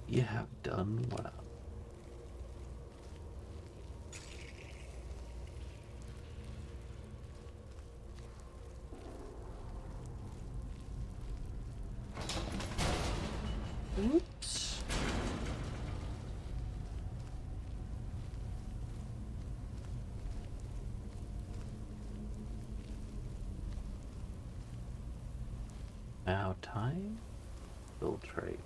You have done well. Oops. Now time? Filtrate.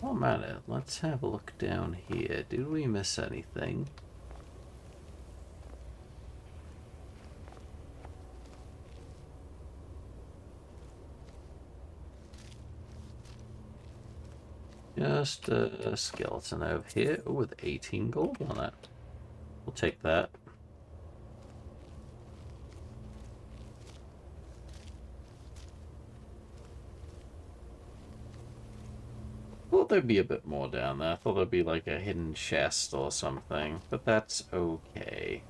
Oh man, let's have a look down here. Did we miss anything? Just a skeleton over here with 18 gold on it. We'll take that. Thought there'd be a bit more down there. I thought there'd be like a hidden chest or something, but that's okay.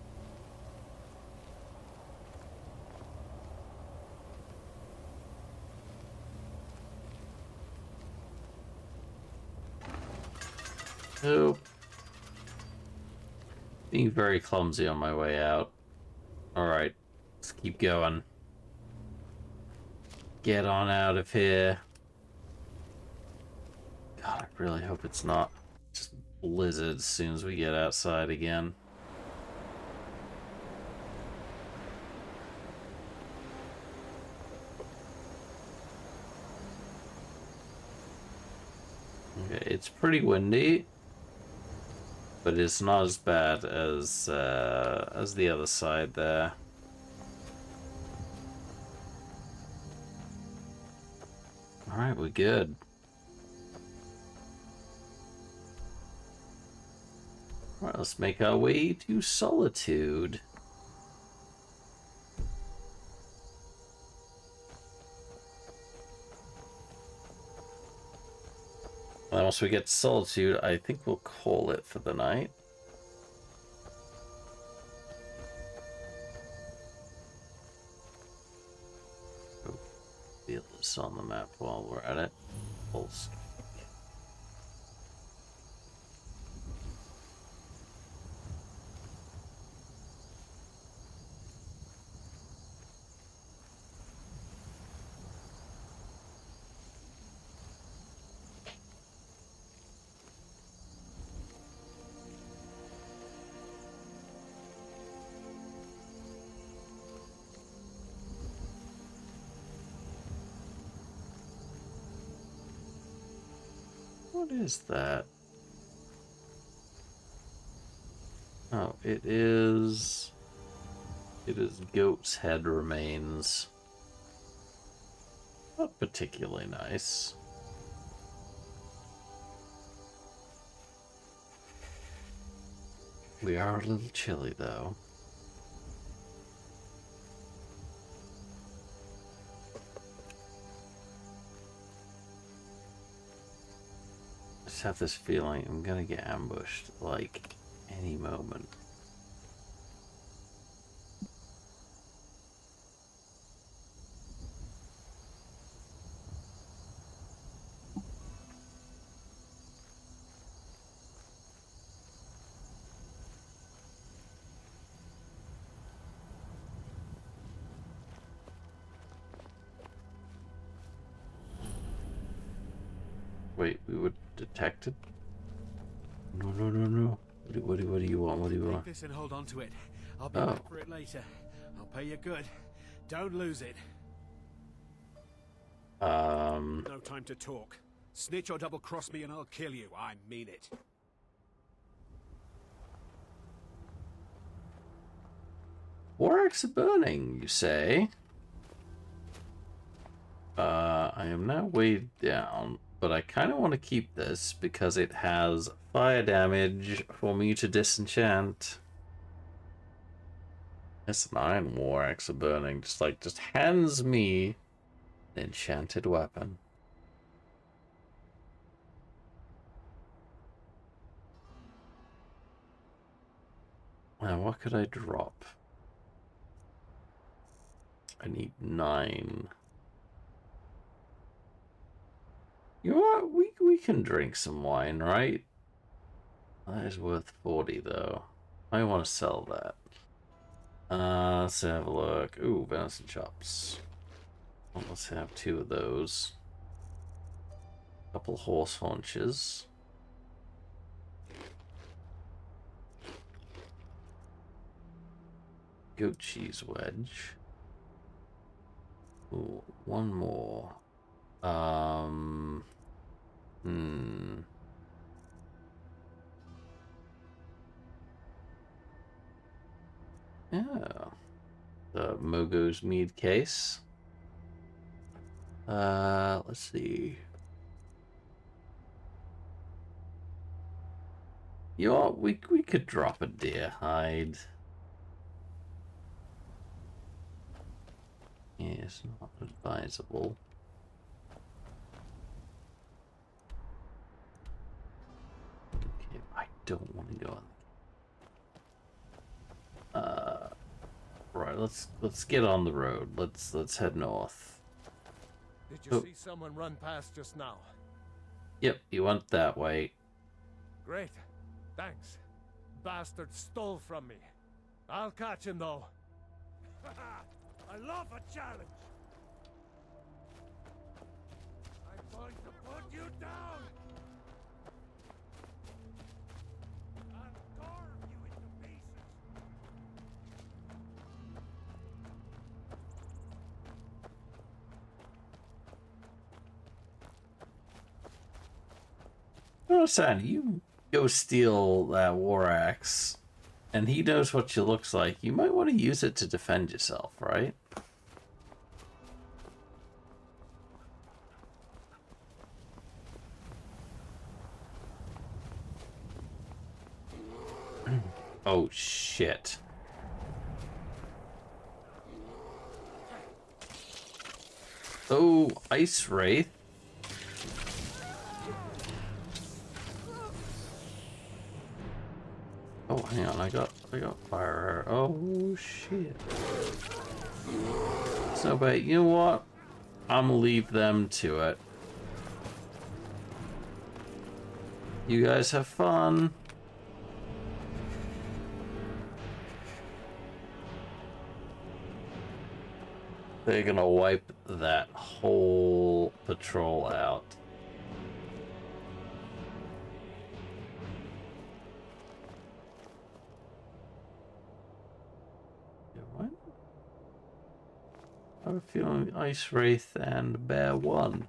Nope. Being very clumsy on my way out. Alright, let's keep going. Get on out of here. God, I really hope it's not just blizzard as soon as we get outside again. Okay, it's pretty windy, but it's not as bad as the other side there. All right, we're good. All right, let's make our way to Solitude. And once we get to Solitude, I think we'll call it for the night. Oh, feel this on the map while we're at it. Pulse. What is that? Oh, it is... It is goat's head remains. Not particularly nice. We are a little chilly, though. I just have this feeling I'm gonna get ambushed, like, any moment. Wait, we were detected? No, no, no, no. What do you want? What do you want? Take this and hold on to it. I'll be Oh. back for it later. I'll pay you good. Don't lose it. No time to talk. Snitch or double-cross me and I'll kill you. I mean it. War axe burning, you say? I am now weighed down, but I kind of want to keep this because it has fire damage for me to disenchant. It's an iron war axe burning, just hands me an enchanted weapon. Now, what could I drop? I need 9. You know what? We can drink some wine, right? That is worth 40 though. I want to sell that. Let's have a look. Ooh, venison chops. Well, let's have 2 of those. Couple horse haunches. Goat cheese wedge. Ooh, 1 more. Yeah. The Mogo's mead case. Let's see. You know what? We could drop a deer hide. Yeah, it's not advisable. Okay, I don't want to go on. Right, let's get on the road. Let's head north. Did you see someone run past just now? Yep, you went that way. Great. Thanks. Bastard stole from me. I'll catch him though. I love a challenge. I'm going to put you down. And carve you into pieces. Oh, son, you go steal that war axe, and he knows what you looks like. You might want to use it to defend yourself, right? Oh, shit. Oh, Ice Wraith. Oh, hang on, I got fire. Oh, shit. So, but you know what? I'm gonna leave them to it. You guys have fun. They're gonna wipe that whole patrol out. What? I have a feeling Ice Wraith and Bear won.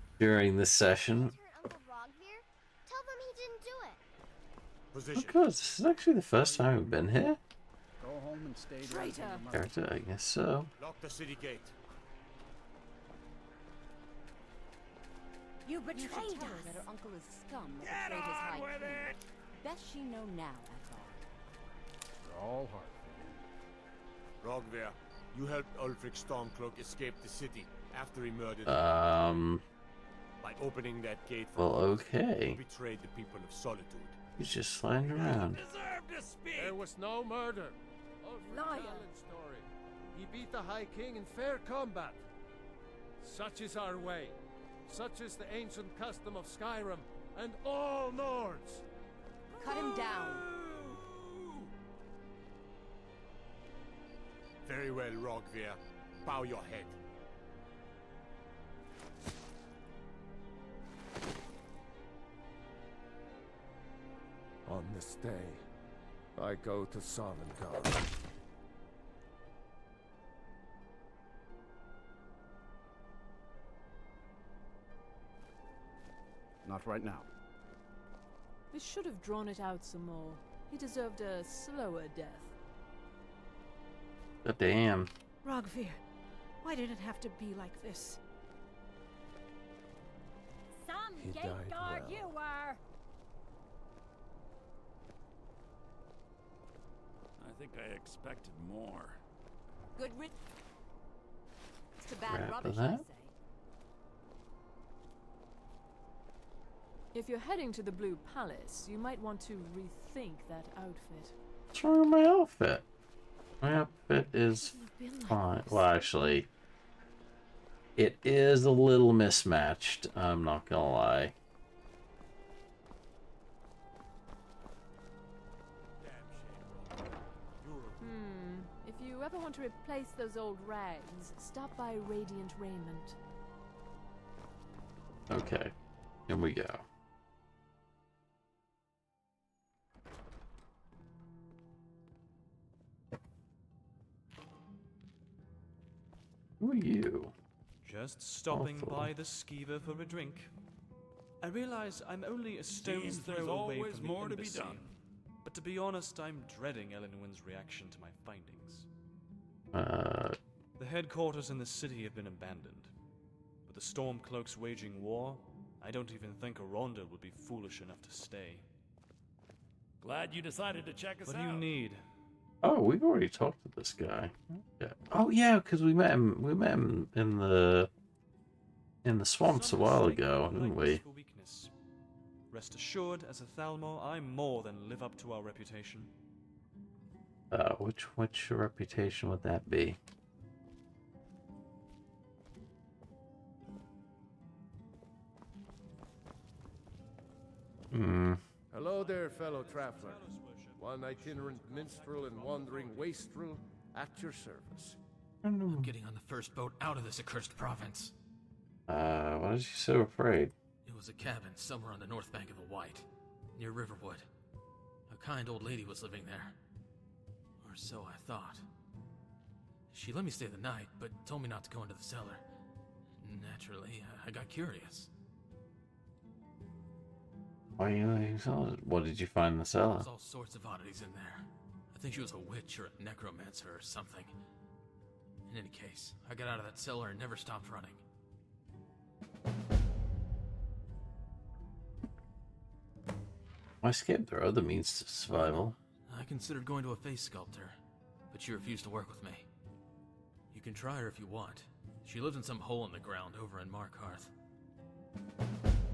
during this session. Uncle Rogvir? Tell them he didn't do it. Oh god, this is actually the first time we've been here. Go home and stay Traitor! Character, I guess so. Lock the city gate. You betrayed You should tell us. her that her uncle is scum that betrayed his high king. Best she know now, that's all. We're all hard. Rogvir, you helped Ulfric Stormcloak escape the city after he murdered by opening that gate for Well, okay. you betrayed the people of Solitude. He's just flying around. There was no murder. Ulfric's Liar. Alan story. He beat the High King in fair combat. Such is our way. Such is the ancient custom of Skyrim and all Nords. Cut him down. Very well, Rogvir. Bow your head. On this day, I go to Sovngarde. Not right now. We should have drawn it out some more. He deserved a slower death. God damn. Rogvir, why did it have to be like this? Some He gate died guard well. you were. I think I expected more. Good rid. It's a bad Crap, rubbish, is I that? say. If you're heading to the Blue Palace, you might want to rethink that outfit. What's wrong with my outfit? My outfit is fine. Well, actually, it is a little mismatched. I'm not gonna lie. If you ever want to replace those old rags, stop by Radiant Raiment. Okay, here we go. Who are you? Just stopping Awful. by the skeever for a drink. I realize I'm only a stone's Seems throw there's away always from more the to be embassy, done. but to be honest, I'm dreading Elenwyn's reaction to my findings. The headquarters in the city have been abandoned. With the Stormcloaks waging war, I don't even think Aronda would be foolish enough to stay. Glad you decided to check us What out. do you need? Oh, we've already talked to this guy. Okay. Oh yeah, because we met him. We met him in the swamps a while ago, didn't we? For weakness. Rest assured, as a Thalmor, I more than live up to our reputation. Which reputation would that be? Hmm. Hello there, fellow traveler. One itinerant minstrel and wandering wastrel at your service. I'm getting on the first boat out of this accursed province. Why is he so afraid? It was a cabin somewhere on the north bank of the White, near Riverwood. A kind old lady was living there. Or so I thought. She let me stay the night, but told me not to go into the cellar. Naturally, I got curious. Why are you letting cellar? What did you find in the cellar? There's all sorts of oddities in there. I think she was a witch or a necromancer or something. In any case, I got out of that cellar and never stopped running. I escaped. There are other means to survival. I considered going to a face sculptor, but she refused to work with me. You can try her if you want. She lives in some hole in the ground over in Markarth.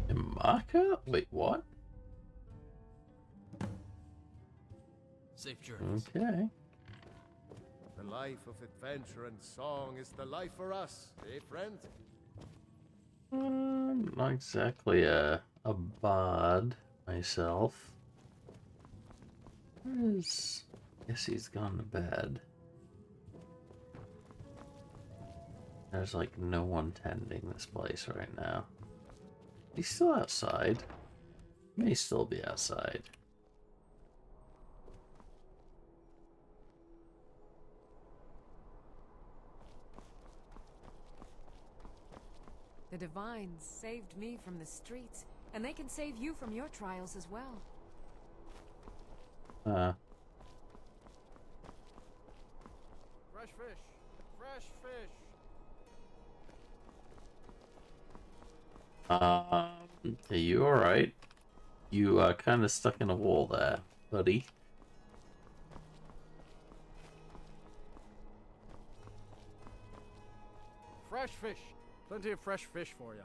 In Markarth? Wait, what? Safe journeys. Okay. The life of adventure and song is the life for us, eh, friend? Not exactly a bard myself. Where is... Guess he's gone to bed. There's like no one tending this place right now. He's still outside. May still be outside. The The Divines saved me from the streets, and they can save you from your trials as well. Fresh fish! Fresh fish! Are you alright? You are kind of stuck in a wall there, buddy. Fresh fish. Plenty of fresh fish for you.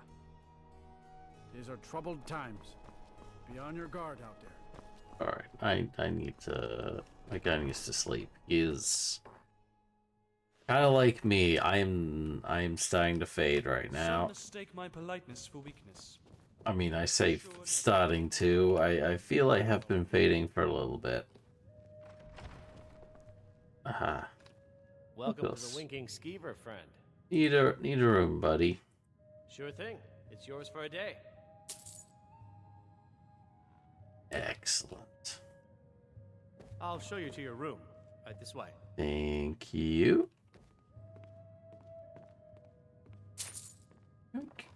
These are troubled times. Be on your guard out there. Alright, I need to... My guy needs to sleep. He is... kind of like me. I'm starting to fade right now. Some mistake my politeness for weakness. I mean, I say starting to. I feel I have been fading for a little bit. Aha. Welcome to the Winking Skeever, friend. Need a room, buddy. Sure thing. It's yours for a day. Excellent. I'll show you to your room. Right this way. Thank you. Okay.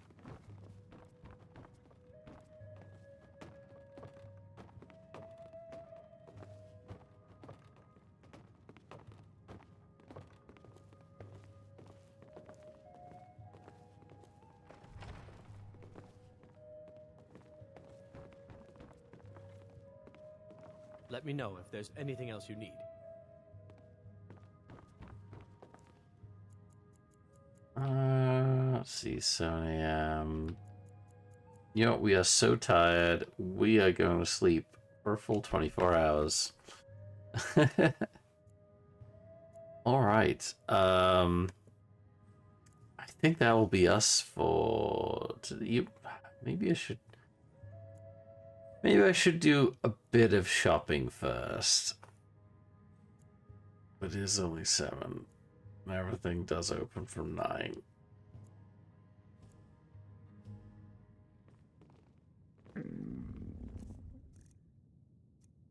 Let me know if there's anything else you need. Let's see, 7 a.m. You know, we are so tired. We are going to sleep for a full 24 hours. All right. I think that will be us for you. Maybe I should do a bit of shopping first. It is only 7. Everything does open from 9.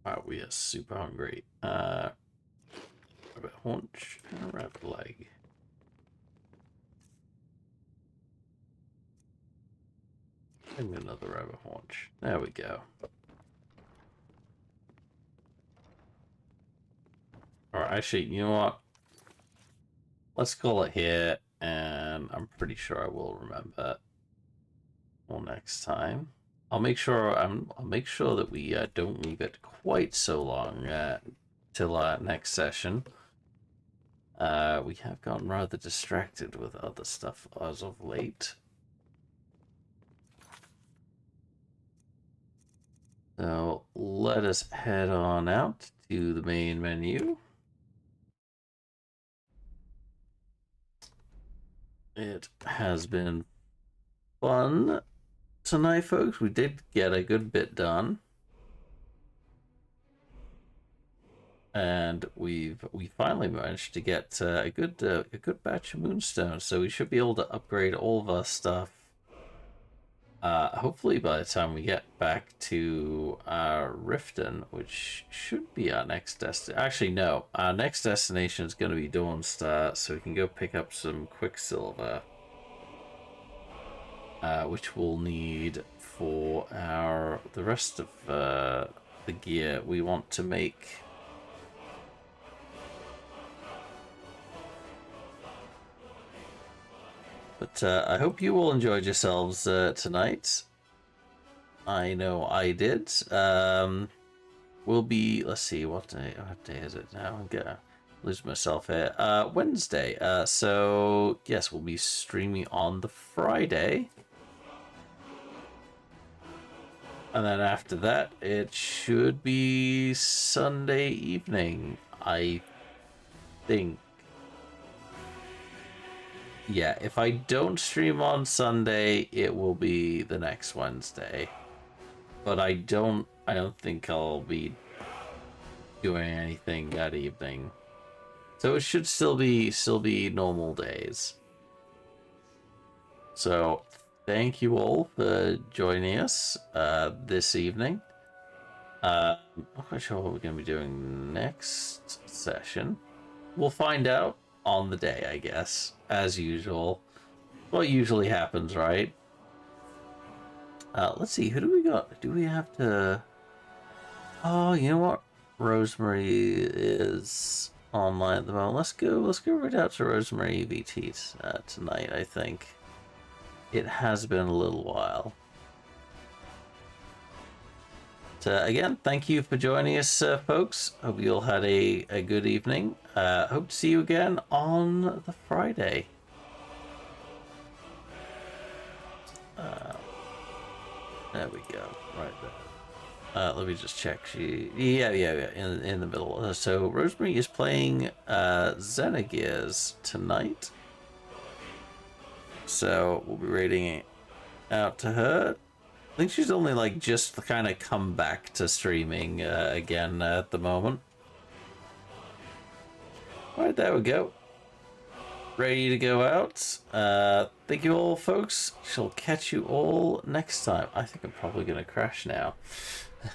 Wow, we are super hungry. Rabbit haunch and a rabbit leg. And another rabbit haunch. There we go. Alright, actually, you know what? Let's call it here, and I'm pretty sure I will remember. Well, next time, I'll make sure that we don't leave it quite so long till next session. We have gotten rather distracted with other stuff as of late. So let us head on out to the main menu. It has been fun tonight, folks. We did get a good bit done. And we finally managed to get a good batch of moonstones, so we should be able to upgrade all of our stuff. Hopefully by the time we get back to Riften, which should be our next destination. Actually, no. Our next destination is going to be Dawnstar, so we can go pick up some Quicksilver. Which we'll need for the rest of the gear we want to make. But I hope you all enjoyed yourselves tonight. I know I did. We'll be, let's see, what day is it now? I'm gonna lose myself here. Wednesday. So yes, we'll be streaming on the Friday. And then after that, it should be Sunday evening, I think. Yeah, if I don't stream on Sunday, it will be the next Wednesday. But I don't think I'll be doing anything that evening. So it should still be normal days. So thank you all for joining us this evening. I'm not quite sure what we're going to be doing next session. We'll find out on the day, I guess, as usual. what usually happens, right? Let's see, who do we got? Do we have to... Oh, you know what? Rosemary is online at the moment. Let's go right out to Rosemary EVT tonight, I think. It has been a little while. So again, thank you for joining us, folks. Hope you all had a good evening. Hope to see you again on the Friday. There we go, right there. Let me just check. Yeah, in the middle. So Rosemary is playing Xenogears tonight. So we'll be rating it out to her. I think she's only like just kind of come back to streaming again at the moment. Alright, there we go. Ready to go out. Thank you all, folks. Shall catch you all next time. I think I'm probably going to crash now.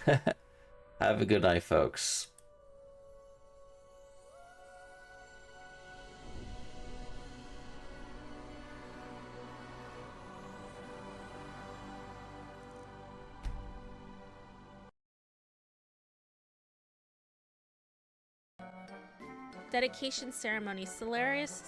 Have a good night, folks. Dedication ceremony. Solarius